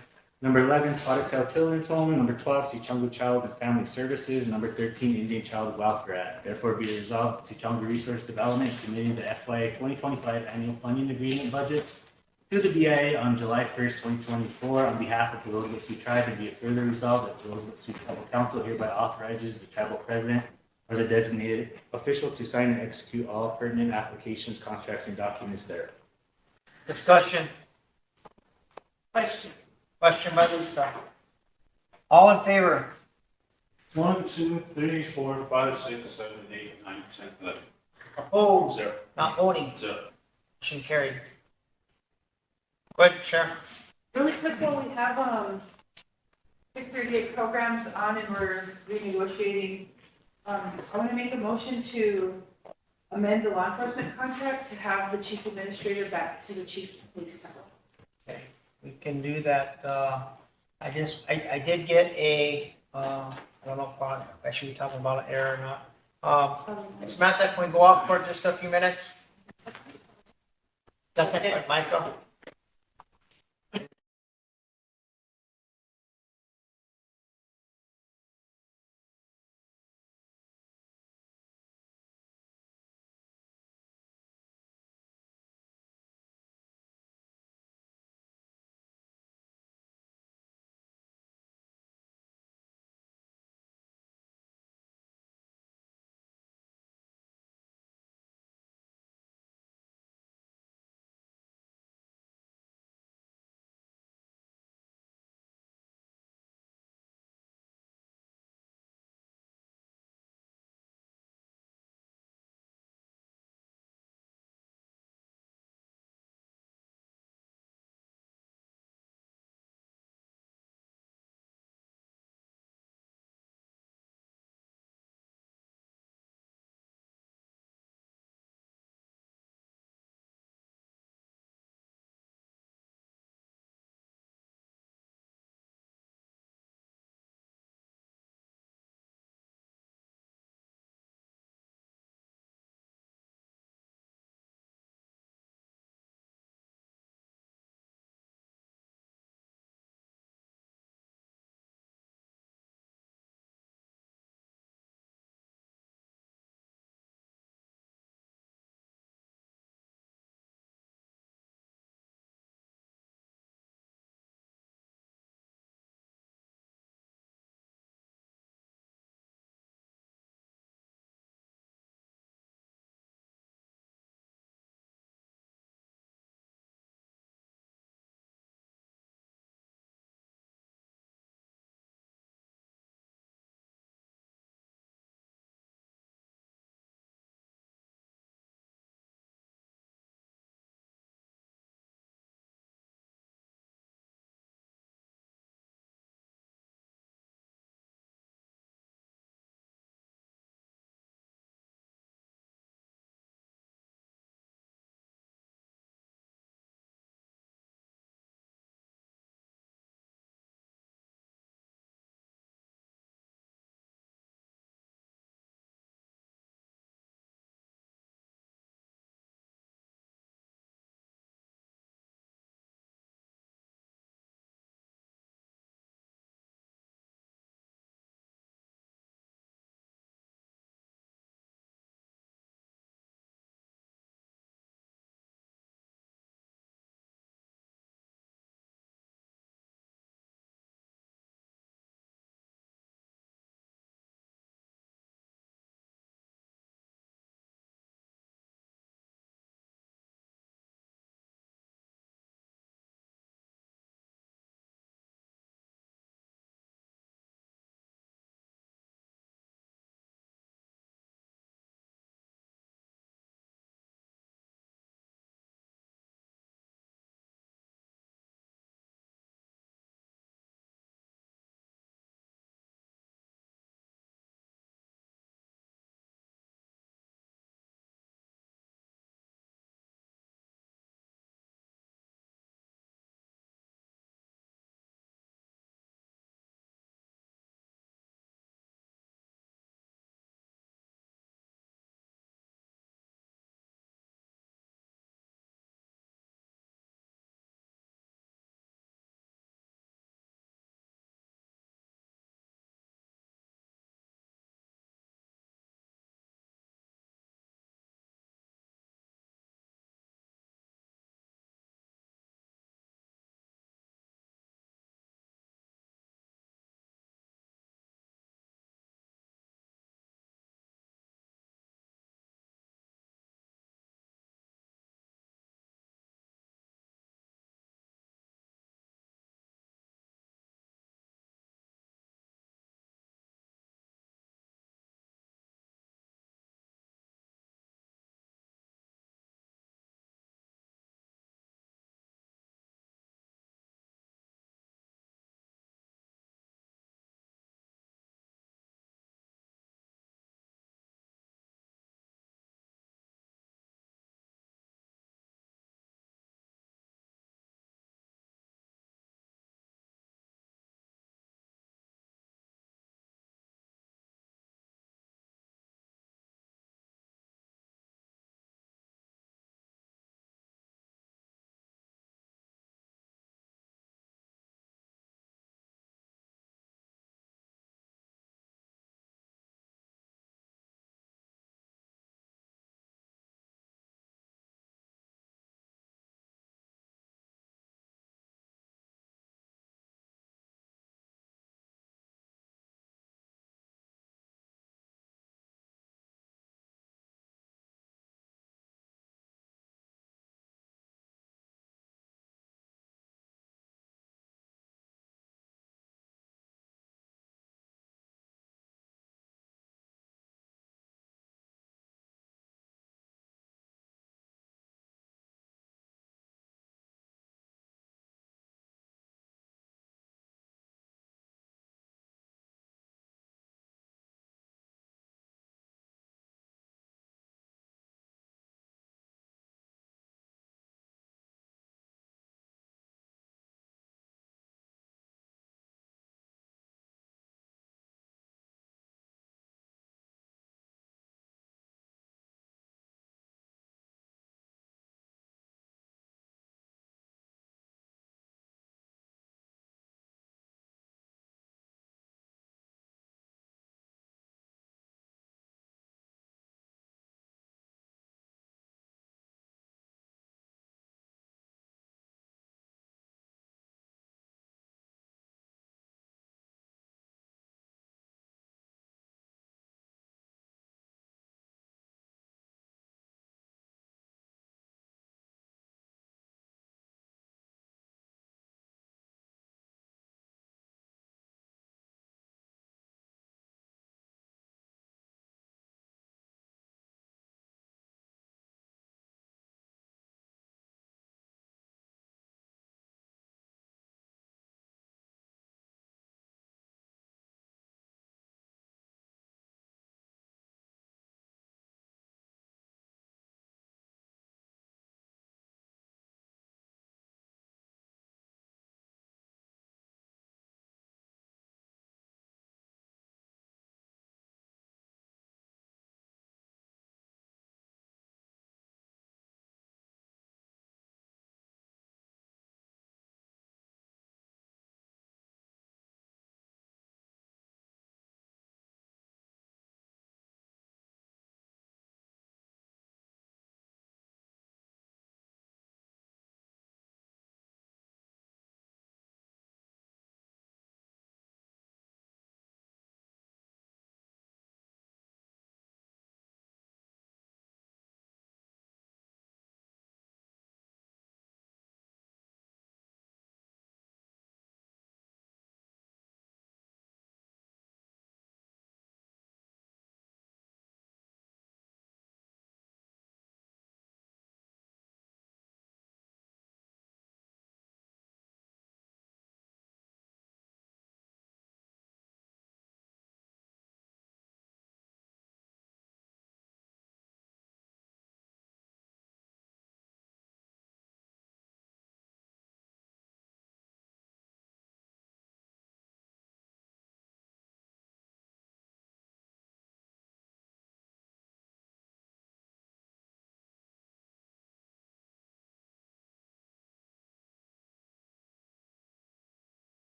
Number 11, Spotted Tail Children's Home. Number 12, Sichongo Child and Family Services. Number 13, Indian Child Welfare Act. Therefore be resolved, Sichongo Resource Development submitting the FY 2025 annual funding agreement budgets to the BIA on July 1st, 2024 on behalf of the Rosebud Sioux Tribe, and be it further resolved that the Rosebud Sioux Tribal Council hereby authorizes the tribal president or the designated official to sign and execute all pertinent applications, contracts, and documents there. Discussion. Question. Question by Lisa. All in favor? 1, 2, 3, 4, 5, 6, 7, 8, 9, 10, 11. Opposed? 0. Not voting? 0. Motion carried. Go ahead, Sharon. Really quick, though, we have, 638 programs on and we're renegotiating. I want to make a motion to amend the law enforcement contract to have the chief administrator back to the chief of police level. Okay, we can do that. I did get a, I don't know if I should be talking about an error or not. Samantha, can we go off for just a few minutes? Second, Michael.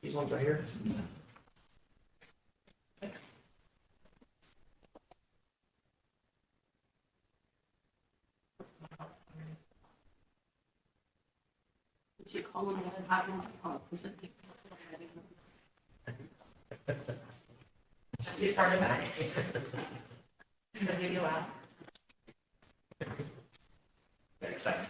These ones right here. Did you call them and have them presenting? Be part of that. The video out. Very exciting.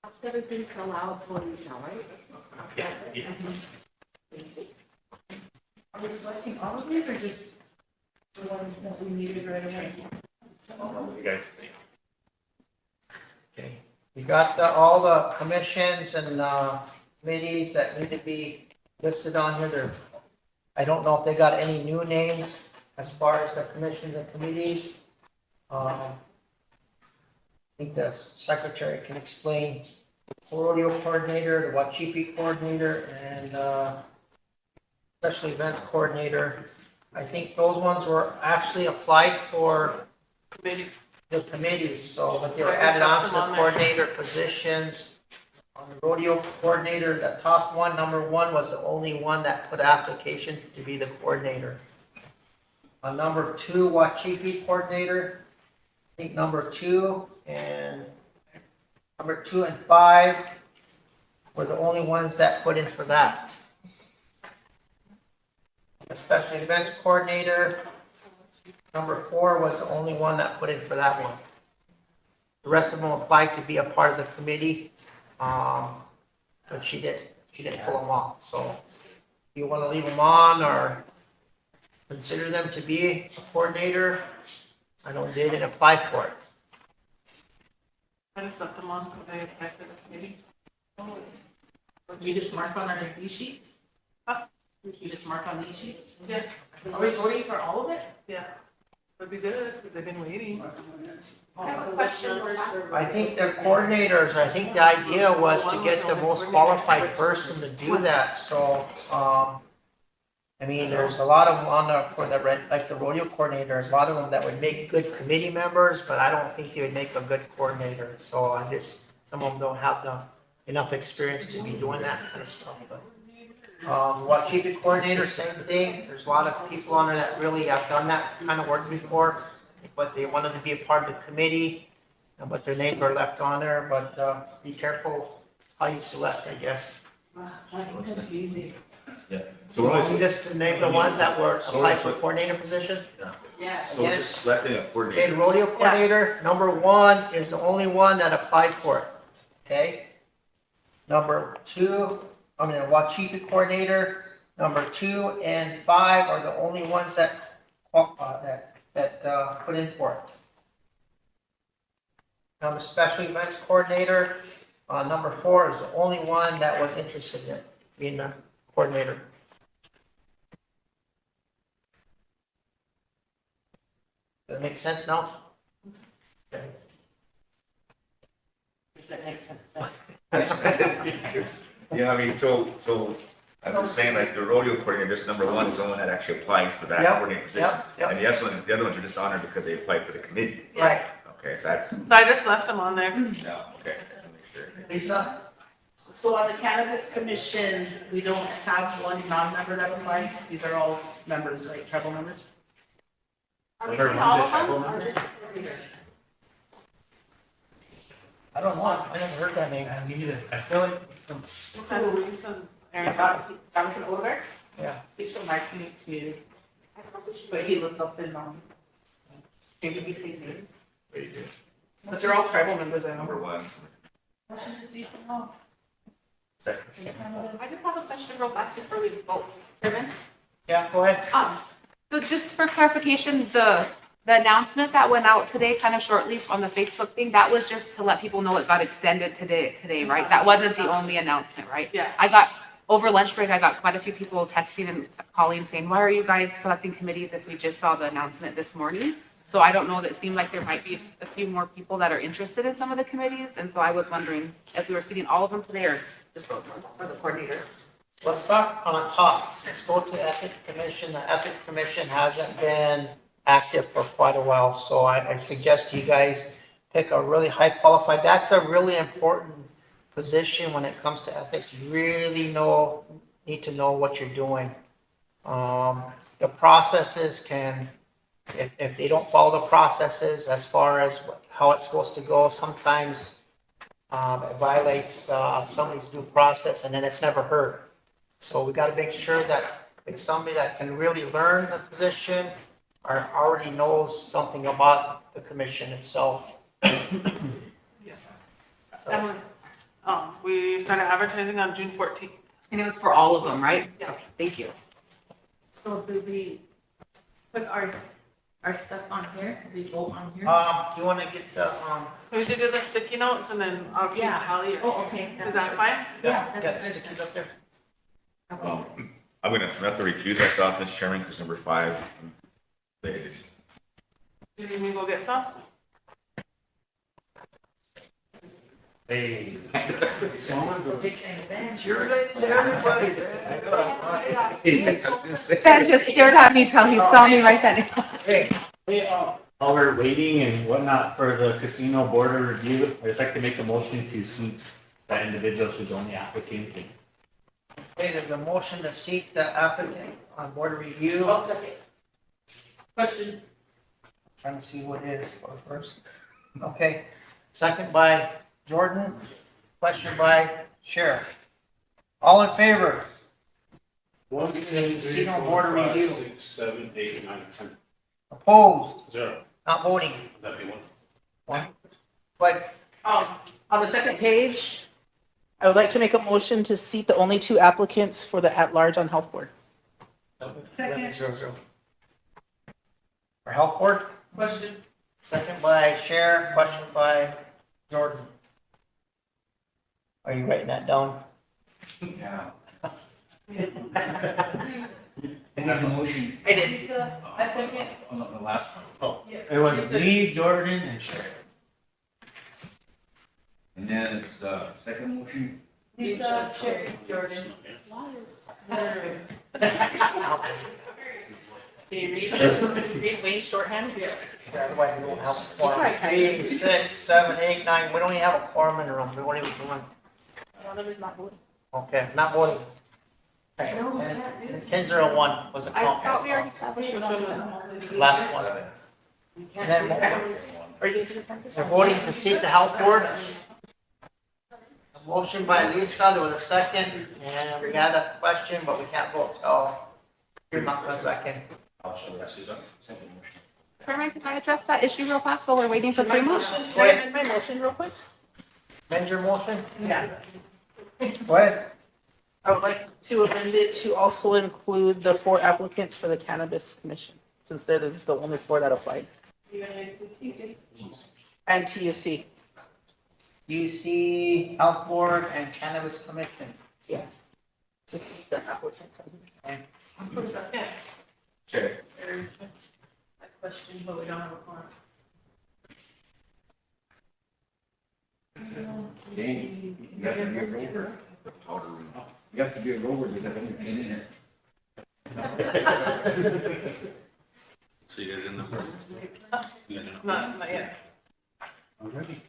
That's everything to allow employees now, right? Yeah. Are we selecting all of these or just the ones that we needed right away? What do you guys think? Okay, you got all the commissions and committees that need to be listed on here. I don't know if they got any new names as far as the commissions and committees. I think the secretary can explain the rodeo coordinator, the Wachipi coordinator, and special events coordinator. I think those ones were actually applied for the committees, so, but they were added on to the coordinator positions. On the rodeo coordinator, the top one, number one, was the only one that put application to be the coordinator. On number two, Wachipi coordinator, I think number two and 5 were the only ones that put in for that. The special events coordinator, number 4 was the only one that put in for that one. The rest of them applied to be a part of the committee, but she didn't pull them off. So if you want to leave them on or consider them to be a coordinator, I know they didn't apply for it. I just left them on because they applied for the committee. You just mark on our D sheets? Huh? You just mark on these sheets? Yeah. Are we voting for all of it? Yeah. That'd be good, because they've been waiting. I have a question. I think they're coordinators. I think the idea was to get the most qualified person to do that. So, I mean, there's a lot of them on like the rodeo coordinator, there's a lot of them that would make good committee members, but I don't think they would make a good coordinator. So some of them don't have enough experience to be doing that kind of stuff. But Wachipi coordinator, same thing. There's a lot of people on there that really have done that kind of work before, but they wanted to be a part of the committee, but their names are left on there. But be careful how you select, I guess. That's confusing. Yeah. So we're only You just name the ones that were applied for coordinator position? Yeah. So we're just selecting a Okay, coordinator. the rodeo coordinator, number 1 is the only one that applied for it, okay? Number 2, Wachipi coordinator, number 2 and 5 are the only ones that put in for it. Now, the special events coordinator, number 4 is the only one that was interested in being the coordinator. Does that make sense now? Okay. Does that make sense? Yeah, I mean, so I'm just saying, like, the rodeo coordinator, just number 1 is the one that actually applied for that Yep, coordinator position. yep. And the other ones are just honored because they applied for the committee. Right. Okay, so that's, So I just left them on there. yeah, okay. Just make sure. Lisa? So on the cannabis commission, we don't have one non-member that applied. These are all members, right? Tribal members? Are we Sure, doing one's all a of them tribal or member? just the coordinator? I don't know. I never heard that name. Me neither. I feel like Aaron, Jonathan Odegaard? Yeah. He's from my community, but he lives up in, maybe he say names. But they're all tribal members, I Number know. 1. Motion to see. Oh. Second. I just have a question real fast before we vote. Chairman? Yeah, go ahead. So just for clarification, the announcement that went out today, kind of shortly on the Facebook thing, that was just to let people know it got extended today, right? That wasn't the only announcement, right? Yeah. Over lunch break, I got quite a few people texting and calling saying, why are you guys selecting committees if we just saw the announcement this morning? So I don't know, that seemed like there might be a few more people that are interested in some of the committees. And so I was wondering if we were seating all of them today or just those ones for the coordinators. Let's start on the top. Let's go to Ethics Commission. The Ethics Commission hasn't been active for quite a while. So I suggest you guys pick a really high qualified, that's a really important position when it comes to ethics. You really need to know what you're doing. The processes can, if they don't follow the processes as far as how it's supposed to go, sometimes it violates somebody's due process and then it's never heard. So we got to make sure that it's somebody that can really learn the position or already knows something about the commission itself. Emily, we started advertising on June 14th. And it was for all of them, right? Yeah. Okay, thank you. So do we put our stuff on here? Do we vote on here? Do you want to get the, We should do the sticky notes and then I'll keep Yeah. tally. Oh, okay. Is that fine? Yeah, got that's the good. stickies up there? I'm gonna have to recuse myself, Mr. Chairman, because number 5. Do you need me to go get some? Hey. You're right there, buddy. Ben just stared at me till he saw me right then. Hey, while we're waiting and whatnot for the casino board of review, I'd just like to make a motion to seat that individual who's the only applicant. Okay, there's a motion to seat the applicant on board of review. I'll second. Question. Trying to see what it is first. Okay, second by Jordan, question by Sheriff. All in favor? 1, 2, 3, Casino 4, board of 5, review. 6, 7, 8, 9, 10. Opposed? 0. Not voting? That'd be 1. One. But On the second page, I would like to make a motion to seat the only 2 applicants for the at-large on health board. Second. For health board? Question. Second by Sheriff, question by Jordan. Are you writing that down? Yeah. Another motion. I did. Lisa, I second. On the last one. It was me, Jordan, and Sherry. And then it's, second motion. Lisa, Sherry, Jordan. Can you read Wayne's shorthand? Yeah. Otherwise, we won't have a quorum. 3, 6, 7, 8, 9, we don't even have a quorum in the room, we won't even do one. One of them is not voting. Okay, not voting. No, we can't do it. 1001 was the I count, thought we already established it on the. last one. And then Are you gonna do it? we're voting to seat the health board. A motion by Lisa, there was a second, and we had a question, but we can't vote till Fremont comes back in. Herman, can I address that issue real fast while we're waiting for Fremont? Can I amend my motion real quick? Amend your motion? Yeah. Go ahead. I would like to amend it to also include the 4 applicants for the cannabis commission, since there is the only 4 that applied. And TUC. UC, health board, and cannabis commission. Yeah. Just see the applicants. Okay. Okay. A question, but we don't have a quorum. Danny, you have to be a rover. You have to be a rover to have anything in it. So you guys in the. You guys in the- Not yet. Already.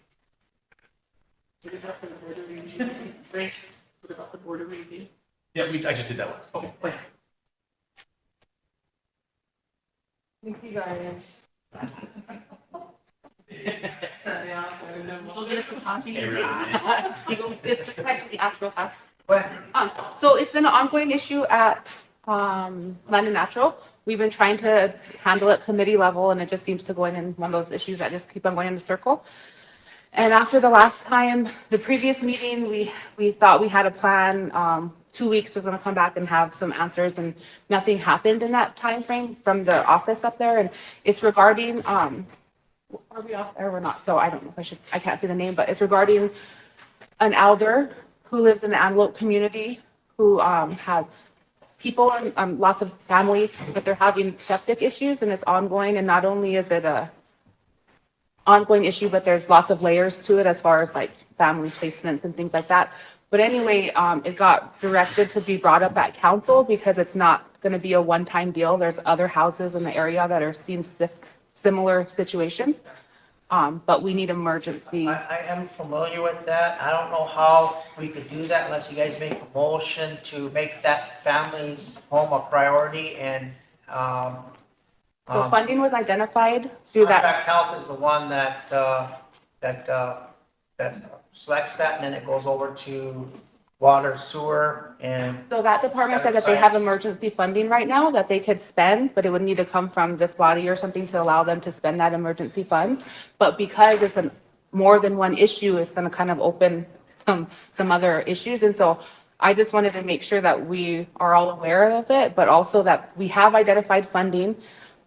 What about the board of review? Right. What about the board of review? Yeah, I just did that one. Okay. Thank you guys. We'll get us some coffee. You go get this, can I just ask real fast? What? So it's been an ongoing issue at, Land and Natural. We've been trying to handle it committee level and it just seems to go in one of those issues that just keep on going in a circle. And after the last time, the previous meeting, we thought we had a plan. 2 weeks was gonna come back and have some answers and nothing happened in that time frame from the office up there. And it's regarding, are we off there or not? So I don't know if I can't say the name, but it's regarding an elder who lives in the Antelope community who, has people and, lots of family, but they're having septic issues and it's ongoing. And not only is it a ongoing issue, but there's lots of layers to it as far as like family placements and things like that. But anyway, it got directed to be brought up at council because it's not going to be a one-time deal. There's other houses in the area that are seeing similar situations. But we need emergency. I am familiar with that. I don't know how we could do that unless you guys make a motion to make that family's home a priority and, So funding was identified through that. Contract Health is the one that selects that, and then it goes over to water, sewer, and. So that department said that they have emergency funding right now that they could spend, but it would need to come from this body or something to allow them to spend that emergency funds. But because it's more than one issue, it's going to kind of open some other issues. And so I just wanted to make sure that we are all aware of it, but also that we have identified funding.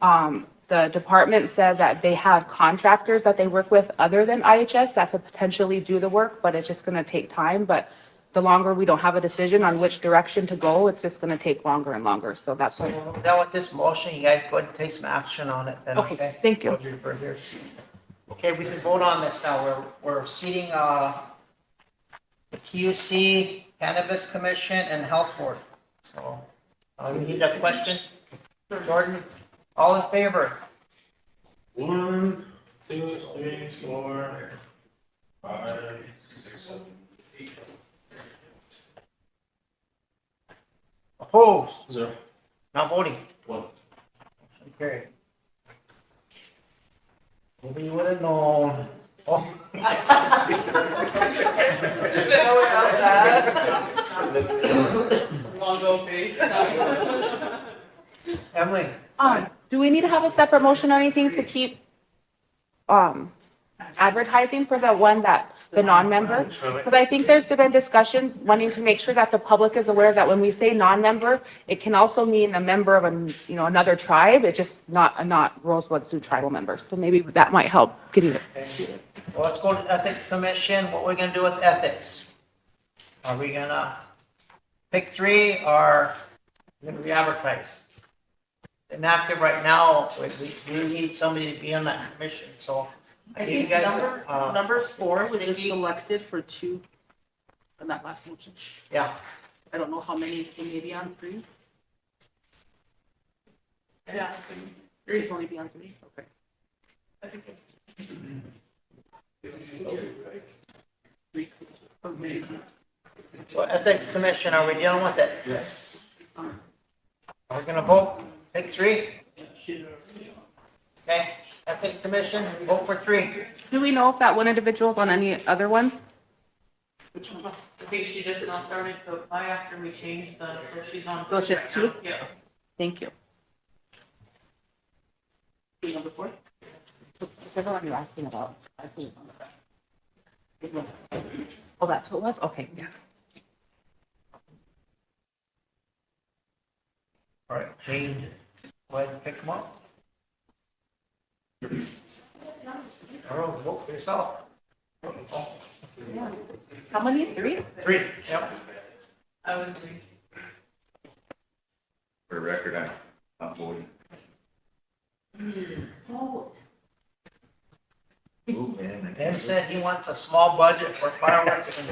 The department said that they have contractors that they work with other than IHS that could potentially do the work, but it's just going to take time. But the longer we don't have a decision on which direction to go, it's just going to take longer and longer. So that's why. Now with this motion, you guys go ahead and take some action on it then, okay? Okay, thank you. Okay, we can vote on this now. We're seating, the TUC, Cannabis Commission, and Health Board. So, we need a question? Jordan, all in favor? 1, 2, 3, 4, 5, 6, 7, 8. Opposed? 0. Not voting? 1. Motion carried. Maybe you would have known. Oh. Emily? Do we need to have a separate motion or anything to keep advertising for the one that, the non-member? Because I think there's been discussion wanting to make sure that the public is aware that when we say non-member, it can also mean a member of another tribe. It's just not Rosebud Sioux tribal members. So maybe that might help getting it. Okay. Well, let's go to Ethics Commission. What we're gonna do with ethics? Are we gonna pick 3 or we're gonna re-advertise? Inactive right now, we need somebody to be on that commission, so. I think you think guys, numbers 4 was just selected for 2 in that last motion. Yeah. I don't know how many can maybe on 3. Yeah. 3 can only be on 3, okay. I think it's. So Ethics Commission, are we dealing with it? Yes. Are we gonna vote? Pick 3? Okay, Ethics Commission, vote for 3. Do we know if that one individual's on any other ones? Which one? I think she just now started to apply after we changed so she's on. So it's just right 2? now. Yeah. Thank you. Number 4? Whichever one you're asking about. I think it's on the back. Oh, that's what it was? Okay, yeah. All right, Jane, go ahead and pick them up. Earl, vote for yourself. How many? 3? 3, yep. I was. For the record, I'm not voting. Ben said he wants a small budget for fireworks and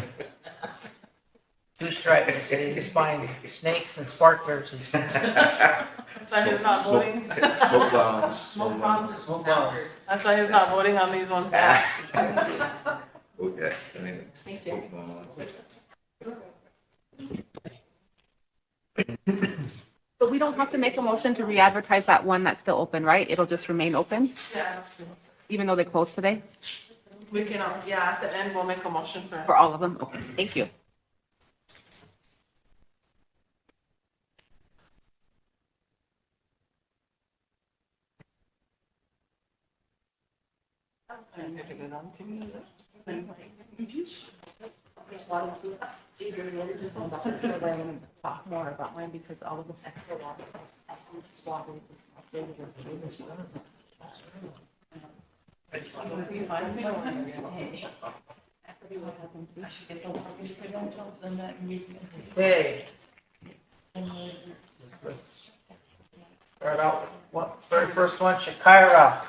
2 stripes. He said he's just buying snakes and sparklers. He said. That's why he's not voting. Smoke bombs. Smoke bombs. Smoke bombs. That's why he's not voting on these ones. Okay. Thank you. But we don't have to make a motion to re-advertise that one that's still open, right? It'll just remain open, Yeah. even though they closed today? We can, yeah, at the end, we'll make a motion for. For all of them? Okay, thank you. Talk more about mine because all of the extra water. Okay. Let's start out, very first one, Shakira.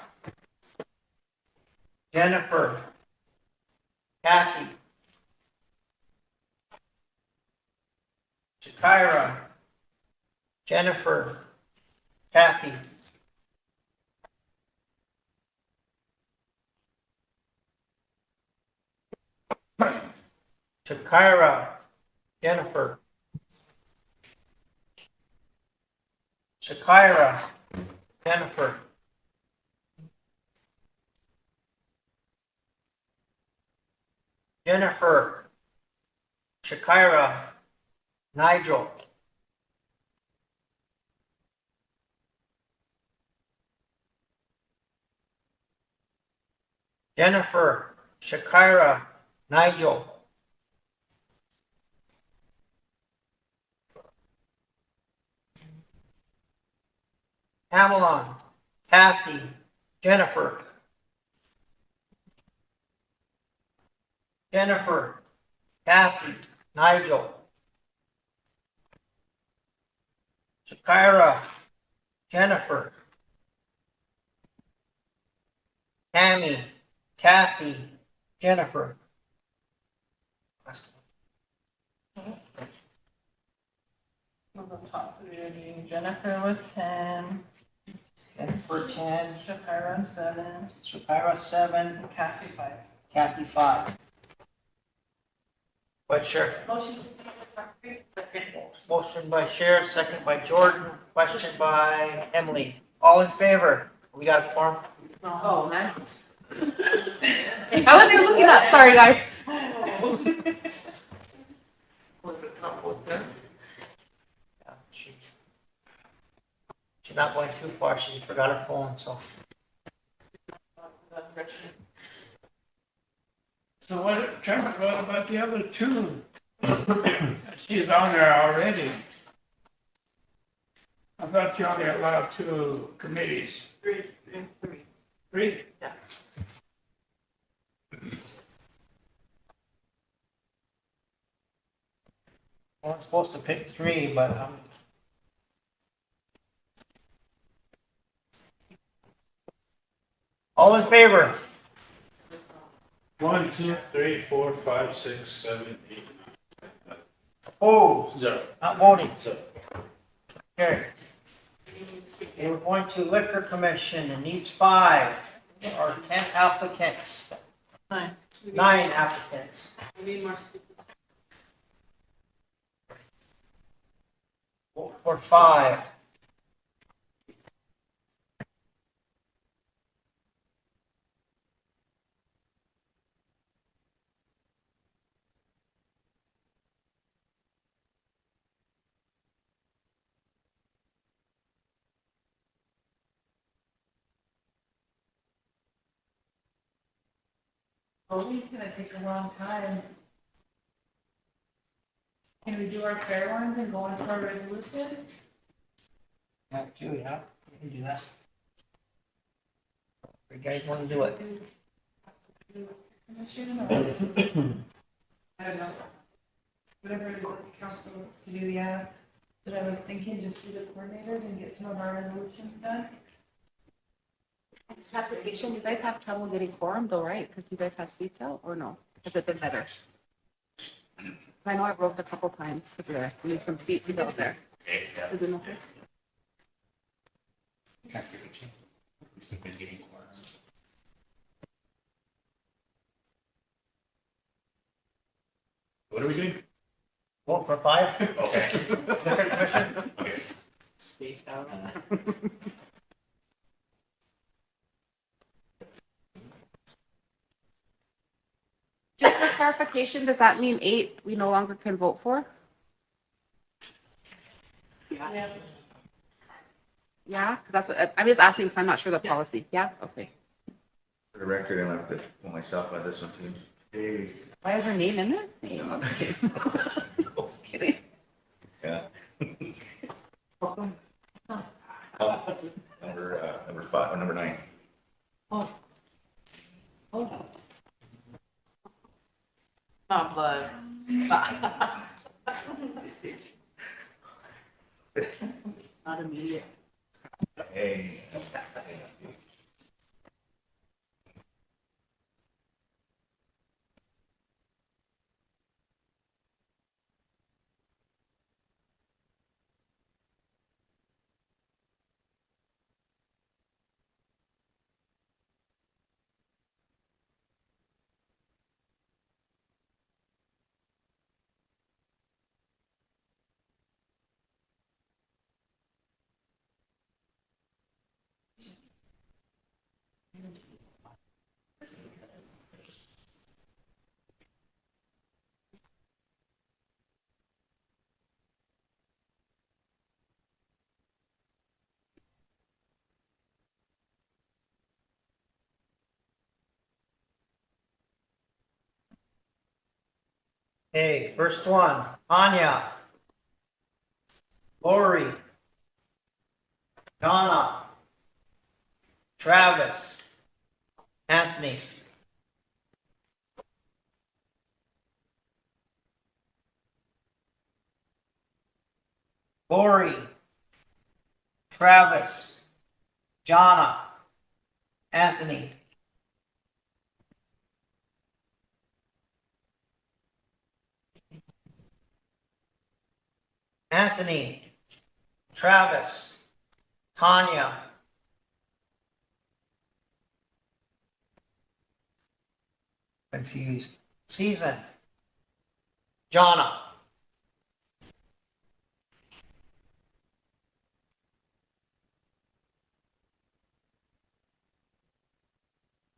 Jennifer. Kathy. Shakira, Jennifer, Kathy, Shakira, Jennifer, Shakira, Jennifer, Jennifer, Shakira, Nigel, Jennifer, Shakira, Nigel, Hamelon, Kathy, Jennifer, Jennifer, Kathy, Nigel, Shakira, Jennifer, Tammy, Kathy, Jennifer. On the top three are being Jennifer with 10, Jennifer 10, Shakira 7, Shakira 7, and Kathy 5. Kathy 5. But sure. Motion to see the top three. Motion by Sheriff, second by Jordan, question by Emily. All in favor? We got a quorum? Oh, man. I was there looking up, sorry guys. Was it not both there? Yeah, she's not going too far, she forgot her phone, so. So what, Trevor, what about the other two? She's on there already. I thought you only allowed 2 committees. Three. 3? Yeah. Well, I'm supposed to pick 3, but all in favor? 1, 2, 3, 4, 5, 6, 7, 8, 9. Opposed? 0. Not voting. 0. Carried. Okay, we're going to Liquor Commission, it needs 5 or 10 applicants. 9. 9 applicants. We need more speakers. Vote for 5. Voting's gonna take a long time. Can we do our fair ones and go into our resolutions? Yeah, you can do that. You guys want to do it? I don't know. Whatever the council wants to do, yeah. But I was thinking just do the coordinators and get some of our resolutions done. Transportation, you guys have trouble getting quorum though, right? Because you guys have seats out or no? Has it been better? I know I broke a couple times because we need some seats still there. Is it okay? What are we doing? Vote for 5. Okay. Liquor Commission. Okay. Spaced out. Just for clarification, does that mean 8 we no longer can vote for? Yeah. Yeah, 'cause that's what, I'm just asking because I'm not sure the policy. Yeah, okay. For the record, I'm gonna have to pull myself out of this one too. Hey. Why is her name in there? Hey, I'm just kidding. Just kidding. Yeah. Number 5, or number 9. Oh. Oh. Not blood. Not immediate. Hey. Okay, first one, Anya, Lori, Donna, Travis, Anthony. Lori, Travis, Jonna, Anthony. Anthony, Travis, Tanya. Confused. Season, Jonna.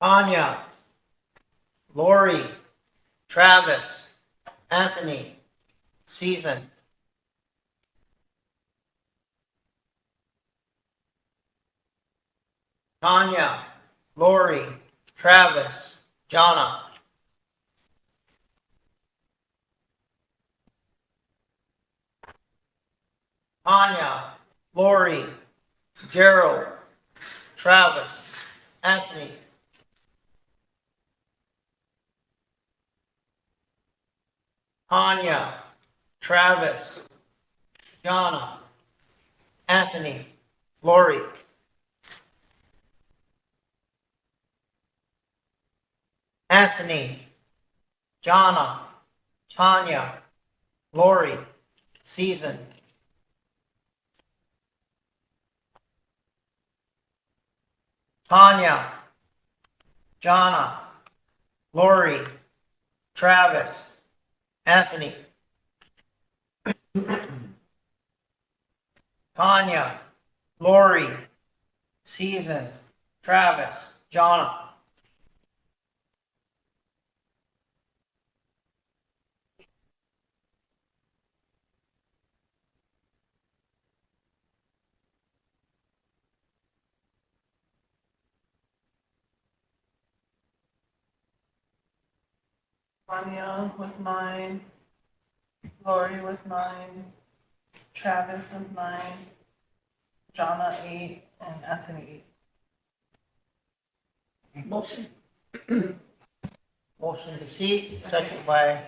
Tanya, Lori, Travis, Anthony, Season. Tanya, Lori, Travis, Jonna. Tanya, Lori, Gerald, Travis, Anthony. Tanya, Travis, Jonna, Anthony, Lori. Anthony, Jonna, Tanya, Lori, Season. Tanya, Jonna, Lori, Travis, Anthony. Tanya, Lori, Season, Travis, Jonna. Anya with 9, Lori with 9, Travis with 9, Jonna 8, and Anthony 8. Motion. Motion to seat, second by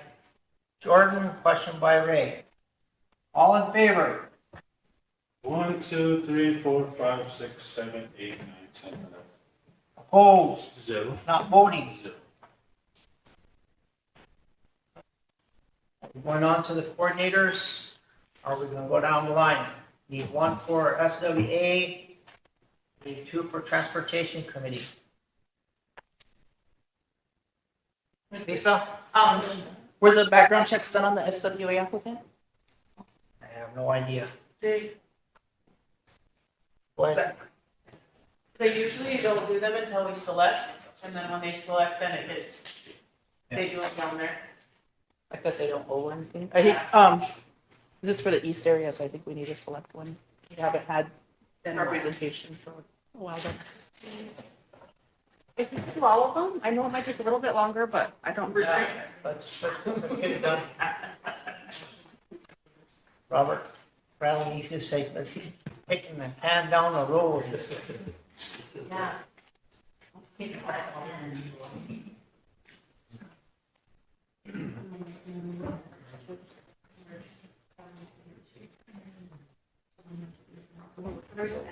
Jordan, question by Ray. All in favor? 1, 2, 3, 4, 5, 6, 7, 8, 9, 10, 11. Opposed? 0. Not voting? 0. Going on to the coordinators, are we gonna go down the line? Need 1 for SWA, need 2 for Transportation Committee. Lisa? Were the background checks done on the SWA applicant? I have no idea. They, Go ahead. they usually don't do them until we select, and then when they select, then it gets, they do it down there. I bet they don't owe anything. I think, this is for the east area, so I think we need to select one. We haven't had representation for a while then. If you do all of them, I know it might take a little bit longer, but I don't. Let's get it done. Robert, Bradley, you should say, let's keep taking the hand down the road. Yeah.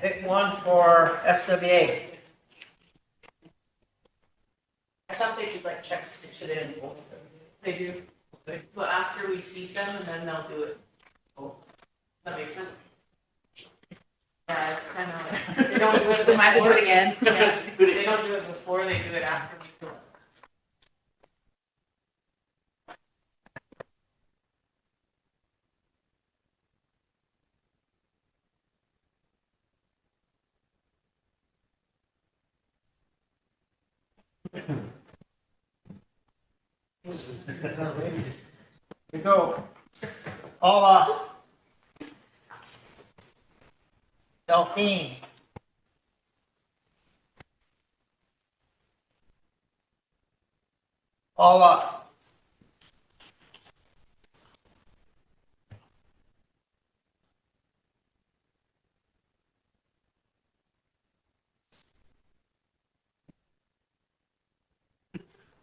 Pick one for SWA. I thought they did like checks, stitch it in. They do. But after we seat them, and then they'll do it. Oh, that makes sense. Yeah, it's kind of like, they don't do it. We might have to do it again. Yeah, they don't do it before, they do it after we select. Here we go. Paula. Delphine. Paula.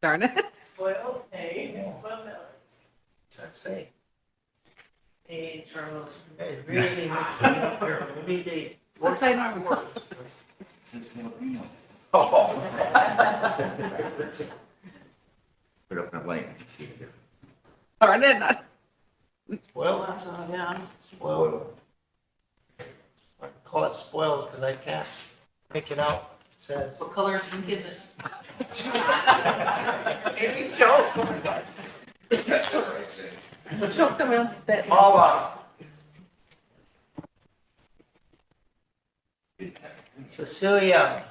Darn it. Spoiled eggs, spoiled milk. What's that say? Hey, Charles. Hey, really, up here, really. Upside down. Oh. Put up in a blank. Darn it. Well, Yeah. spoiled. I call it spoiled because I can't pick it out. It says. What color ink is it? Maybe choke. Choke them around spit. Paula. Cecilia.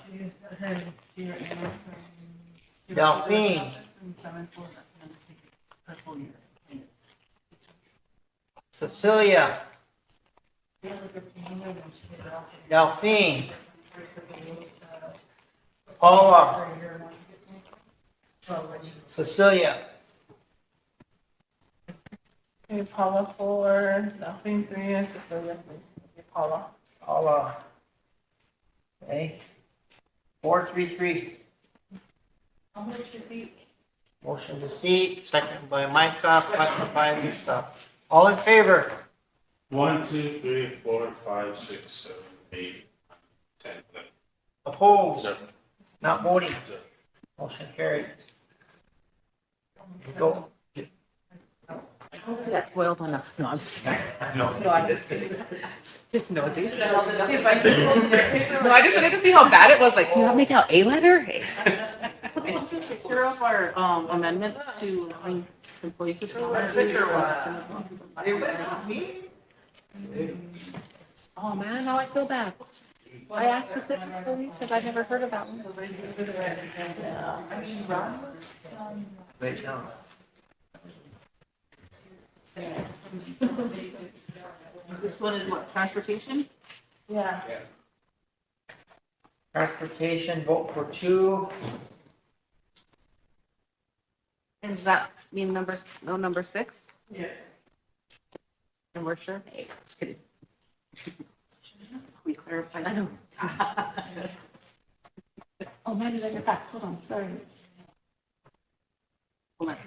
Delphine. Cecilia. Delphine. Paula. Cecilia. Okay, Paula 4, Delphine 3, and Cecilia 3. Okay, Paula. Paula. Okay. 433. I'll move to see. Motion to seat, second by Micah, second by Lisa. All in favor? 1, 2, 3, 4, 5, 6, 7, 8, 10, 11. Opposed? Not voting. Motion carried. Go. I'll see that spoiled one. No, I'm just kidding. No. No, I'm just kidding. Just no, dude. See if I can. No, I just wanted to see how bad it was. Like, can you make out a letter? Picture of our amendments to allowing employees to sell. Oh, man, now I feel bad. I asked specifically because I've never heard of that one. Right now. This one is what, transportation? Yeah. Transportation, vote for 2. And does that mean number 6? Yeah. And we're sure? Hey, just kidding. We clarified. I know. Oh, man, you guys are fast. Hold on, sorry. Hold on.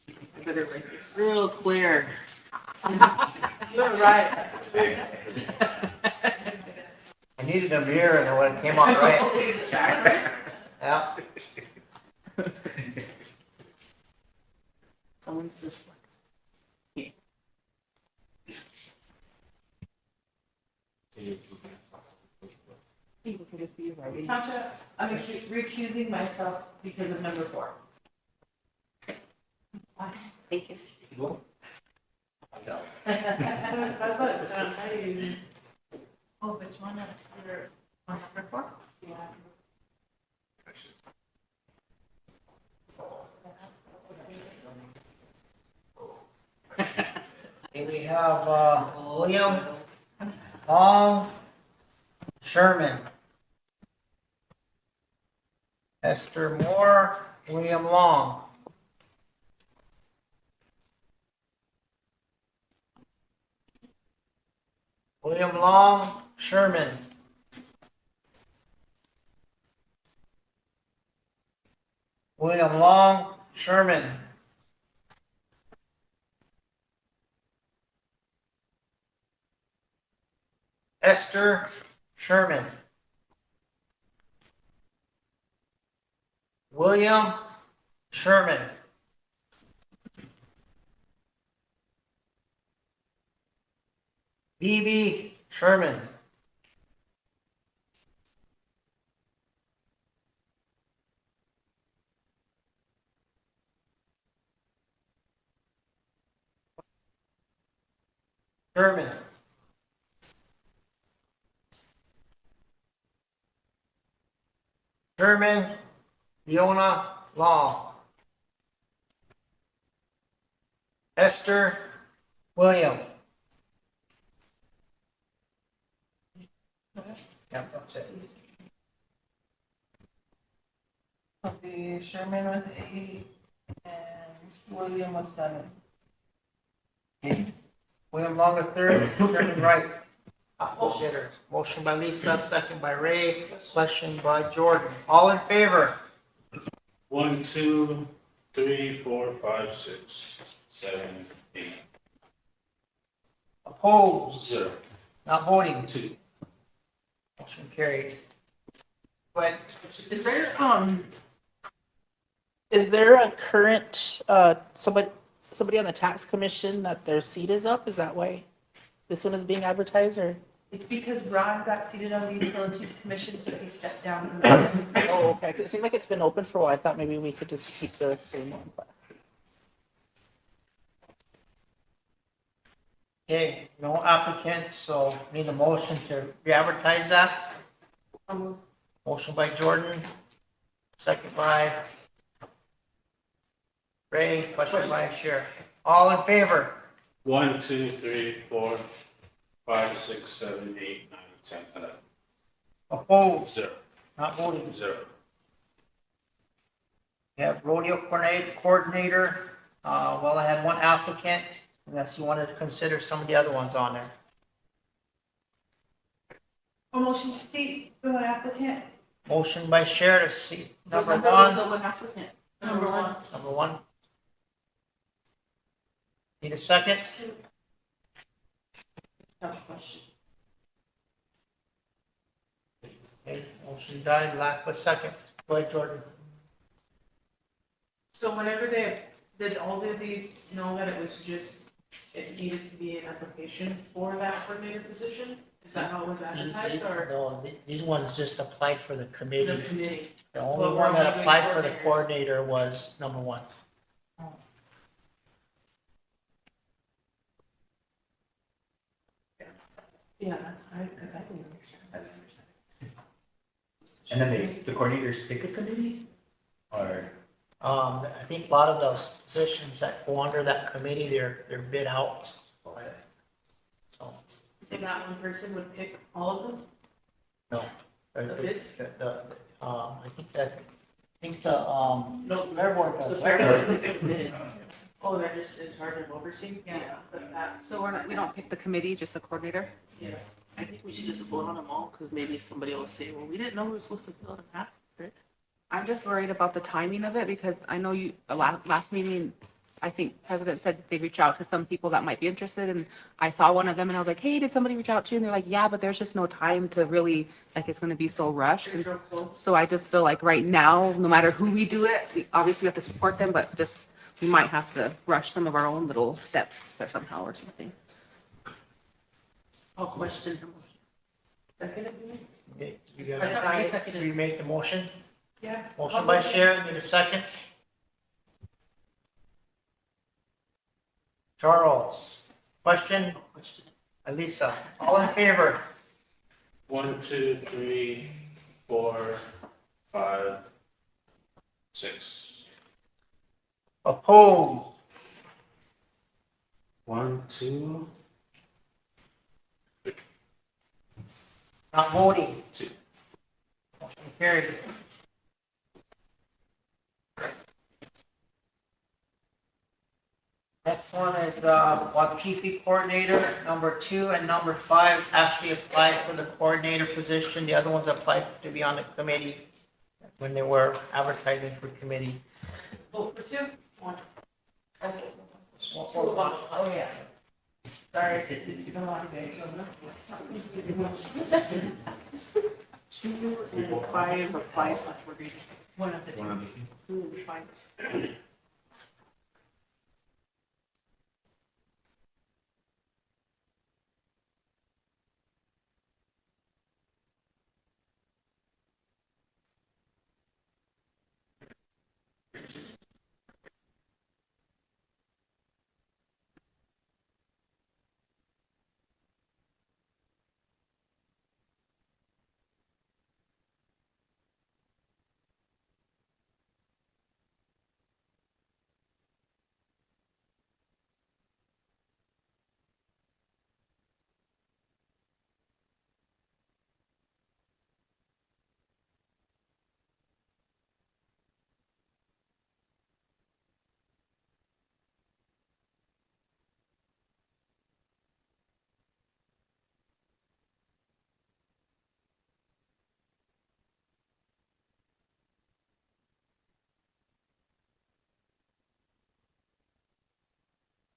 I better write this real clear. You're right. I needed a mirror and it would have came out right. Yeah. Someone's dyslexic. Tasha, I'm recusing myself because of number 4. Thank you. Oh, which one? You're on number 4? Yeah. Okay, we have William Long Sherman. Esther Moore, William Long. William Long Sherman. William Long Sherman. Esther Sherman. William Sherman. B.B. Sherman. Sherman. Sherman, Leona Law. Esther William. Yeah, that's it. Okay, Sherman with 8 and William with 7. William Long III, Sherman Wright. Opposition. Motion by Lisa, second by Ray, question by Jordan. All in favor? 1, 2, 3, 4, 5, 6, 7, 8. Opposed? 0. Not voting? 2. Motion carried. Go ahead. Is there a current, somebody on the tax commission that their seat is up? Is that why this one is being advertised, or? It's because Ron got seated on the Utilities Commission, so he stepped down from that. Oh, okay, 'cause it seemed like it's been open for a while. I thought maybe we could just keep the same one, but. Okay, no applicants, so need a motion to re-advertise that. Motion by Jordan, second by Ray, question by Sheriff. All in favor? 1, 2, 3, 4, 5, 6, 7, 8, 9, 10, 11. Opposed? 0. Not voting. 0. We have rodeo coordinator, well, I had one applicant, unless you wanted to consider some of the other ones on there. A motion to see the one applicant. Motion by Sheriff to see number Number was one. the one applicant. Number one. Number one. Need a second? Okay, motion died, lack of a second. Go ahead, Jordan. So whenever did all of these know that it was just, it needed to be an application for that coordinator position? Is that how it was advertised, or? No, these ones just applied for the committee. The committee. The only Well, one we're that only applied for the coordinators. coordinator was number one. Yeah, that's right, because I didn't understand. And then the coordinators pick a committee? Or? I think a lot of those positions that go under that committee, they're bid out. So, And that one person would pick all of them? no. The bids? I think the, No, fair board does. The fair board picks the bids. Oh, they're just in charge of overseeing? Yeah. But that, So we don't pick the committee, just the coordinator? yeah. I think we should just vote on them all, because maybe somebody will say, well, we didn't know we were supposed to fill it in half, right? I'm just worried about the timing of it because I know last meeting, I think President said that they reach out to some people that might be interested and I saw one of them and I was like, hey, did somebody reach out to you? And they're like, yeah, but there's just no time to really, like, it's going to be so rushed. And so I just feel like right now, no matter who we do it, we obviously have to support them, but just, we might have to rush some of our own little steps or somehow or something. I'll question them. Second, You got I thought I to seconded. remake the motion. yeah. Motion by Sharon, need a second. Charles, question? Elisa, all in favor? 1, 2, 3, 4, 5, 6. Opposed? 1, 2, Not voting? 2. Motion carried. Next one is Wakipi Coordinator, number 2 and number 5 actually applied for the coordinator position. The other ones applied to be on the committee when they were advertising for committee. Vote for two? One. Okay. Oh, yeah. Sorry, you don't want to go. 2 and 5 apply for coordinator. One of the two. One of the two. 2 and 5.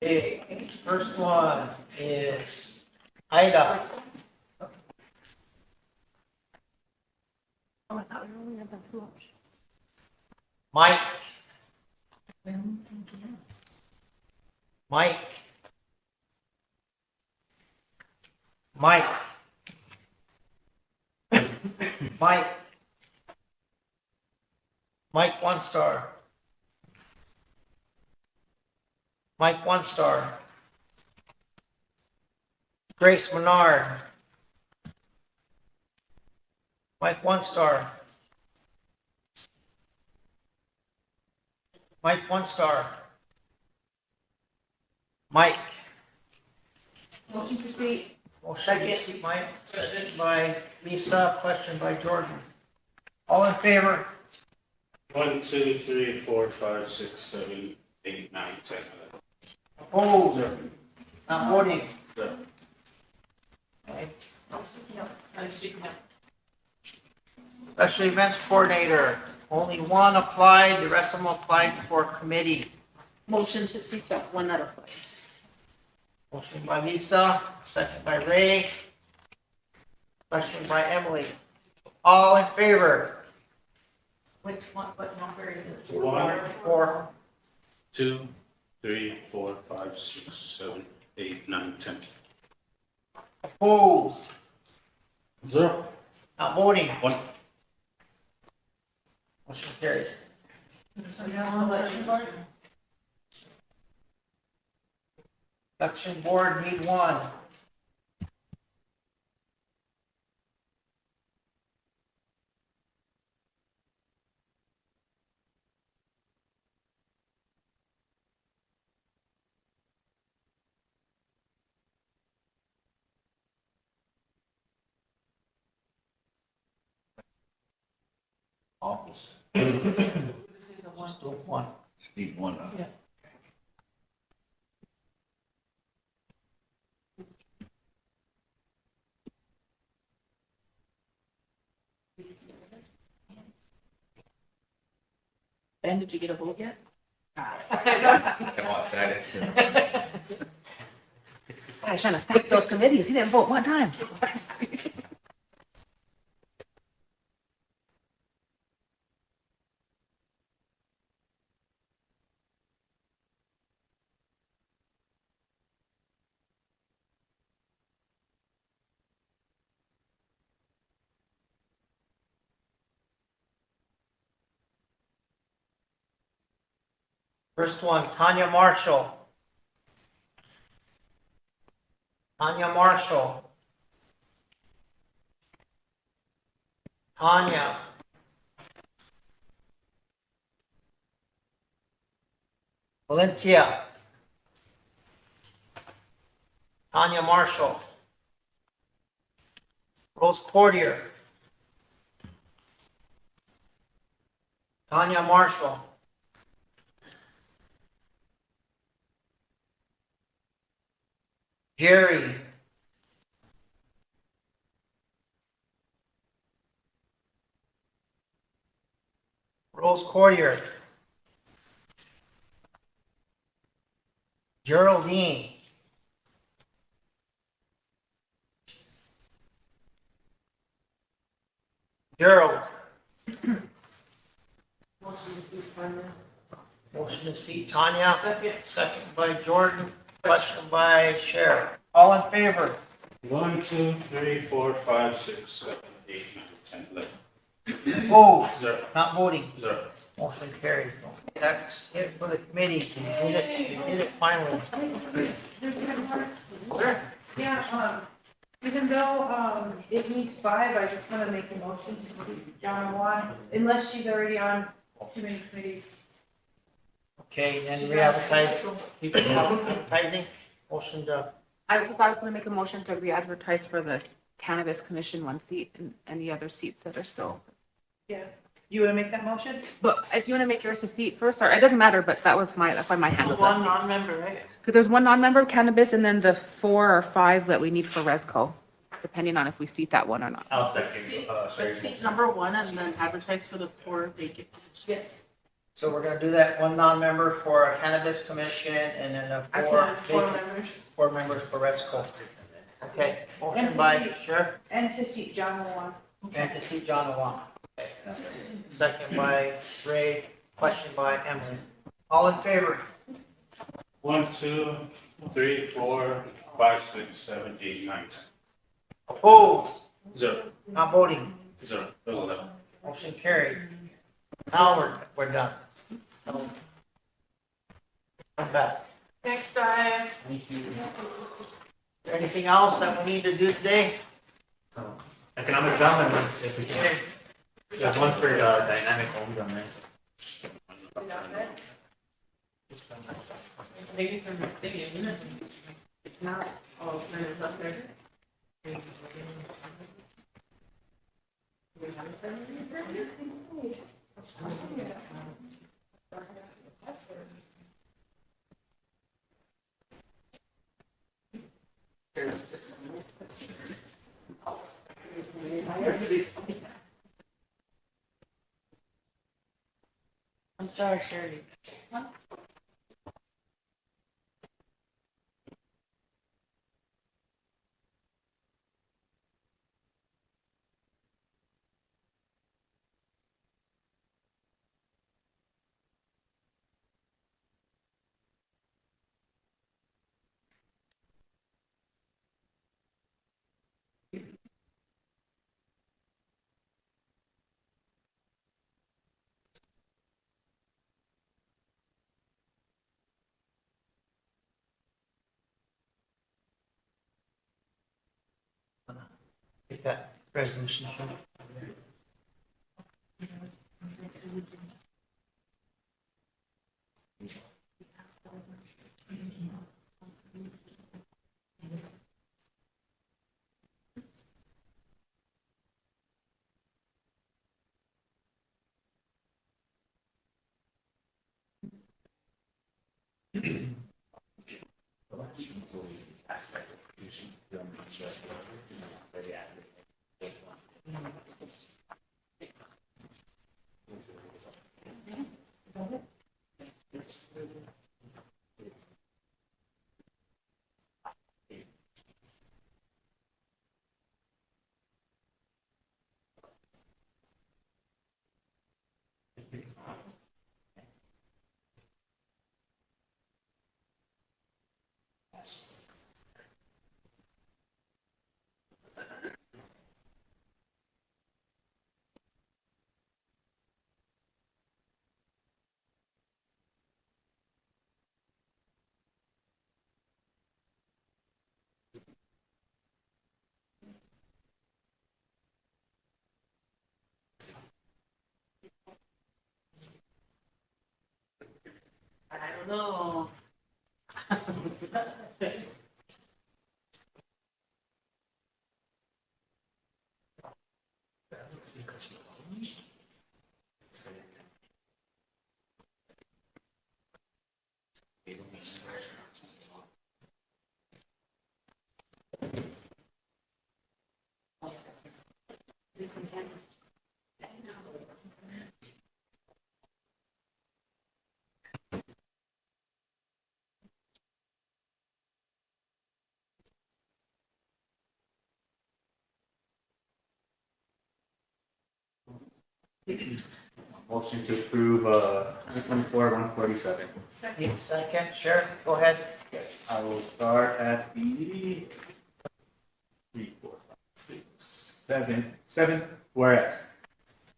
Okay, first one is Ida. Oh, I thought we only had that two options. Mike. Mike. Mike. Mike. Mike, 1 star. Mike, 1 star. Grace Menard. Mike, 1 star. Mike, 1 star. Mike. Motion to see. Motion to seat Mike, second by Lisa, question by Jordan. All in favor? 1, 2, 3, 4, 5, 6, 7, 8, 9, 10, 11. Opposed? Not voting? Zero. Okay. I'm speaking up. Special events coordinator, only 1 applied, the rest of them applied for committee. Motion to seat that one that applied. Motion by Lisa, second by Ray. Question by Emily. All in favor? Which one, what number is it? 1, 4. 2, 3, 4, 5, 6, 7, 8, 9, 10. Opposed? 0. Not voting? 1. Motion carried. Election board, need 1. Office. Still 1. Steve, 1. Yeah. Ben, did you get a vote yet? I'm all excited. This guy's trying to stack those committees. He didn't vote one time. First one, Tanya Marshall. Tanya Marshall. Tanya. Valencia. Tanya Marshall. Rose Portier. Tanya Marshall. Jerry. Rose Cordier. Geraldine. Gerald. Motion to see Tanya. Second by Jordan. Question by Sheriff. All in favor? 1, 2, 3, 4, 5, 6, 7, 8, 9, 10, 11. Opposed? 0. Not voting? 0. Motion carried. Okay, that's it for the committee. We did it finally. Sure. Yeah, even though, it needs 5, I just wanna make a motion to keep John Juan, unless she's already on too many committees. Okay, and re-advertise, people advertising, motion to, I thought I was gonna make a motion to re-advertise for the Cannabis Commission 1 seat and any other seats that are still. Yeah, you wanna make that motion? But if you wanna make yours a seat first, or it doesn't matter, but that's why my hand was One up. non-member, right? Because there's 1 non-member of cannabis and then the 4 or 5 that we need for Resco, depending on if we seat that one or not. I'll second, Let's seat number 1 and then advertise for the 4 vacant. Yes. So we're gonna do that, one non-member for a cannabis commission and then Four four members. four members for RESCO. Okay, motion And to by see- Sheriff And to seat John Wong. and to see John Awam. Second by Ray, question by Emily. All in favor? 1, 2, 3, 4, 5, 6, 7, 8, 9, 10. Opposed? 0. Not voting? 0. Those 11. Motion carried. Now we're done. So, come back. Thanks, guys. Thank you. Is there anything else that we need to do today? Economic development, if we can. There's one for dynamic homes on there. Maybe some thinking, isn't it? It's not. Oh, no, it's up there. I'm sorry, Shirley. Get that resolution shown. I don't know. Motion to approve, 124-147. Second, Sheriff, go ahead. I will start at the 3, 4, 5, 6, 7. Whereas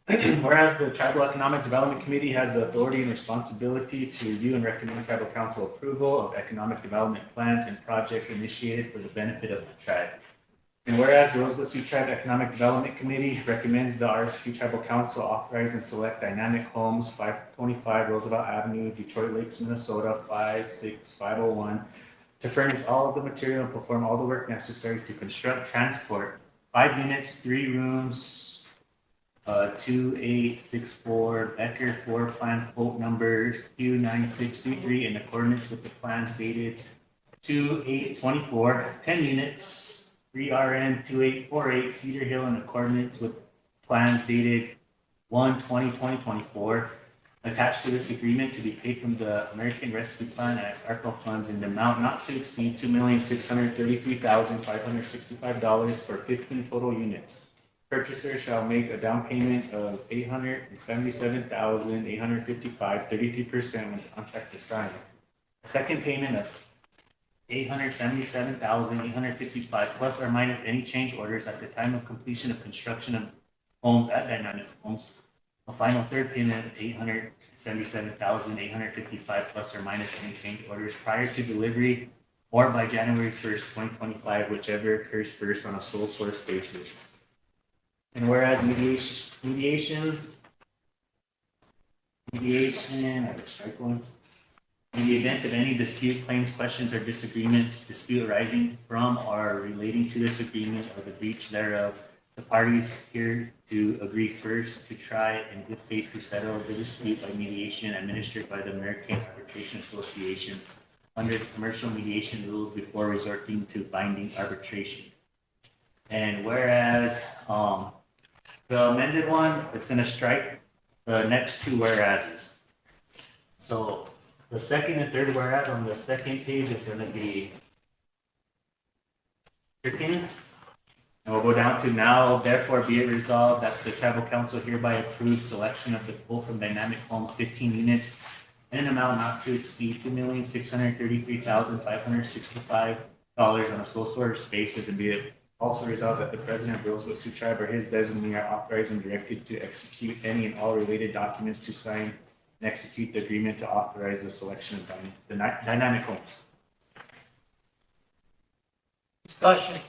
the Tribal Economic Development Committee has the authority and responsibility to review and recommend tribal council approval of economic development plans and projects initiated for the benefit of the tribe. And whereas the Rosebud Sioux Tribe Economic Development Committee recommends the RST Tribal Council authorize and select Dynamic Homes, 525 Roosevelt Avenue, Detroit Lakes, Minnesota, 56501, to furnish all of the material and perform all the work necessary to construct, transport 5 units, 3 rooms, 2864 Becker floor plan quote number Q9633 in accordance with the plans dated 2/8/24, 10 units, 3RN 2848 Cedar Hill in accordance with plans dated 1/20/2024, attached to this agreement to be paid from the American Rescue Plan and ARPA funds in the amount not to exceed $2,633,565 for 15 total units. Purchaser shall make a down payment of $877,855, 33% when the contract is signed. A second payment of $877,855 plus or minus any change orders at the time of completion of construction of homes at Dynamic Homes. A final third payment of $877,855 plus or minus any change orders prior to delivery or by January 1st, 2025, whichever occurs first on a sole source basis. And whereas mediation, I would strike one. In the event of any dispute, claims, questions, or disagreements, dispute arising from or relating to this agreement or the breach thereof, the parties here to agree first to try in good faith to settle the dispute by mediation administered by the American Arbitration Association under its commercial mediation rules before resorting to binding arbitration. And whereas the amended one, it's going to strike the next two whereases. So the second and third whereas on the second page is going to be stricken. And we'll go down to now, therefore be it resolved that the tribal council hereby approves selection of the pool from Dynamic Homes 15 units in an amount not to exceed $2,633,565 on a sole source basis, and be it also resolved that the president of Rosebud Sioux Tribe or his designee are authorized and directed to execute any and all related documents to sign and execute the agreement to authorize the selection of the Dynamic Homes. Discussion.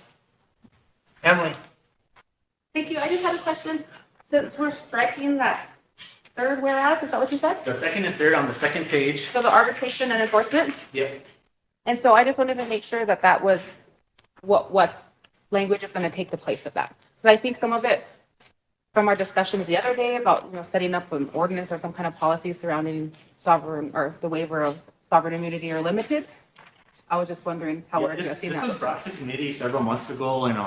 Emily? Thank you. I just had a question. Since we're striking that third whereas, is that what you said? The second and third on the second page. So the arbitration and enforcement? Yep. And so I just wanted to make sure that that was what language is going to take the place of that. Because I think some of it from our discussions the other day about, setting up an ordinance or some kind of policy surrounding sovereign or the waiver of sovereign immunity or limited. I was just wondering how we're addressing that. This was brought to committee several months ago, and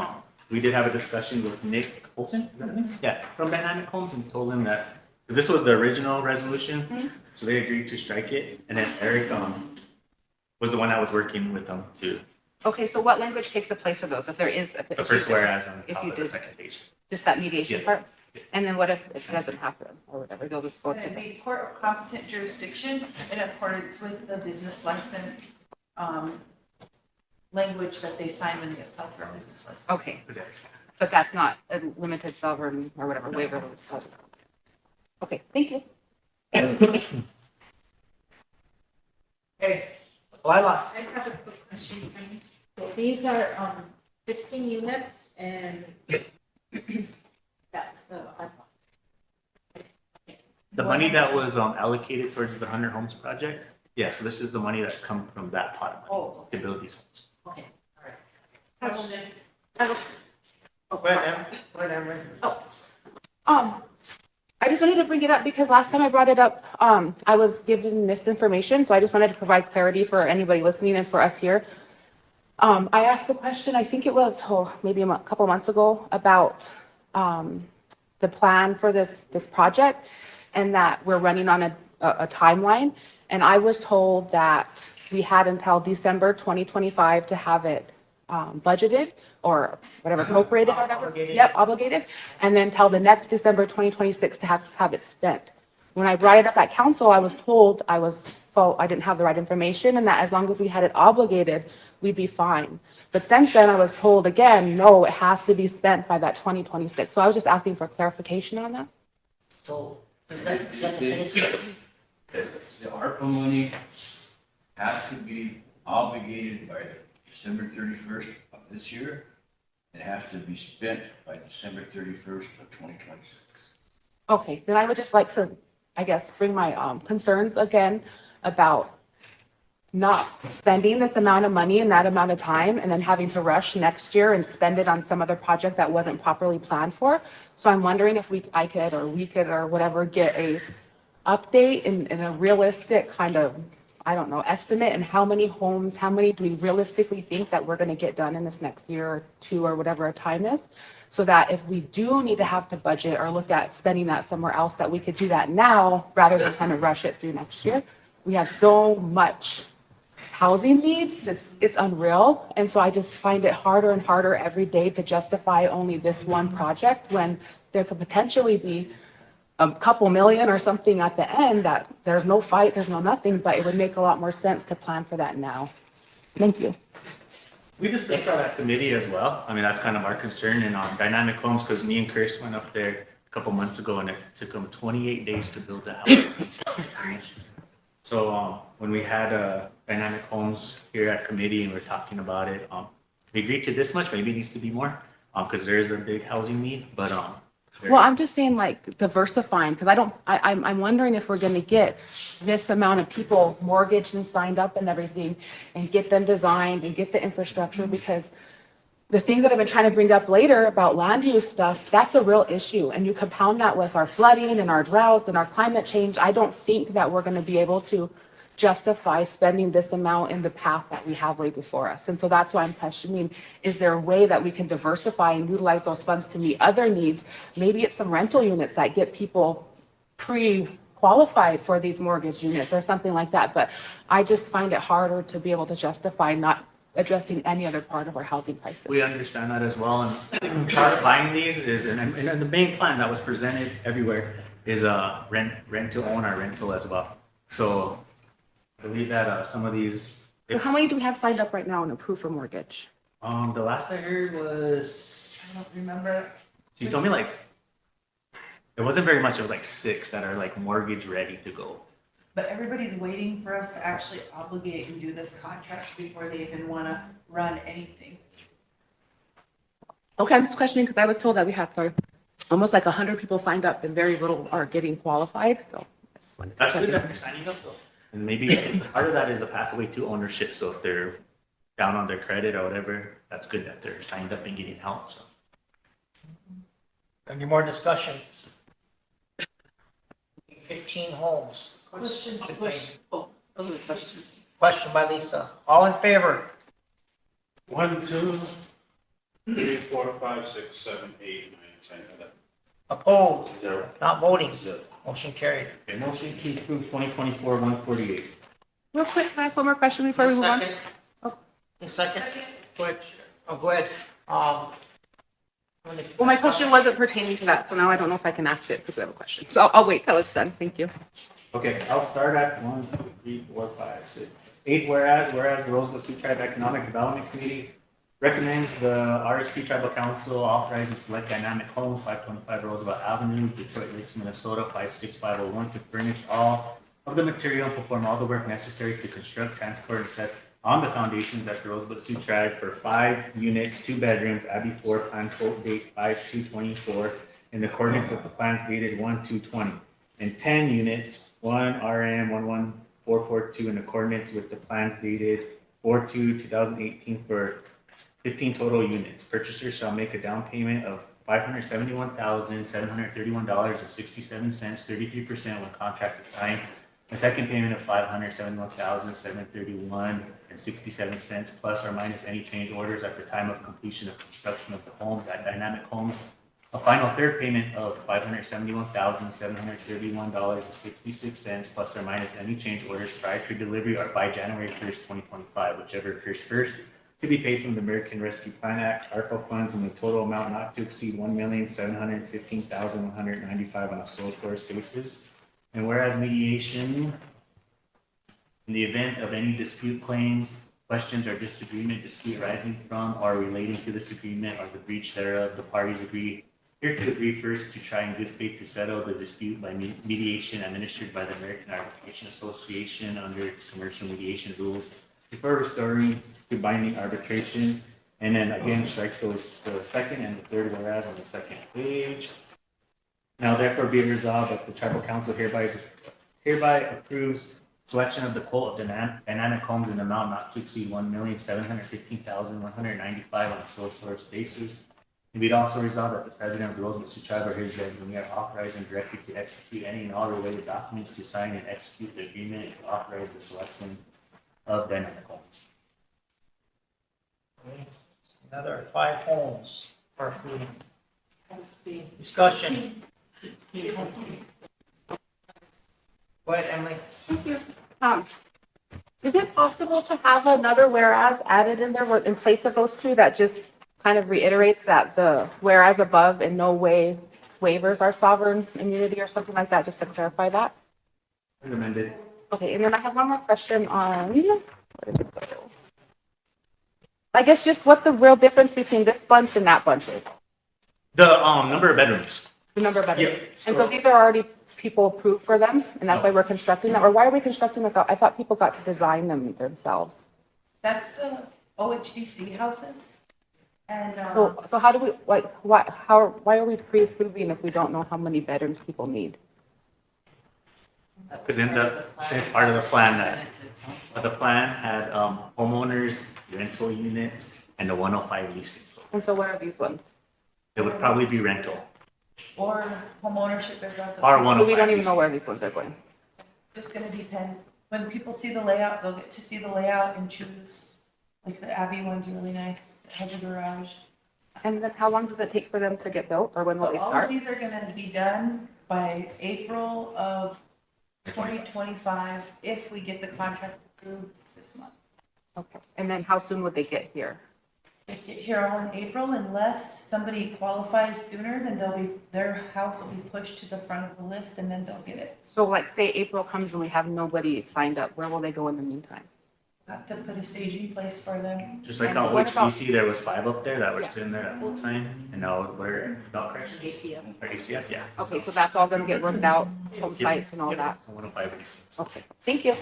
we did have a discussion with Nick Olson, is that his name? Yeah, from Dynamic Homes, and told him that, because this was the original resolution, so they agreed to strike it, and then Eric was the one that was working with them too. Okay, so what language takes the place of those? If there is. The first whereas on the top of the second page. Just that mediation Yeah. part? And then what if it doesn't happen or whatever? They'll just go to. And a court of competent jurisdiction in accordance with the business license language that they sign when they apply for a business license. Okay. But that's not a limited sovereign or whatever waiver was called. Okay, thank you. Hey, Lila. I have a quick question. So these are 15 units and that's the ARPA. The money that was allocated towards the 100 Homes project, yeah, so this is the money that come from that pot of money to build these homes. Okay, all right. Question. Go ahead, Emily. I just wanted to bring it up because last time I brought it up, I was given misinformation. So I just wanted to provide clarity for anybody listening and for us here. I asked the question, I think it was maybe a couple months ago, about the plan for this project and that we're running on a timeline. And I was told that we had until December 2025 to have it budgeted or whatever, appropriated or whatever. Obligated. Yep, obligated. And then till the next December 2026 to have it spent. When I brought it up at council, I was told I didn't have the right information and that as long as we had it obligated, we'd be fine. But since then, I was told again, no, it has to be spent by that 2026. So I was just asking for clarification on that. So, is that the case? The ARPA money has to be obligated by December 31st of this year. It has to be spent by December 31st of 2026. Okay, then I would just like to, I guess, bring my concerns again about not spending this amount of money in that amount of time and then having to rush next year and spend it on some other project that wasn't properly planned for. So I'm wondering if we could or whatever, get a update in a realistic kind of I don't know, estimate and how many homes, how many do we realistically think that we're going to get done in this next year or two or whatever our time is? So that if we do need to have to budget or look at spending that somewhere else, that we could do that now rather than kind of rush it through next year. We have so much housing needs, it's unreal. And so I just find it harder and harder every day to justify only this one project when there could potentially be a couple million or something at the end that there's no fight, there's no nothing, but it would make a lot more sense to plan for that now. Thank you. We discussed that at committee as well. I mean, that's kind of our concern and on dynamic homes, because me and Chris went up there a couple months ago and it took them 28 days to build a house. I'm sorry. So when we had dynamic homes here at committee and we we're talking about it, we agreed to this much, maybe it needs to be more, because there is a big housing need, but well, I'm just saying like diversifying, because I'm wondering if we're gonna get this amount of people mortgaged and signed up and everything and get them designed and get the infrastructure, because the things that I've been trying to bring up later about land use stuff, that's a real issue. And you compound that with our flooding and our droughts and our climate change. I don't think that we're gonna be able to justify spending this amount in the path that we have laid before us. And so that's why I'm questioning, is there a way that we can diversify and utilize those funds to meet other needs? Maybe it's some rental units that get people pre-qualified for these mortgage units or something like that. But I just find it harder to be able to justify not addressing any other part of our housing crisis. we understand that as well. And part of buying these is, and the main plan that was presented everywhere is rent to own or rental as well. So I believe that some of these. So how many do we have signed up right now and approved for mortgage? The last I heard was. I don't remember. She told me like. It wasn't very much. It was like 6 that are like mortgage ready to go. But everybody's waiting for us to actually obligate and do this contract before they even want to run anything. Okay, I'm just questioning because I was told that we had, almost like 100 people signed up and very little are getting qualified. So I just wanted to That's check good in. that they're signing up though. And maybe part of that is a pathway to ownership. So if they're down on their credit or whatever, that's good that they're signed up and getting help. So. Any more discussion? 15 homes. Question. Oh, those are the questions. Question by Lisa. All in favor? 1, 2, 3, 4, 5, 6, 7, 8, 9, 10, 11. Opposed? 0. Not voting? Motion carried. Okay, motion to approve 2024-148. Real quick, can I have one more question before we move on? Second. Oh. A second? Go ahead. Oh, go ahead. Well, my question wasn't pertaining to that, so now I don't know if I can ask it because we have a question. So I'll wait till it's done. Thank you. Okay, I'll start at 1, 2, 3, 4, 5, 6, 8. Whereas the Rosebud Sioux Tribe Economic Development Committee recommends the RST Tribal Council authorize and select Dynamic Homes, 525 Roosevelt Avenue, Detroit Lakes, Minnesota, 56501 to furnish all of the material and perform all the work necessary to construct, transport, and set on the foundations at the Rosebud Sioux Tribe for 5 units, 2 bedrooms, Abbey 4, plan quote date 5/2/24, in accordance with the plans dated 1/2/20, and 10 units, 1 RM 11442, in accordance with the plans dated 4/2/2018 for 15 total units. Purchasers shall make a down payment of $571,731.67, 33% when contract is signed. A second payment of $571,731.67 plus or minus any change orders at the time of completion of construction of the homes at Dynamic Homes. A final third payment of $571,731.66 plus or minus any change orders prior to delivery or by January 1st, 2025, whichever occurs first, to be paid from the American Rescue Plan Act, ARPA funds in the total amount not to exceed $1,715,195 on a sole source basis. And whereas mediation, in the event of any dispute claims, questions, or disagreement, dispute arising from or relating to this agreement or the breach thereof, the parties agree first to try in good faith to settle the dispute by mediation administered by the American Arbitration Association under its commercial mediation rules before restoring to binding arbitration. And then again, strike those the second and the third whereas on the second page. Now therefore be it resolved that the Tribal Council hereby approves selection of the quote of Dynamic Homes in the amount not to exceed $1,715,195 on a sole source basis. And we'd also resolve that the president of the Rosebud Sioux Tribe or his designee are authorized and directed to execute any and all related documents to sign and execute the agreement and to authorize the selection of dynamic homes. Another 5 homes for approving. Discussion. Go ahead, Emily. Thank you. Is it possible to have another whereas added in there in place of those two that just kind of reiterates that the whereas above in no way waivers are sovereign immunity or something like that, just to clarify that? Recommended. Okay, and then I have one more question on, where did it go? I guess just what the real difference between this bunch and that bunch is, The number of bedrooms. the number of bedrooms. Yeah, And so these are already people approved for them, and that's why we're constructing them, or why are we constructing this out? I thought people got to design them themselves. That's the OHDC houses. And, So how do we, like, why are we pre-approving if we don't know how many bedrooms people need? Because it's part of the plan that, the plan had homeowners, rental units, and the 105 leasing. And so what are these ones? It would probably be rental. or homeownership is rental. Or 105. So we don't even know where these ones are going. Just gonna depend. When people see the layout, they'll get to see the layout and choose. Like the Abbey one's really nice, it has a garage. And then how long does it take for them to get built, or when will So they all of start? these are gonna be done by April of 2025, if we get the contract approved this month. Okay, and then how soon would they get here? They get here all in April, unless somebody qualifies sooner, then their house will be pushed to the front of the list and then they'll get it. So like say April comes and we have nobody signed up, where will they go in the meantime? Have to put a staging place for them. Just like And on what about- HDC, there was 5 up there that were Yeah. sitting there at full time, and now we're not correct. ACF. Or ACF, yeah. Okay, so that's all gonna get worked out, home Yep. sites and all Yep. that? 105 leasing. Okay, thank you.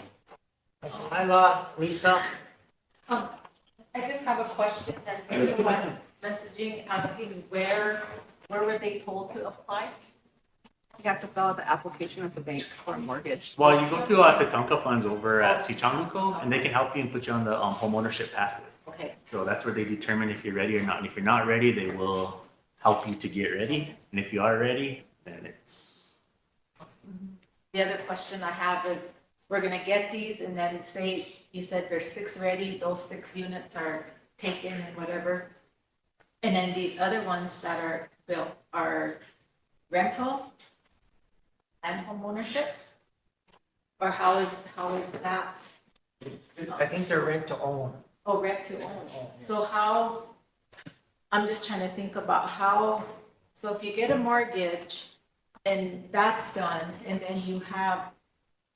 Hi, Lisa. I just have a question that everyone messaging asking where were they told to apply? You have to fill out the application at the bank for a mortgage. Well, you go to Tatanka Funds over at Sichanguco, and they can help you and put you on the homeownership pathway. Okay. So that's where they determine if you're ready or not. And if you're not ready, they will help you to get ready. And if you are ready, then it's. The other question I have is, we're gonna get these and then say, you said there's 6 ready, those 6 units are taken and whatever. And then these other ones that are built are rental and homeownership? Or how is that? I think they're rent to own. Oh, rent to own. So how, I'm just trying to think about how, so if you get a mortgage and that's done, and then you have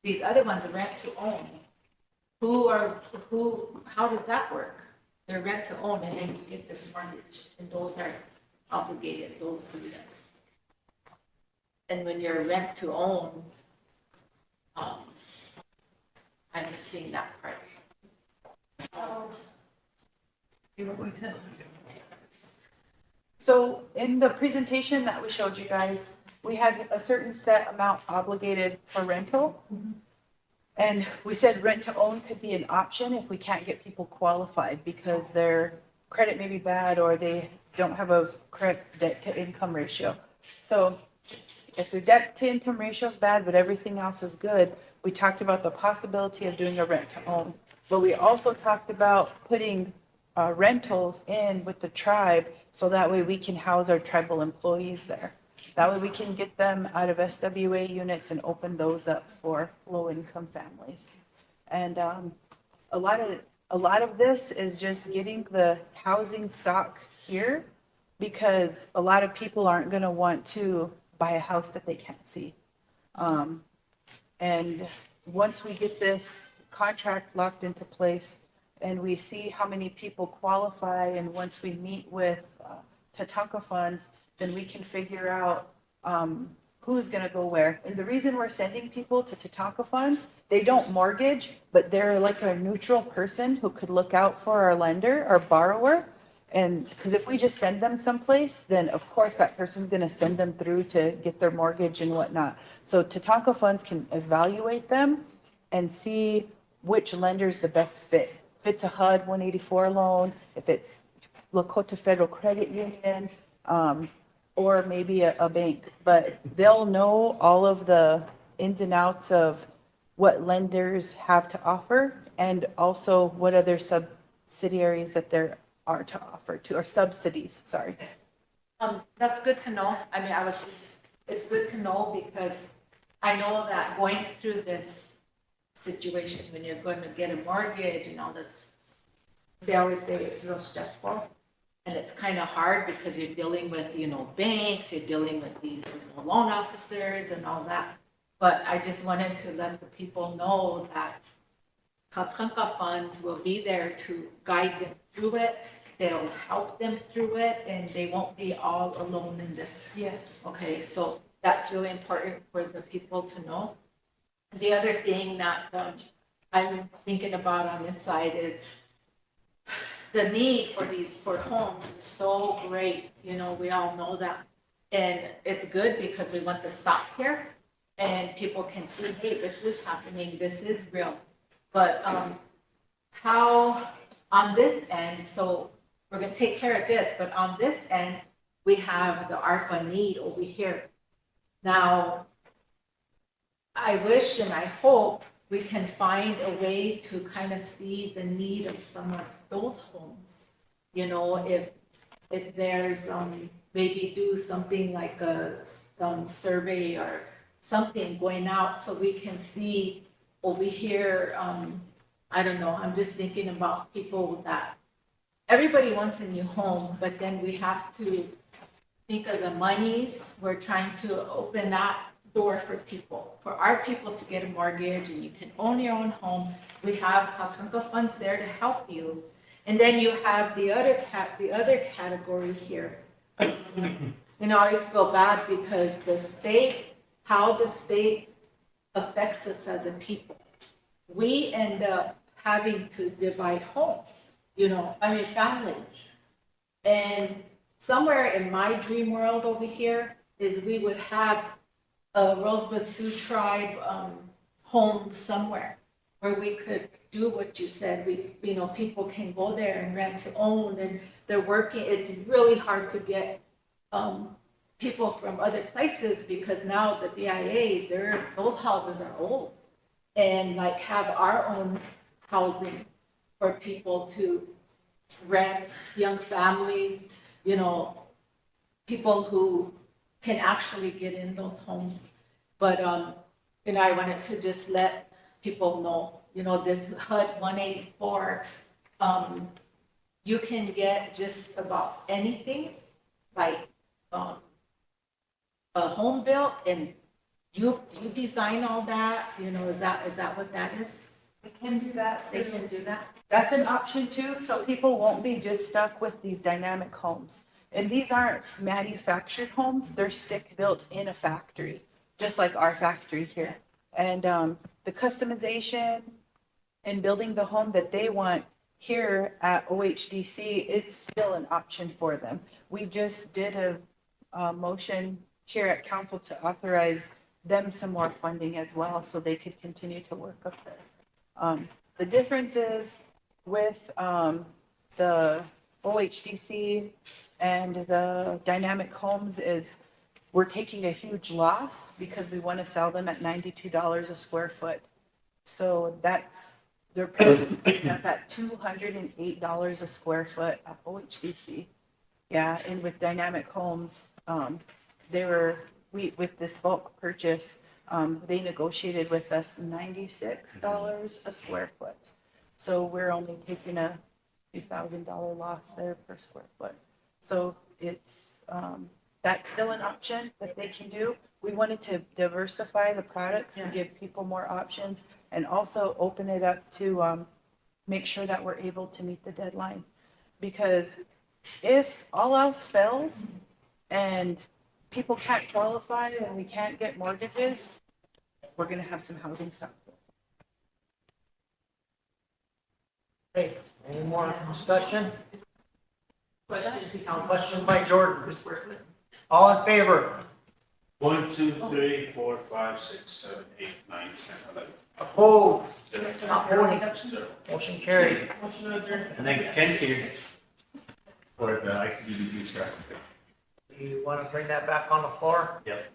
these other ones, rent to own, how does that work? They're rent to own and then you get this mortgage and those are obligated, those units. And when you're rent to own, I'm missing that part. So in the presentation that we showed you guys, we had a certain set amount obligated for rental. And we said rent to own could be an option if we can't get people qualified because their credit may be bad or they don't have a correct debt to income ratio. So if their debt to income ratio is bad, but everything else is good, we talked about the possibility of doing a rent to own. But we also talked about putting rentals in with the tribe so that way we can house our tribal employees there. That way we can get them out of SWA units and open those up for low-income families. And a lot of this is just getting the housing stock here because a lot of people aren't going to want to buy a house that they can't see. And once we get this contract locked into place and we see how many people qualify, and once we meet with Tatanka Funds, then we can figure out who's going to go where. And the reason we're sending people to Tatanka Funds, they don't mortgage, but they're like a neutral person who could look out for our lender, our borrower. And because if we just send them someplace, then of course that person's going to send them through to get their mortgage and whatnot. So Tatanka Funds can evaluate them and see which lender's the best fit. If it's a HUD 184 loan, if it's Lakota Federal Credit Union, or maybe a bank, but they'll know all of the ins and outs of what lenders have to offer and also what other subsidiaries that there are to offer to, or subsidies, sorry. That's good to know. I mean, it's good to know because I know that going through this situation, when you're going to get a mortgage and all this, they always say it's real stressful. And it's kind of hard because you're dealing with, banks, you're dealing with these loan officers and all that. But I just wanted to let the people know that Katranka funds will be there to guide them through it. They'll help them through it and they won't be all alone in this. Yes. Okay, so that's really important for the people to know. The other thing that I'm thinking about on this side is the need for homes is so great, we all know that. And it's good because we want to stop here and people can see, hey, this is happening, this is real. But how on this end, so we're gonna take care of this, but on this end, we have the ARPA need over here. Now, I wish and I hope we can find a way to kind of see the need of some of those homes. If there's, maybe do something like a survey or something going out so we can see over here, I don't know, I'm just thinking about people that, everybody wants a new home, but then we have to think of the monies. We're trying to open that door for people, for our people to get a mortgage and you can own your own home. We have Katranka funds there to help you. And then you have the other category here. I always feel bad because how the state affects us as a people. We end up having to divide homes, families. And somewhere in my dream world over here is we would have a Rosebud Sioux tribe home somewhere where we could do what you said. People can go there and rent to own and they're working. It's really hard to get people from other places because now the BIA, those houses are old, and have our own housing for people to rent, young families, people who can actually get in those homes. But, I wanted to just let people know, this HUD 184, you can get just about anything, like a home built, and you design all that, is that what that is? They can do that. They can do that? That's an option too, so people won't be just stuck with these dynamic homes. And these aren't manufactured homes, they're stick built in a factory, just like our factory here. And the customization and building the home that they want here at OHDC is still an option for them. We just did a motion here at council to authorize them some more funding as well, so they could continue to work up there. The difference is with the OHDC and the dynamic homes is we're taking a huge loss because we want to sell them at $92 a square foot. So they're paying up at $208 a square foot at OHDC. Yeah, and with dynamic homes, with this bulk purchase, they negotiated with us $96 a square foot. So we're only taking a $2,000 loss there per square foot. So it's, that's still an option that they can do. We wanted to diversify the products to give people more options and also open it up to make sure that we're able to meet the deadline. Because if all else fails and people can't qualify and we can't get mortgages, we're going to have some housing stock. Okay, any more discussion? Question by Jordan. All in favor? 1, 2, 3, 4, 5, 6, 7, 8, 9, 10, 11. Opposed? Not voting. Motion carried. And then Ken's here for the ICDB strategy. You want to bring that back on the floor? Yep.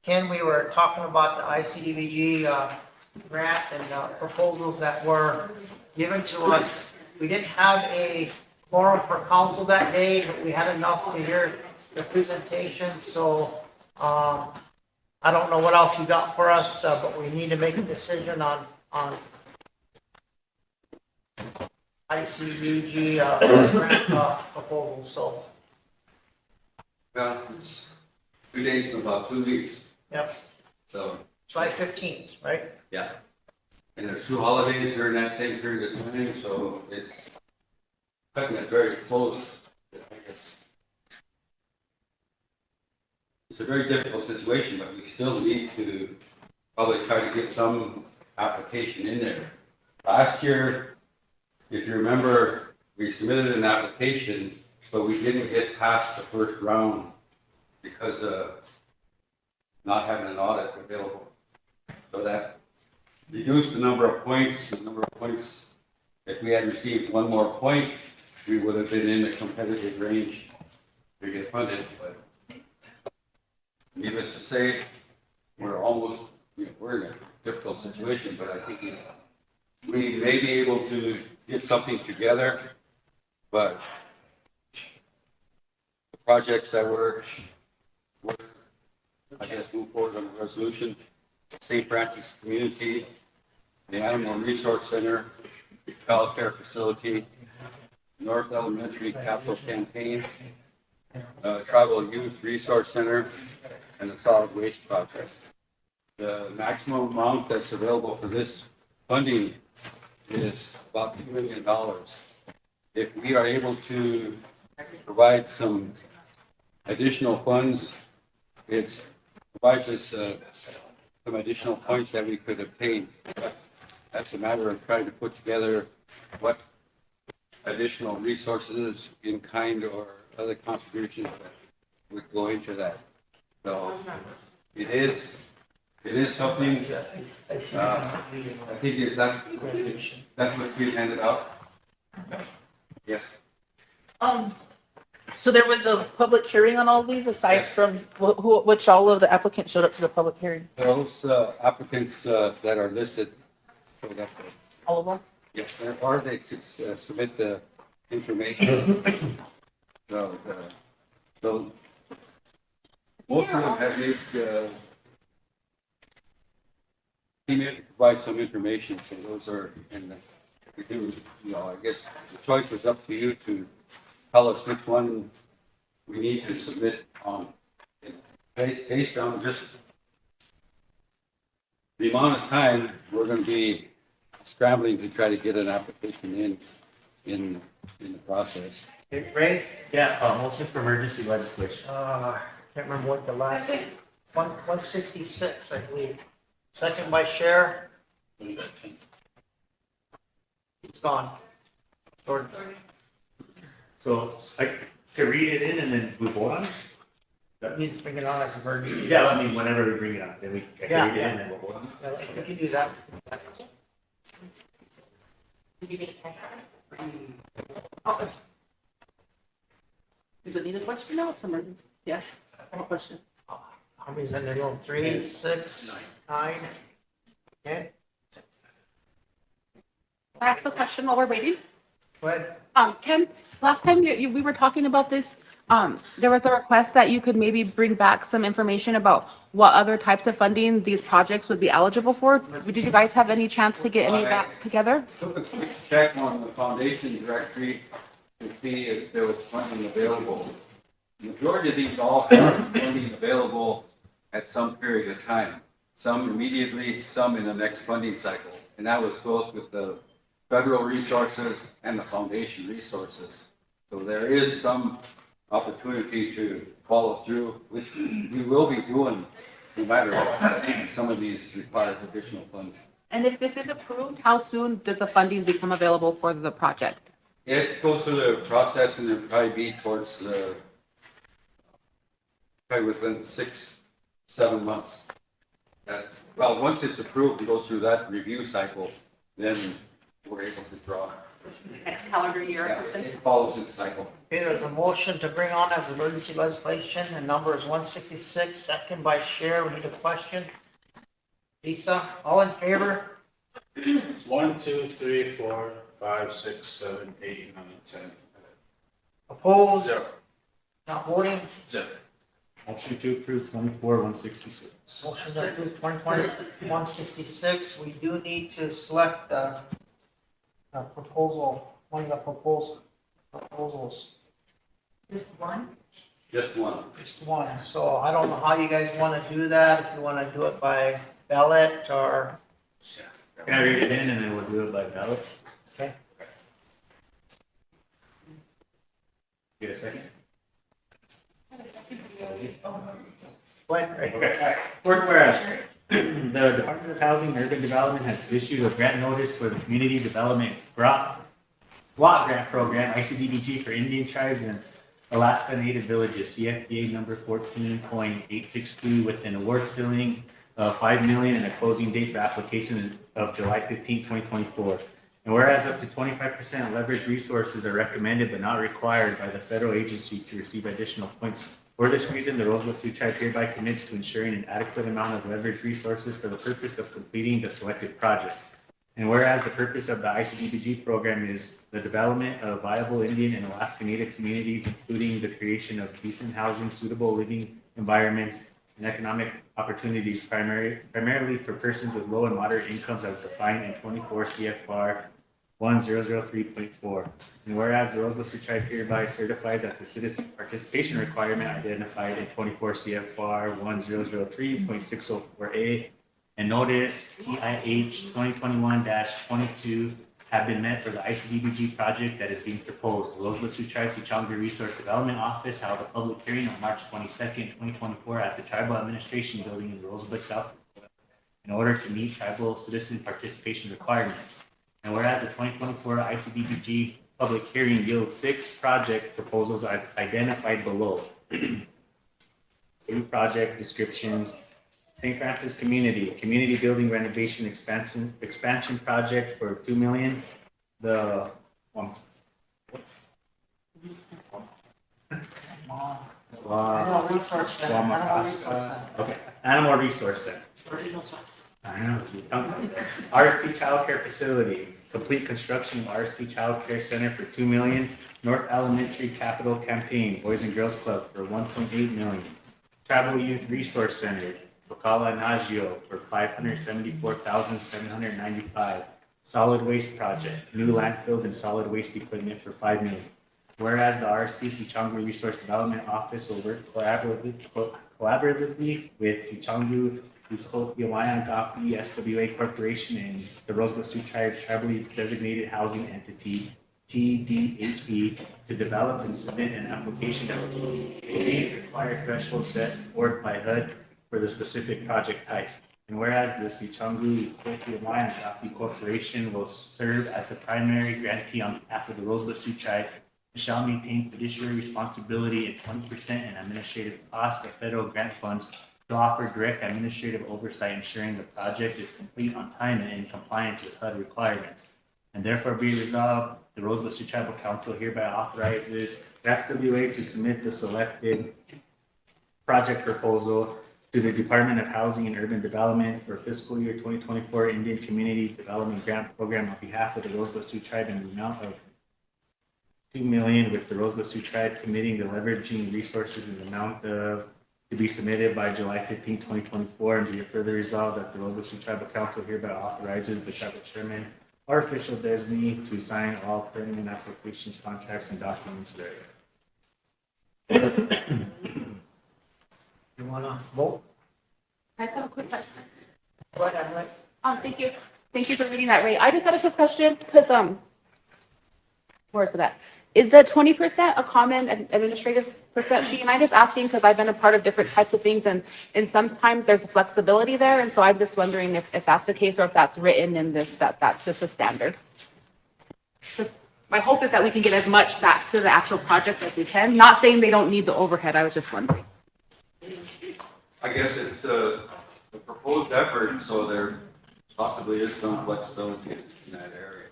Ken, we were talking about the ICDBG grant and proposals that were given to us. We didn't have a forum for council that day, but we had enough to hear the presentation, so I don't know what else you got for us, but we need to make a decision on ICDBG grant proposal, so. Well, it's 2 days from about 2 weeks. Yep. So. July 15th, right? Yeah. And there's 2 holidays during that same period of time, so it's cutting it very close. It's a very difficult situation, but we still need to probably try to get some application in there. Last year, if you remember, we submitted an application, but we didn't get past the first round because of not having an audit available. So that reduced the number of points. If we had received 1 more point, we would have been in the competitive range to get funded. But needless to say, we're in a difficult situation, but I think we may be able to get something together. But the projects that were I guess move forward on the resolution, St. Francis Community, the Animal Resource Center, Child Care Facility, North Elementary Capital Campaign, Tribal Youth Resource Center, and the Solid Waste Project. The maximum amount that's available for this funding is about $2 million. If we are able to provide some additional funds, it provides us some additional points that we could obtain. That's a matter of trying to put together what additional resources in kind or other contributions that would go into that. So it is something, I think is that's what's being handed out. Yes. So there was a public hearing on all these, aside from which all of the applicants showed up to the public hearing? Those applicants that are listed. All of them? Yes, or they could submit the information. So most of them have made, came in to provide some information, so those are, and we do, I guess the choice is up to you to tell us which one we need to submit on, based on just the amount of time we're going to be scrambling to try to get an application in the process. Okay, Ray? Yeah, motion for emergency legislation. Can't remember what the last, 166, I believe. Second by Cher. It's gone. Jordan. So I could read it in and then we vote on it? You need to bring it on as emergency. Yeah, I mean, whenever we bring it up, then we can read it in and then we'll vote on it. Yeah, we can do that. Does it need a question? No, it's emergency. Yes, I have a question. How many's in the room? 3, 6, 9, 10? Can I ask a question while we're waiting? Go ahead. Ken, last time we were talking about this, there was a request that you could maybe bring back some information about what other types of funding these projects would be eligible for. Did you guys have any chance to get any of that together? Took a quick check on the foundation directory to see if there was funding available. The majority of these all have funding available at some period of time. Some immediately, some in the next funding cycle. And that was both with the federal resources and the foundation resources. So there is some opportunity to follow through, which we will be doing no matter what. I think some of these require additional funds. And if this is approved, how soon does the funding become available for the project? It goes through the process and it'll probably be towards the, probably within 6-7 months. Well, once it's approved and goes through that review cycle, then we're able to draw. Next calendar year or something. It follows its cycle. Okay, there's a motion to bring on as emergency legislation, and number is 166, second by Cher. We need a question. Lisa, all in favor? 1, 2, 3, 4, 5, 6, 7, 8, 9, 10. Opposed? 0. Not voting? 0. Motion to approve 24-166. Motion to approve 2020-166. We do need to select a proposal, one of the proposals. Just one? Just one. Just one. So I don't know how you guys want to do that, if you want to do it by ballot or. Can I read it in and then we'll do it by ballot? Okay. Get a second? Go ahead, Craig. Okay. Whereas the Department of Housing and Urban Development has issued a grant notice for the Community Development Block Grant Program, ICDBG, for Indian tribes and Alaska Native Villages, CFDA number 14.862, with an award ceiling of $5 million and a closing date for application of July 15, 2024. And whereas up to 25% leverage resources are recommended but not required by the federal agency to receive additional points. For this reason, the Rosebud Sioux Tribe hereby commits to ensuring an adequate amount of leverage resources for the purpose of completing the selected project. And whereas the purpose of the ICDBG program is the development of viable Indian and Alaska Native communities, including the creation of decent housing, suitable living environments, and economic opportunities primarily for persons with low and moderate incomes as defined in 24 CFR 1003.4. And whereas the Rosebud Sioux Tribe hereby certifies that the citizen participation requirement identified in 24 CFR 1003.604A and notice PIH 2021-22 have been met for the ICDBG project that is being proposed. The Rosebud Sioux Tribe Sioux Resource Development Office held a public hearing on March 22nd, 2024 at the Tribal Administration Building in Rosebud, South Dakota, in order to meet tribal citizen participation requirements. And whereas the 2024 ICDBG public hearing yields 6 project proposals as identified below. City project descriptions: St. Francis Community Building Renovation Expansion Project for $2 million. The Animal Resource Center. Animal Resource Center. Okay, Animal Resource Center. I know. RST Child Care Facility, complete construction of RST Child Care Center for $2 million. North Elementary Capital Campaign, Boys and Girls Club for $1.8 million. Tribal Youth Resource Center, Bacala Nagio for $574,795. Solid Waste Project, new landfill and solid waste equipment for $5 million. Whereas the RST Sichanggu Resource Development Office will work collaboratively with Sichanggu Yawayan Gapi SWA Corporation and the Rosebud Sioux Tribe Tribally Designated Housing Entity, TDHE, to develop and submit an application that will meet required thresholds set forth by HUD for the specific project type. And whereas the Sichanggu Yawayan Gapi Corporation will serve as the primary grantee on behalf of the Rosebud Sioux Tribe, shall maintain fiduciary responsibility and 20% in administrative cost of federal grant funds to offer direct administrative oversight, ensuring the project is complete on time and in compliance with HUD requirements. And therefore be resolved, the Rosebud Sioux Tribal Council hereby authorizes SWA to submit the selected project proposal to the Department of Housing and Urban Development for fiscal year 2024 Indian Community Development Grant Program on behalf of the Rosebud Sioux Tribe in the amount of $2 million, with the Rosebud Sioux Tribe committing the leveraging resources in the amount of to be submitted by July 15, 2024, and be it further resolved that the Rosebud Sioux Tribal Council hereby authorizes the tribal chairman or official designee to sign all pertinent applications, contracts, and documents therein. You want to vote? I just have a quick question. Go ahead, Emily. Thank you. Thank you for reading that, Ray. I just had a quick question because, where is it at? Is the 20% a common administrative percent fee? And I'm just asking because I've been a part of different types of things, and sometimes there's a flexibility there. And so I'm just wondering if that's the case or if that's written in this, that's just a standard. My hope is that we can get as much back to the actual project as we can. Not saying they don't need the overhead. I was just wondering. I guess it's a proposed effort, so there possibly is some flexibility in that area.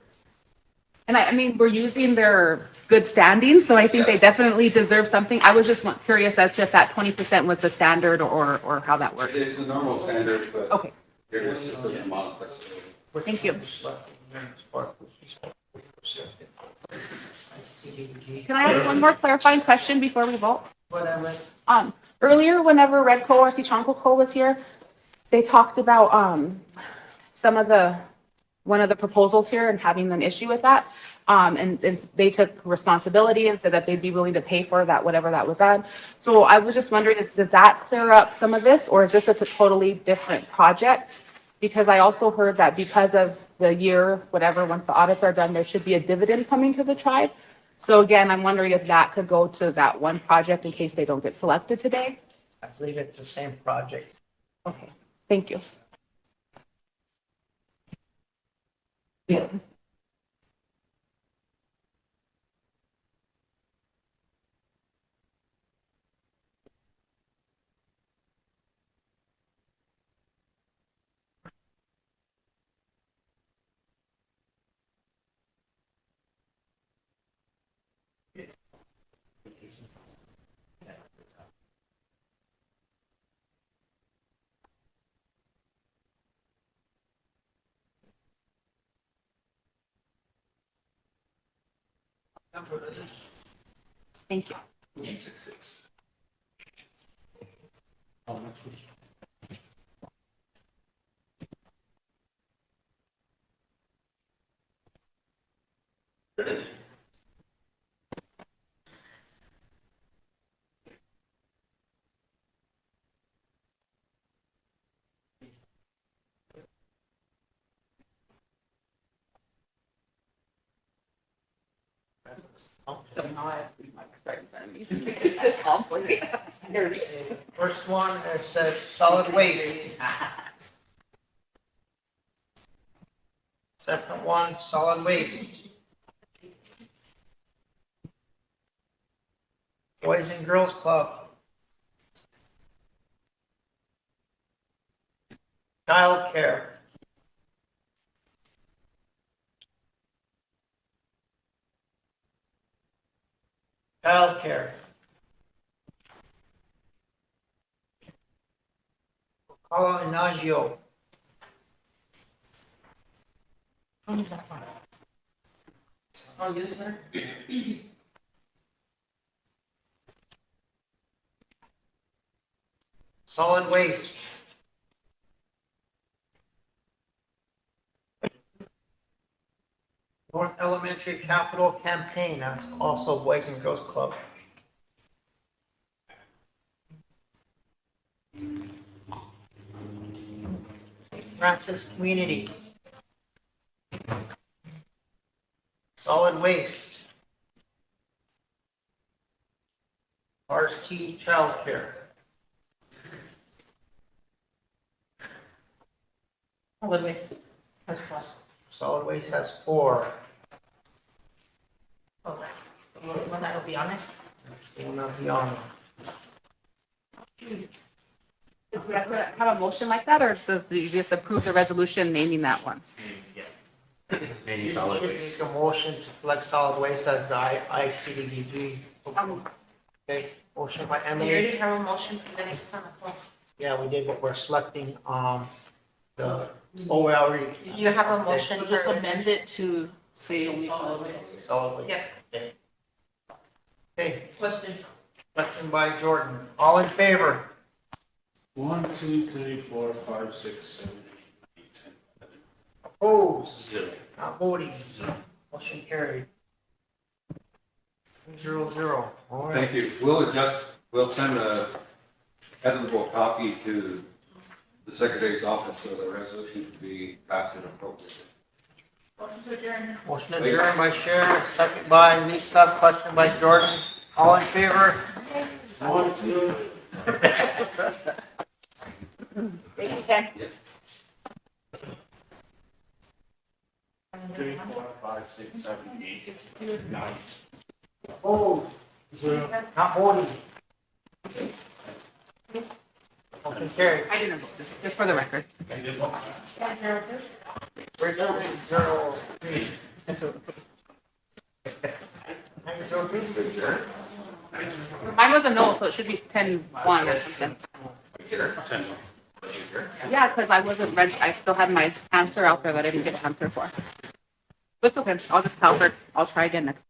And I mean, we're using their good standing, so I think they definitely deserve something. I was just curious as to if that 20% was the standard or how that worked. It is the normal standard, but. Okay. There is a certain amount of flexibility. Thank you. Can I ask one more clarifying question before we vote? Whatever. Earlier, whenever Redco or Sichanco was here, they talked about one of the proposals here and having an issue with that. And they took responsibility and said that they'd be willing to pay for that, whatever that was on. So I was just wondering, does that clear up some of this, or is this a totally different project? Because I also heard that because of the year, whatever, once the audits are done, there should be a dividend coming to the tribe. So again, I'm wondering if that could go to that one project in case they don't get selected today. I believe it's the same project. Okay, thank you. Thank you. 166. First one, it says solid waste. Second one, solid waste. Boys and Girls Club. Child care. Child care. Paula Inagio. Solid waste. North Elementary Capital Campaign, that's also Boys and Girls Club. St. Francis Community. Solid waste. RST childcare. Solid waste. Solid waste has 4. Okay. The one that'll be on it? That's the one that'll be on. Does Rebecca have a motion like that, or does you just approve the resolution naming that one? You should make a motion to select solid waste as the ICDBG. Okay, motion by We Emily. already have a motion for the next one. Yeah, we did, but we're selecting, the, oh, we already. You have a motion So just for- amend it to say only solid waste. Solid waste. Yeah. Okay. Okay, Question. question by Jordan. All in favor? 1, 2, 3, 4, 5, 6, 7, 8, 9, 10, 11. Opposed? 0. Not voting. Motion carried. 0-0. All right. Thank you. We'll send a editable copy to the secretary's office so the resolution can be passed and appropriate. Motion adjourned by Sharon, second by Lisa, question by Jordan. All in favor? Thank you, Ken. 3, 4, 5, 6, 7, 8, 9. Opposed? 0. Not voting. Motion carried. I didn't vote, just for the record. We're down to 0-3. Mine was a no, so it should be 10-1 or something. Yeah, because I wasn't ready. I still had my answer out there that I didn't get an answer for. But it's okay. I'll just tell her. I'll try again next.